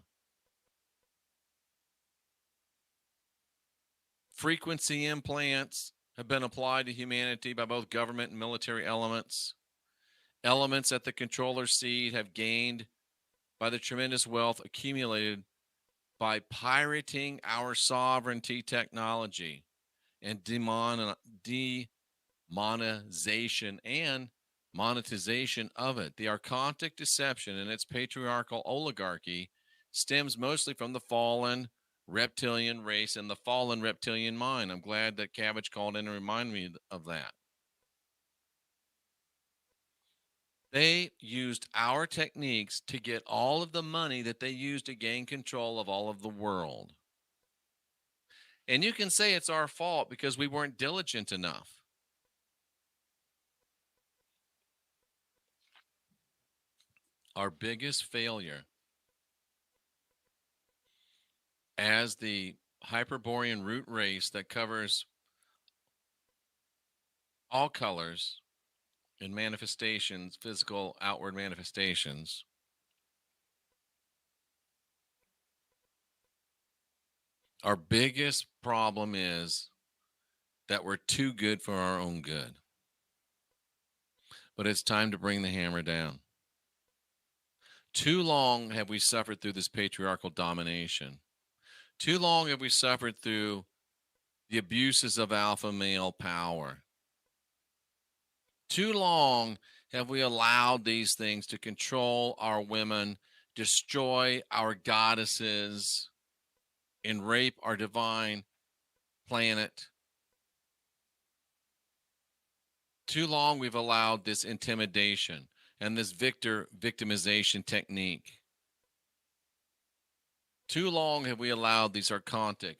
Frequency implants have been applied to humanity by both government and military elements. Elements at the controller's seat have gained by the tremendous wealth accumulated by pirating our sovereignty technology and demonetization and monetization of it. The archontic deception and its patriarchal oligarchy stems mostly from the fallen reptilian race and the fallen reptilian mind. I'm glad that Cabbage called in and reminded me of that. They used our techniques to get all of the money that they used to gain control of all of the world. And you can say it's our fault because we weren't diligent enough. Our biggest failure as the Hyperborean root race that covers all colors and manifestations, physical outward manifestations, our biggest problem is that we're too good for our own good. But it's time to bring the hammer down. Too long have we suffered through this patriarchal domination. Too long have we suffered through the abuses of alpha male power. Too long have we allowed these things to control our women, destroy our goddesses, and rape our divine planet. Too long we've allowed this intimidation and this victimization technique. Too long have we allowed these archontic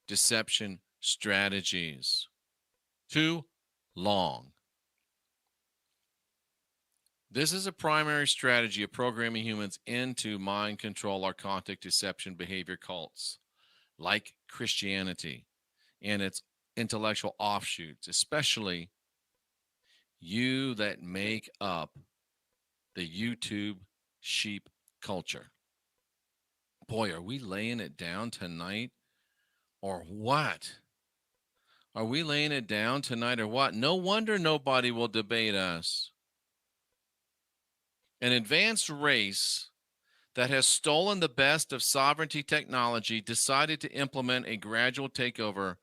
deception strategies. Too long. This is a primary strategy of programming humans into mind control, archontic deception behavior cults like Christianity and its intellectual offshoots, especially you that make up the YouTube sheep culture. Boy, are we laying it down tonight or what? Are we laying it down tonight or what? No wonder nobody will debate us. An advanced race that has stolen the best of sovereignty technology decided to implement a gradual takeover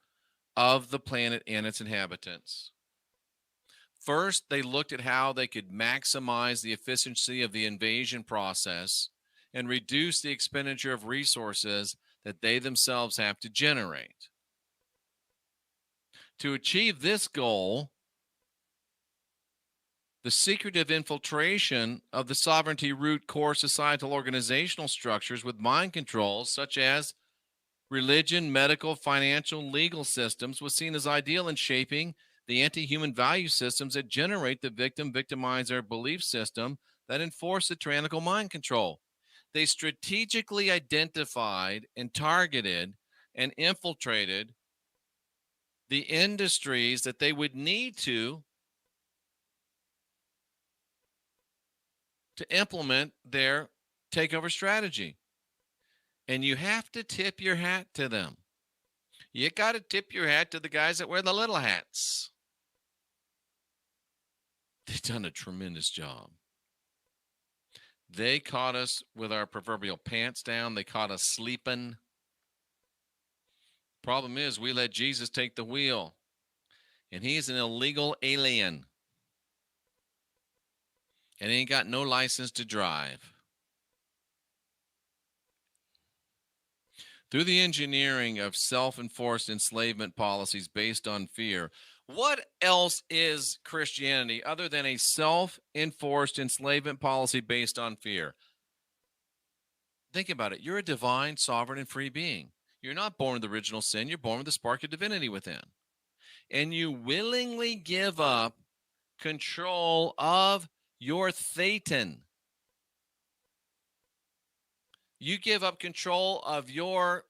of the planet and its inhabitants. First, they looked at how they could maximize the efficiency of the invasion process and reduce the expenditure of resources that they themselves have to generate. To achieve this goal, the secretive infiltration of the sovereignty root core societal organizational structures with mind controls such as religion, medical, financial, legal systems was seen as ideal in shaping the anti-human value systems that generate the victim-victimizer belief system that enforce the tyrannical mind control. They strategically identified and targeted and infiltrated the industries that they would need to implement their takeover strategy. And you have to tip your hat to them. You got to tip your hat to the guys that wear the little hats. They've done a tremendous job. They caught us with our proverbial pants down. They caught us sleeping. Problem is, we let Jesus take the wheel, and he's an illegal alien, and he ain't got no license to drive. Through the engineering of self-enforced enslavement policies based on fear, what else is Christianity other than a self-enforced enslavement policy based on fear? Think about it. You're a divine, sovereign, and free being. You're not born with original sin. You're born with the spark of divinity within. And you willingly give up control of your Thetan. You give up control of your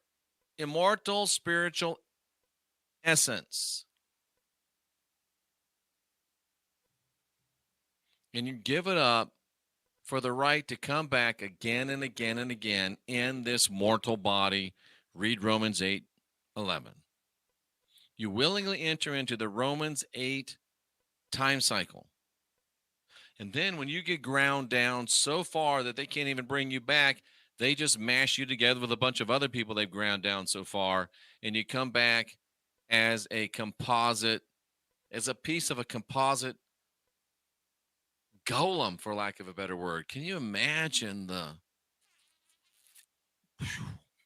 immortal spiritual essence. And you give it up for the right to come back again and again and again in this mortal body. Read Romans 8:11. You willingly enter into the Romans 8 time cycle. And then when you get ground down so far that they can't even bring you back, they just mash you together with a bunch of other people they've ground down so far, and you come back as a composite, as a piece of a composite golem, for lack of a better word. Can you imagine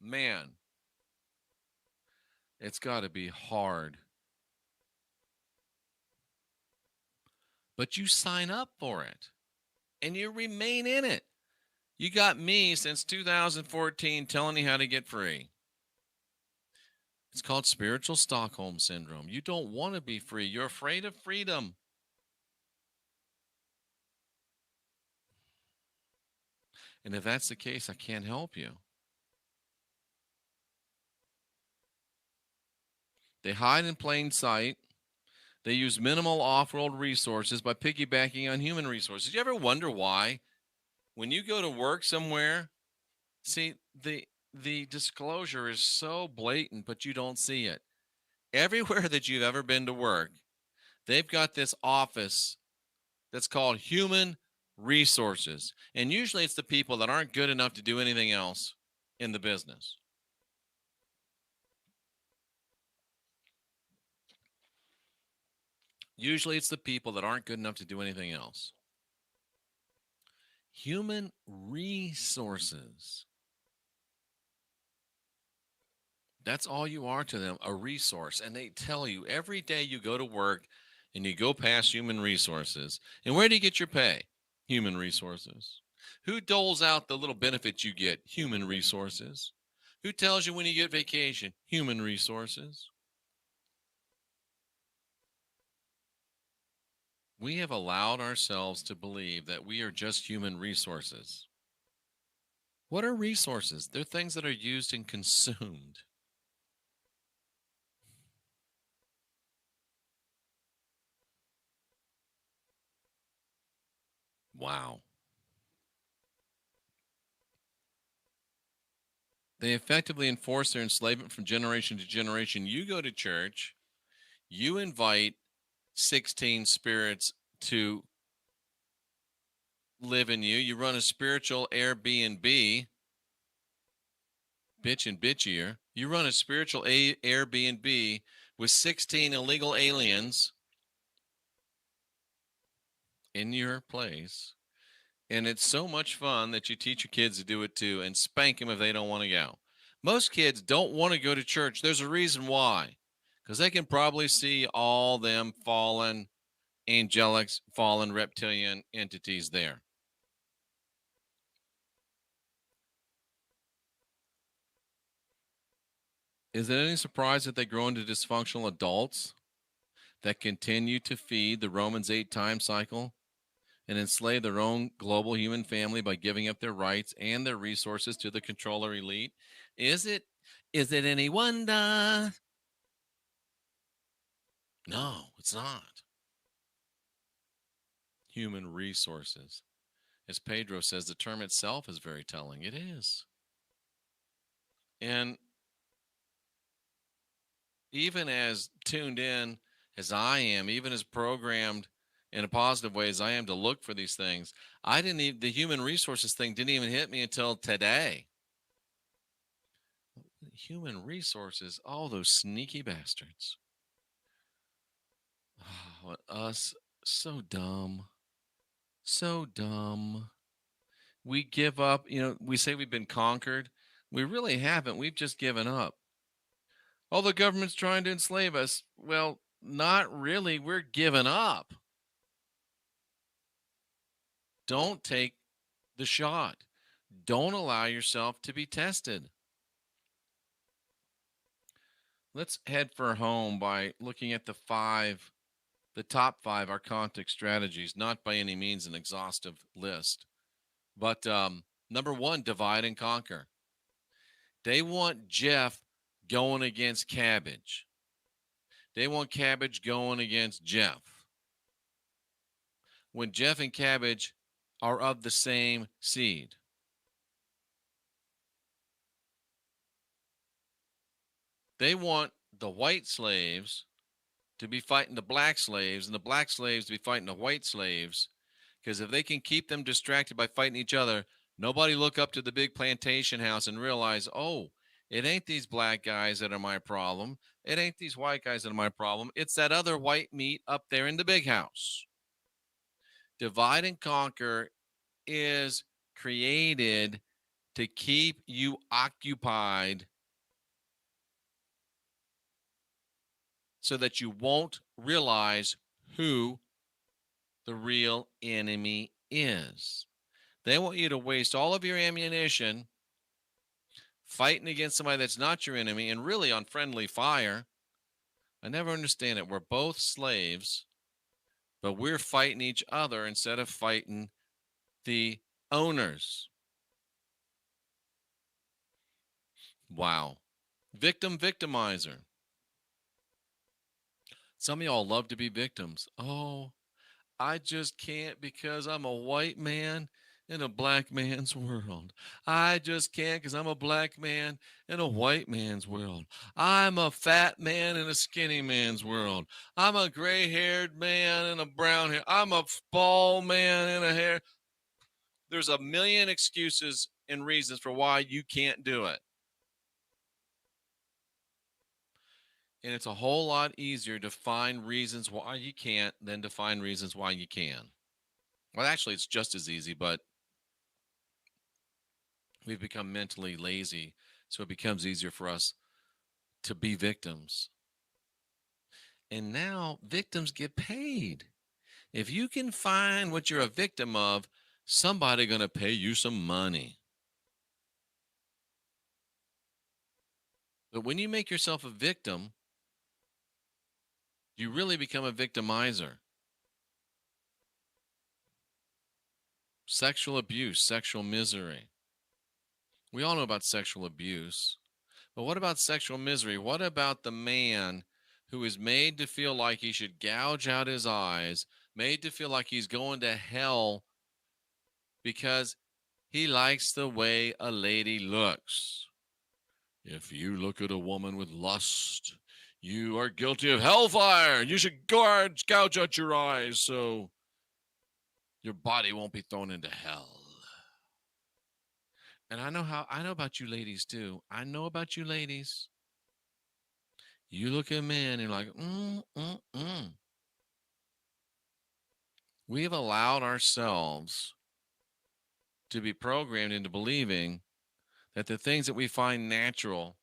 man, it's got to be hard. But you sign up for it, and you remain in it. You got me since 2014 telling you how to get free. It's called spiritual Stockholm syndrome. You don't want to be free. You're afraid of freedom. And if that's the case, I can't help you. They hide in plain sight. They use minimal off-world resources by piggybacking on human resources. You ever wonder why? When you go to work somewhere, see, the disclosure is so blatant, but you don't see it. Everywhere that you've ever been to work, they've got this office that's called human resources. And usually it's the people that aren't good enough to do anything else in the business. Usually it's the people that aren't good enough to do anything else. Human resources. That's all you are to them, a resource. And they tell you every day you go to work and you go past human resources. And where do you get your pay? Human resources. Who doles out the little benefits you get? Human resources. Who tells you when you get vacation? Human resources. We have allowed ourselves to believe that we are just human resources. What are resources? They're things that are used and consumed. Wow. They effectively enforce their enslavement from generation to generation. You go to church, you invite 16 spirits to live in you. You run a spiritual Airbnb, bitch and bitchier. You run a spiritual Airbnb with 16 illegal aliens in your place. And it's so much fun that you teach your kids to do it too and spank them if they don't want to go. Most kids don't want to go to church. There's a reason why. Because they can probably see all them fallen angelics, fallen reptilian entities there. Is it any surprise that they grow into dysfunctional adults that continue to feed the Romans 8 time cycle and enslave their own global human family by giving up their rights and their resources to the controller elite? Is it any wonder? No, it's not. Human resources. As Pedro says, the term itself is very telling. It is. And even as tuned in as I am, even as programmed in a positive way as I am to look for these things, I didn't even, the human resources thing didn't even hit me until today. Human resources, all those sneaky bastards. Oh, us, so dumb. So dumb. We give up, we say we've been conquered. We really haven't. We've just given up. Oh, the government's trying to enslave us. Well, not really. We're giving up. Don't take the shot. Don't allow yourself to be tested. Let's head for home by looking at the top five Archontic strategies, not by any means an exhaustive list. But number one, divide and conquer. They want Jeff going against Cabbage. They want Cabbage going against Jeff. When Jeff and Cabbage are of the same seed. They want the white slaves to be fighting the black slaves and the black slaves to be fighting the white slaves, because if they can keep them distracted by fighting each other, nobody look up to the big plantation house and realize, oh, it ain't these black guys that are my problem. It ain't these white guys that are my problem. It's that other white meat up there in the big house. Divide and conquer is created to keep you occupied so that you won't realize who the real enemy is. They want you to waste all of your ammunition fighting against somebody that's not your enemy and really on friendly fire. I never understand it. We're both slaves, but we're fighting each other instead of fighting the owners. Wow. Victimizer. Some of y'all love to be victims. Oh, I just can't because I'm a white man in a black man's world. I just can't because I'm a black man in a white man's world. I'm a fat man in a skinny man's world. I'm a gray-haired man in a brown hair. I'm a bald man in a hair. There's a million excuses and reasons for why you can't do it. And it's a whole lot easier to find reasons why you can't than to find reasons why you can. Well, actually, it's just as easy, but we've become mentally lazy, so it becomes easier for us to be victims. And now victims get paid. If you can find what you're a victim of, somebody going to pay you some money. But when you make yourself a victim, you really become a victimizer. Sexual abuse, sexual misery. We all know about sexual abuse. But what about sexual misery? What about the man who is made to feel like he should gouge out his eyes, made to feel like he's going to hell because he likes the way a lady looks? If you look at a woman with lust, you are guilty of hellfire. You should gouge out your eyes so your body won't be thrown into hell. And I know about you ladies too. I know about you ladies. You look at men and you're like, We've allowed ourselves to be programmed into believing that the things that we find natural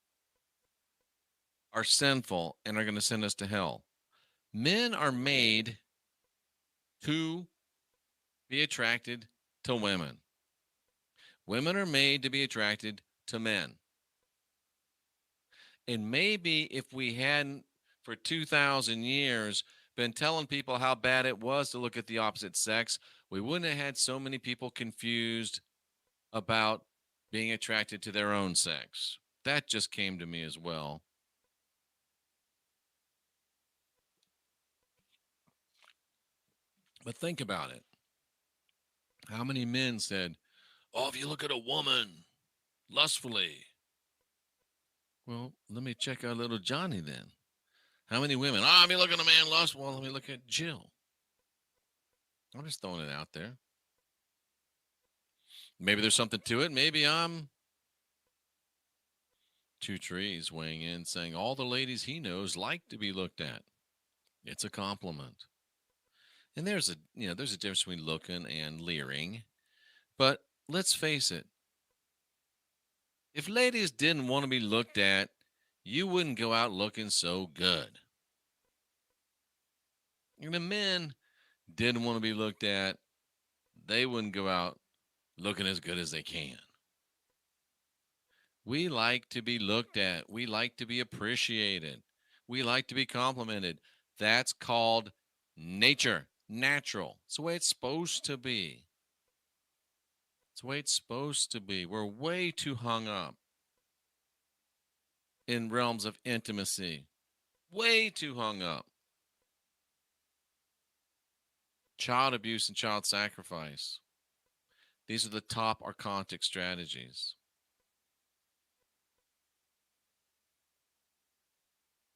are sinful and are going to send us to hell. Men are made to be attracted to women. Women are made to be attracted to men. And maybe if we hadn't for 2,000 years been telling people how bad it was to look at the opposite sex, we wouldn't have had so many people confused about being attracted to their own sex. That just came to me as well. But think about it. How many men said, oh, if you look at a woman lustfully, Well, let me check out little Johnny then. How many women? Oh, let me look at a man lust. Well, let me look at Jill. I'm just throwing it out there. Maybe there's something to it. Maybe I'm Two Trees weighing in saying all the ladies he knows like to be looked at. It's a compliment. And there's a difference between looking and leering. But let's face it. If ladies didn't want to be looked at, you wouldn't go out looking so good. And the men didn't want to be looked at, they wouldn't go out looking as good as they can. We like to be looked at. We like to be appreciated. We like to be complimented. That's called nature, natural. It's the way it's supposed to be. It's the way it's supposed to be. We're way too hung up in realms of intimacy. Way too hung up. Child abuse and child sacrifice. These are the top archontic strategies.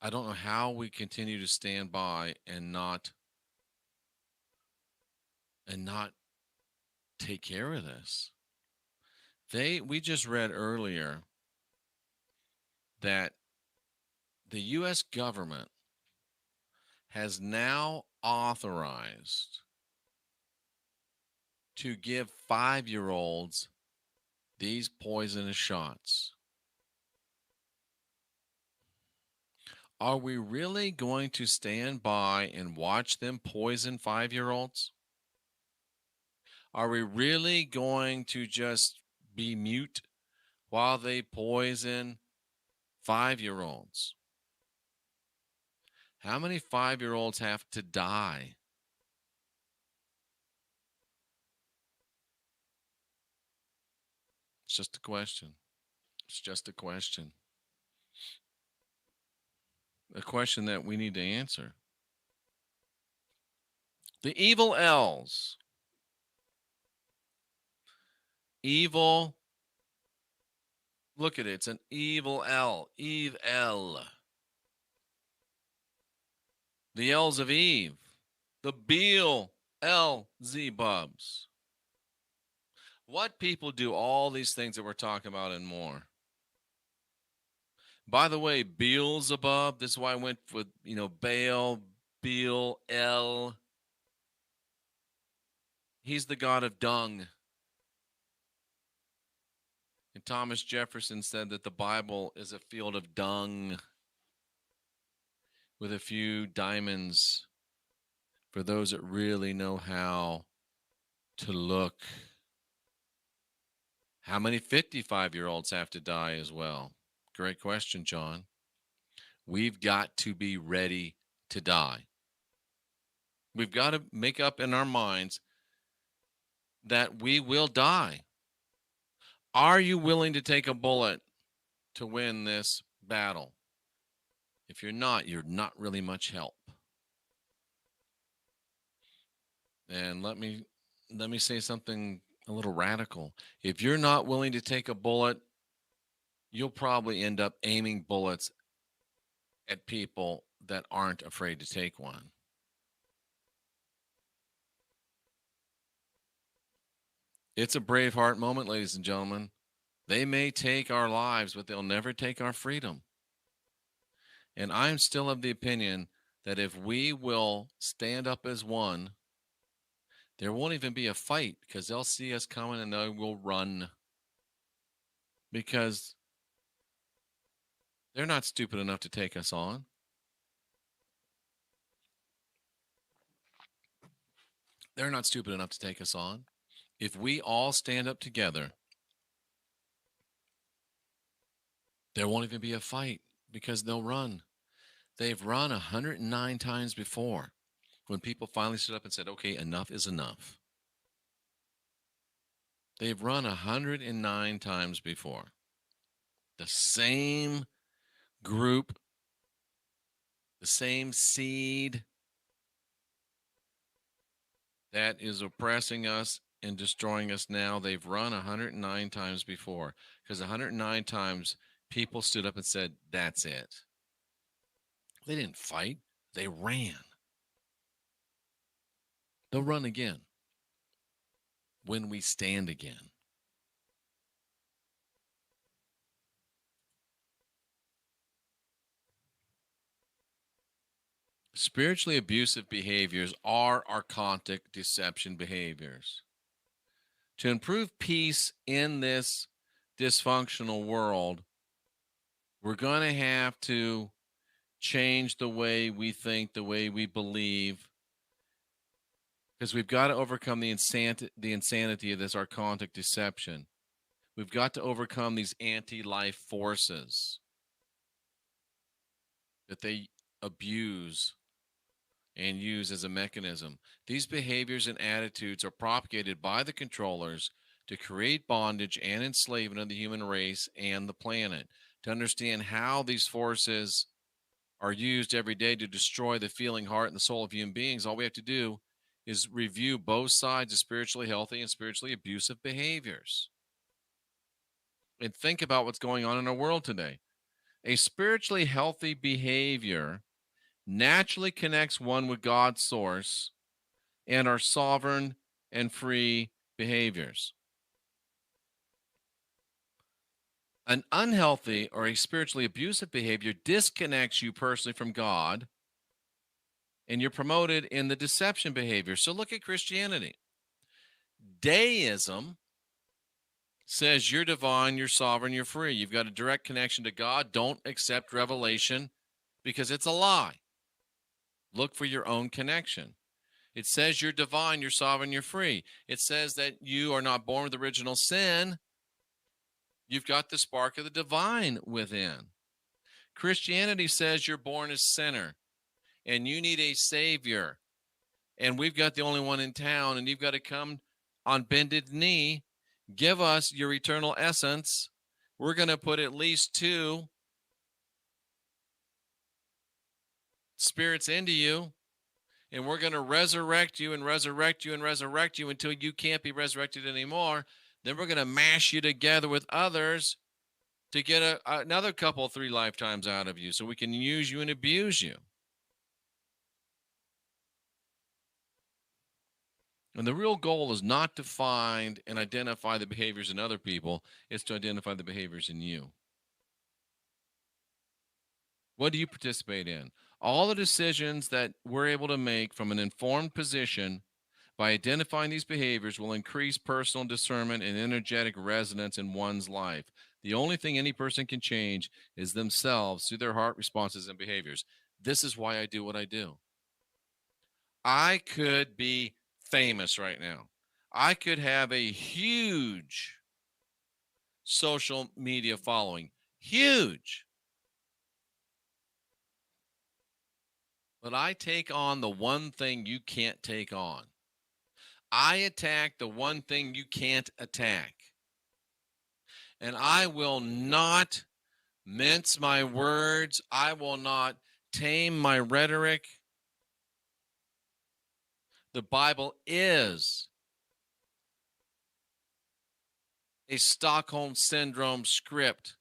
I don't know how we continue to stand by and not take care of this. We just read earlier that the U.S. government has now authorized to give 5-year-olds these poisonous shots. Are we really going to stand by and watch them poison 5-year-olds? Are we really going to just be mute while they poison 5-year-olds? How many 5-year-olds have to die? It's just a question. It's just a question. A question that we need to answer. The evil elves. Evil. Look at it. It's an evil L. Eve L. The elves of Eve. The Beel L Z Bubs. What people do all these things that we're talking about and more. By the way, Beelzebub, this is why I went with, Baal, Beel, El. He's the god of dung. And Thomas Jefferson said that the Bible is a field of dung with a few diamonds for those that really know how to look. How many 55-year-olds have to die as well? Great question, John. We've got to be ready to die. We've got to make up in our minds that we will die. Are you willing to take a bullet to win this battle? If you're not really much help. And let me say something a little radical. If you're not willing to take a bullet, you'll probably end up aiming bullets at people that aren't afraid to take one. It's a Braveheart moment, ladies and gentlemen. They may take our lives, but they'll never take our freedom. And I'm still of the opinion that if we will stand up as one, there won't even be a fight because they'll see us coming and they will run. Because they're not stupid enough to take us on. They're not stupid enough to take us on. If we all stand up together, there won't even be a fight because they'll run. They've run 109 times before when people finally stood up and said, okay, enough is enough. They've run 109 times before. The same group, the same seed that is oppressing us and destroying us now, they've run 109 times before, because 109 times people stood up and said, that's it. They didn't fight. They ran. They'll run again when we stand again. Spiritually abusive behaviors are archontic deception behaviors. To improve peace in this dysfunctional world, we're going to have to change the way we think, the way we believe, because we've got to overcome the insanity of this archontic deception. We've got to overcome these anti-life forces that they abuse and use as a mechanism. These behaviors and attitudes are propagated by the controllers to create bondage and enslavement of the human race and the planet. To understand how these forces are used every day to destroy the feeling heart and the soul of human beings, all we have to do is review both sides of spiritually healthy and spiritually abusive behaviors. And think about what's going on in our world today. A spiritually healthy behavior naturally connects one with God's source and our sovereign and free behaviors. An unhealthy or a spiritually abusive behavior disconnects you personally from God, and you're promoted in the deception behavior. So look at Christianity. Deism says you're divine, you're sovereign, you're free. You've got a direct connection to God. Don't accept revelation because it's a lie. Look for your own connection. It says you're divine, you're sovereign, you're free. It says that you are not born with original sin. You've got the spark of the divine within. Christianity says you're born a sinner and you need a savior. And we've got the only one in town, and you've got to come on bended knee. Give us your eternal essence. We're going to put at least 2 spirits into you, and we're going to resurrect you and resurrect you and resurrect you until you can't be resurrected anymore. Then we're going to mash you together with others to get another couple, 3 lifetimes out of you so we can use you and abuse you. And the real goal is not to find and identify the behaviors in other people. It's to identify the behaviors in you. What do you participate in? All the decisions that we're able to make from an informed position by identifying these behaviors will increase personal discernment and energetic resonance in one's life. The only thing any person can change is themselves through their heart responses and behaviors. This is why I do what I do. I could be famous right now. I could have a huge social media following. Huge. But I take on the one thing you can't take on. I attack the one thing you can't attack. And I will not mince my words. I will not tame my rhetoric. The Bible is a Stockholm Syndrome script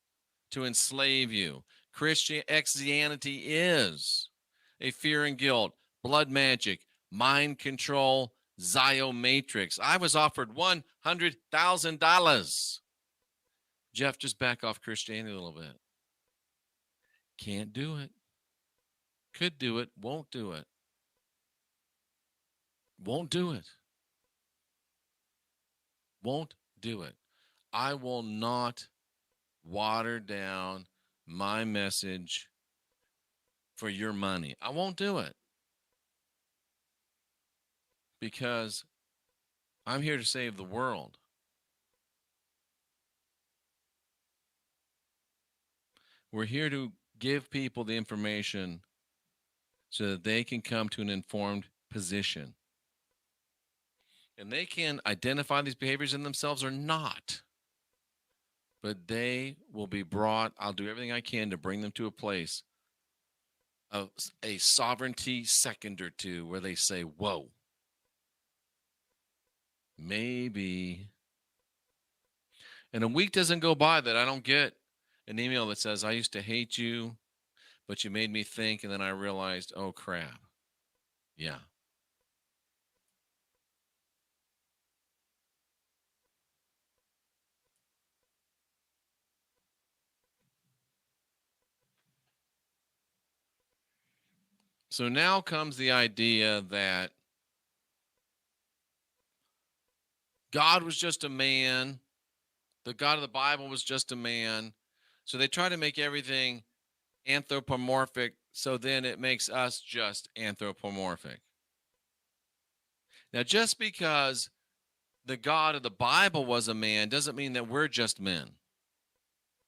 to enslave you. Christianity is a fear and guilt, blood magic, mind control, ziomatrix. I was offered $100,000. Jeff, just back off Christianity a little bit. Can't do it. Could do it, won't do it. Won't do it. Won't do it. I will not water down my message for your money. I won't do it. Because I'm here to save the world. We're here to give people the information so that they can come to an informed position. And they can identify these behaviors in themselves or not. But they will be brought, I'll do everything I can to bring them to a place of a sovereignty second or two where they say, whoa, maybe. And a week doesn't go by that I don't get an email that says, I used to hate you, but you made me think, and then I realized, oh, crap. Yeah. So now comes the idea that God was just a man. The God of the Bible was just a man. So they try to make everything anthropomorphic. So then it makes us just anthropomorphic. Now, just because the God of the Bible was a man doesn't mean that we're just men.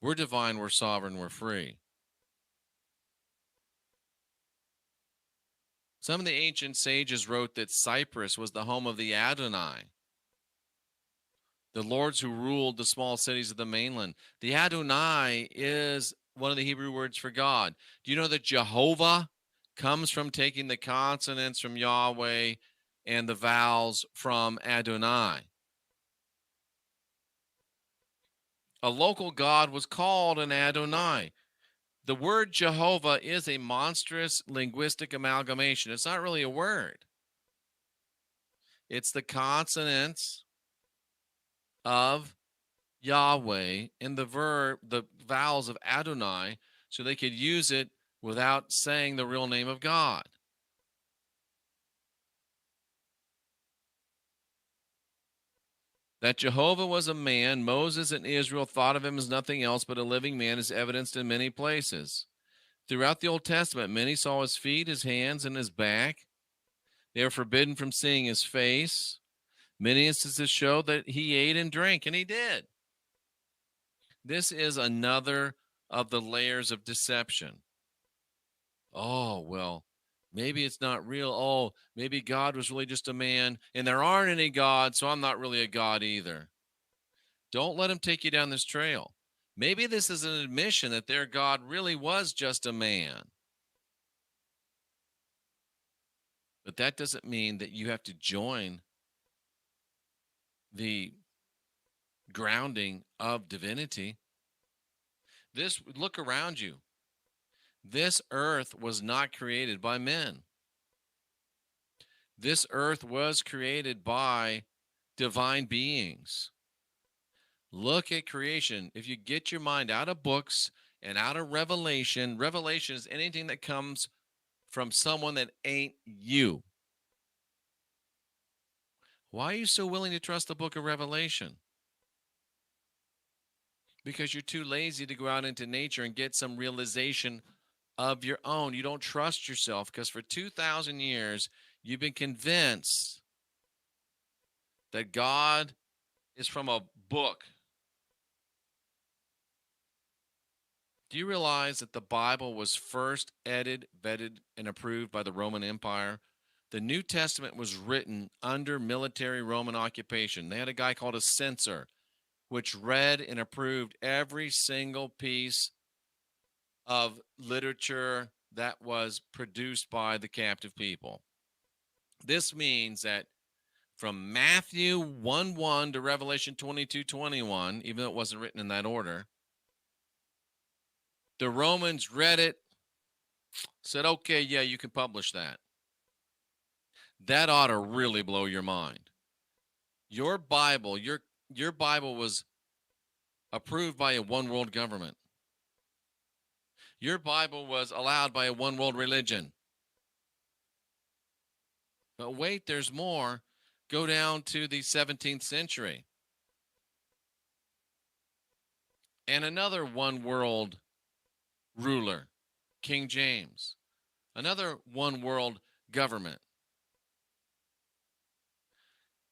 We're divine, we're sovereign, we're free. Some of the ancient sages wrote that Cyprus was the home of the Adonai, the lords who ruled the small cities of the mainland. The Adonai is one of the Hebrew words for God. Do you know that Jehovah comes from taking the consonants from Yahweh and the vowels from Adonai? A local god was called an Adonai. The word Jehovah is a monstrous linguistic amalgamation. It's not really a word. It's the consonants of Yahweh and the vowels of Adonai, so they could use it without saying the real name of God. That Jehovah was a man, Moses and Israel thought of him as nothing else but a living man, is evidenced in many places. Throughout the Old Testament, many saw his feet, his hands, and his back. They were forbidden from seeing his face. Many instances show that he ate and drank, and he did. This is another of the layers of deception. Oh, well, maybe it's not real. Oh, maybe God was really just a man, and there aren't any gods, so I'm not really a god either. Don't let him take you down this trail. Maybe this is an admission that their God really was just a man. But that doesn't mean that you have to join the grounding of divinity. Look around you. This earth was not created by men. This earth was created by divine beings. Look at creation. If you get your mind out of books and out of revelation, revelation is anything that comes from someone that ain't you. Why are you so willing to trust the book of Revelation? Because you're too lazy to go out into nature and get some realization of your own. You don't trust yourself because for 2,000 years, you've been convinced that God is from a book. Do you realize that the Bible was first edited, vetted, and approved by the Roman Empire? The New Testament was written under military Roman occupation. They had a guy called a censor, which read and approved every single piece of literature that was produced by the captive people. This means that from Matthew 1:1 to Revelation 22:21, even though it wasn't written in that order, the Romans read it, said, okay, yeah, you can publish that. That ought to really blow your mind. Your Bible was approved by a one world government. Your Bible was allowed by a one world religion. But wait, there's more. Go down to the 17th century. And another one world ruler, King James. Another one world government.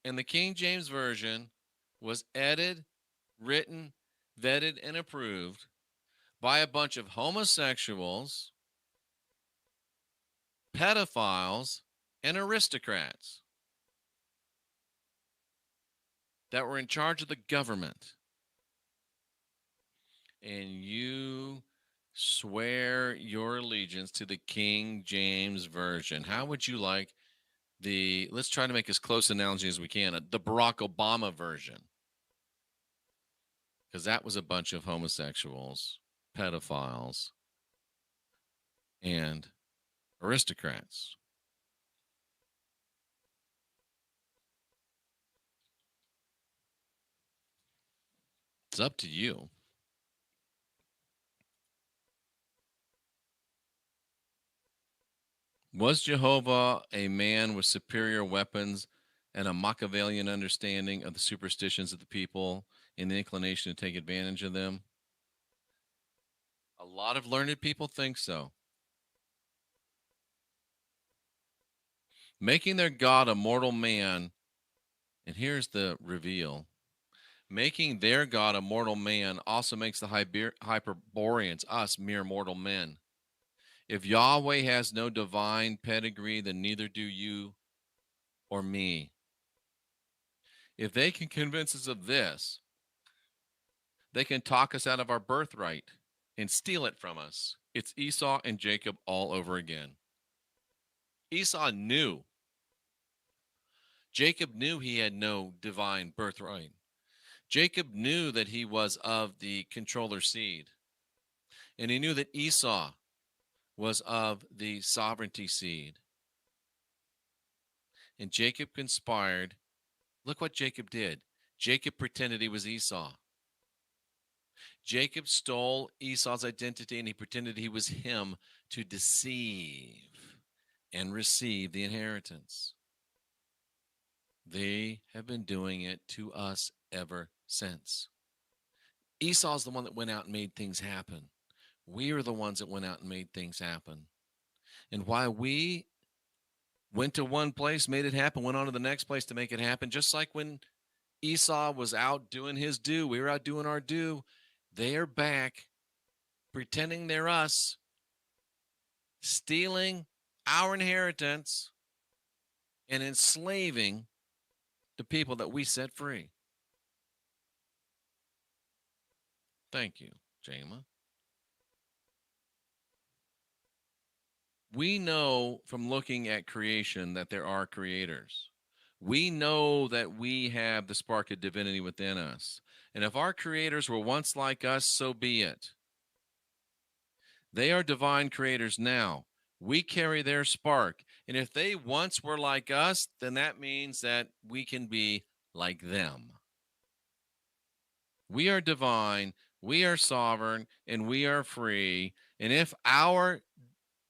And the King James Version was edited, written, vetted, and approved by a bunch of homosexuals, pedophiles, and aristocrats that were in charge of the government. And you swear your allegiance to the King James Version. How would you like let's try to make as close an analogy as we can, the Barack Obama version? Because that was a bunch of homosexuals pedophiles, and aristocrats. It's up to you. Was Jehovah a man with superior weapons and a Machiavellian understanding of the superstitions of the people and the inclination to take advantage of them? A lot of learned people think so. Making their God a mortal man, and here's the reveal. Making their God a mortal man also makes the Hyperboreans, us, mere mortal men. If Yahweh has no divine pedigree, then neither do you or me. If they can convince us of this, they can talk us out of our birthright and steal it from us. It's Esau and Jacob all over again. Esau knew. Jacob knew he had no divine birthright. Jacob knew that he was of the controller seed. And he knew that Esau was of the sovereignty seed. And Jacob conspired. Look what Jacob did. Jacob pretended he was Esau. Jacob stole Esau's identity and he pretended he was him to deceive and receive the inheritance. They have been doing it to us ever since. Esau's the one that went out and made things happen. We are the ones that went out and made things happen. And why we went to one place, made it happen, went on to the next place to make it happen, just like when Esau was out doing his due, we were out doing our due. They are back pretending they're us, stealing our inheritance and enslaving the people that we set free. Thank you, Jama. We know from looking at creation that there are creators. We know that we have the spark of divinity within us. And if our creators were once like us, so be it. They are divine creators now. We carry their spark. And if they once were like us, then that means that we can be like them. We are divine, we are sovereign, and we are free. And if our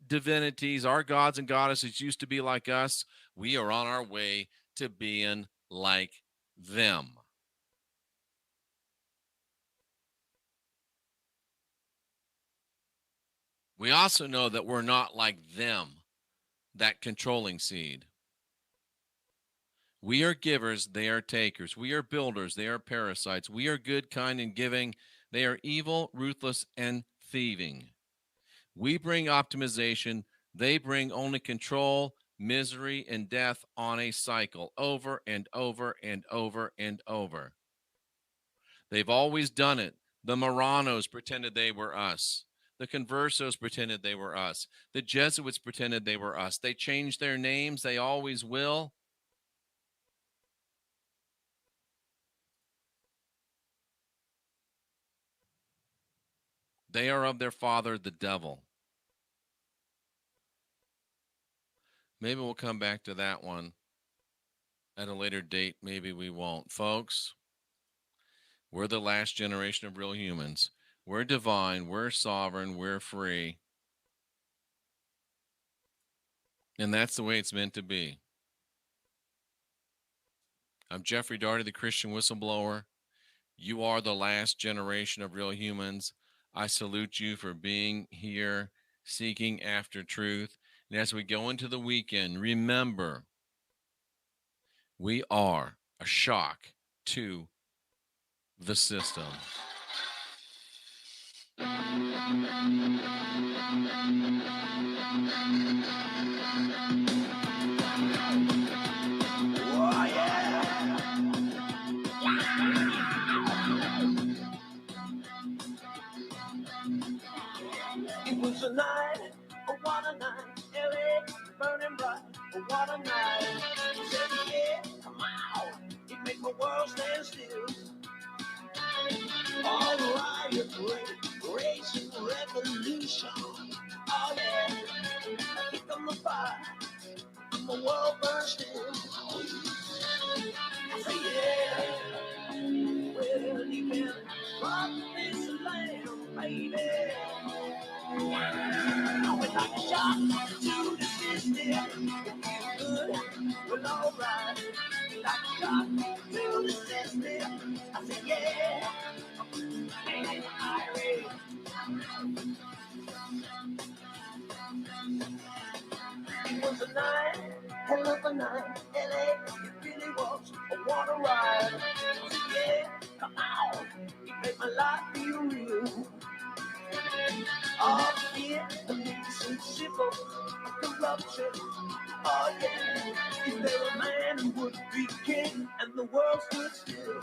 divinities, our gods and goddesses used to be like us, we are on our way to being like them. We also know that we're not like them, that controlling seed. We are givers, they are takers. We are builders, they are parasites. We are good, kind, and giving. They are evil, ruthless, and thieving. We bring optimization. They bring only control, misery, and death on a cycle over and over and over and over. They've always done it. The Marranos pretended they were us. The Conversos pretended they were us. The Jesuits pretended they were us. They changed their names. They always will. They are of their father, the devil. Maybe we'll come back to that one at a later date. Maybe we won't. Folks, we're the last generation of real humans. We're divine. We're sovereign. We're free. And that's the way it's meant to be. I'm Jeffrey Daugherty, the Christian whistleblower. You are the last generation of real humans. I salute you for being here, seeking after truth. And as we go into the weekend, remember, we are a shock to the system. Oh, yeah. It was a night, oh, what a night. LA burning bright, oh, what a night. Said, yeah, come on. It made my world stand still. All the riots raging revolution. Oh yeah, here come the fire, and the world bursting. I say yeah, well you can rock this land, baby. Now it's like a shot to the system. Good, well alright. Like a shot to the system. I say yeah, and Irish. It was a night, hell of a night, LA, it really was a water ride. I said, yeah, come on, it made my life feel real. Oh, yeah, the Mississippi corruption. Oh, yeah, if there were a man who would be king and the world stood still.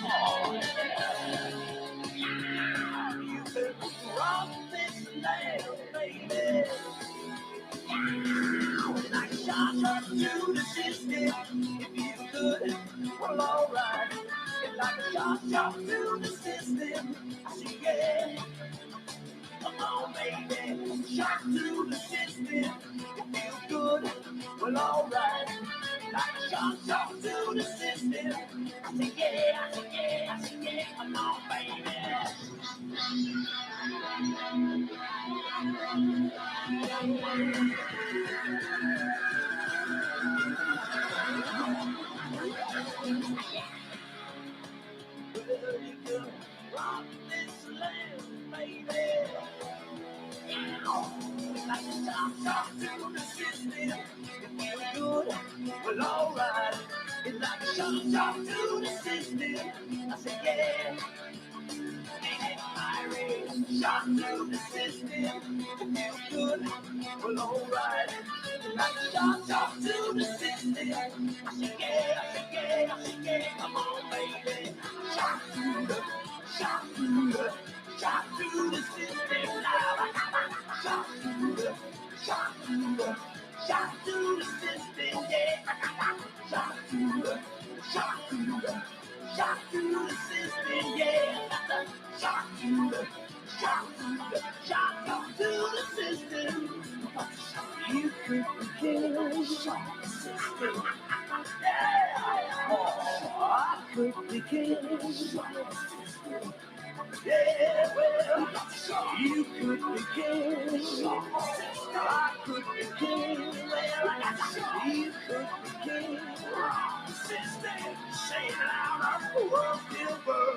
Oh, yeah, you can rock this land, baby. Like a shot up to the system. If you could, well, alright. It's like a shot to the system. I say, yeah, come on, baby. Shot to the system. It feels good, well, alright. Like a shot to the system. I say, yeah, I say, yeah, I say, yeah, come on, baby. Well, you can rock this land, baby. Like a shot to the system. It feels good, well, alright. It's like a shot to the system. I say, yeah. Irish shot to the system. It feels good, well, alright. Like a shot to the system. I say, yeah, I say, yeah, I say, yeah. Come on, baby. Shot to the, shot to the, shot to the system. Shot to the, shot to the, shot to the system. Yeah. Shot to the, shot to the, shot to the system. Yeah. Shot to the, shot to the, shot to the system. You could begin shot the system. Yeah. Oh, I could begin shot the system. Yeah, well, you could begin. I could begin. Well, you could begin. System, say it louder, world still burns.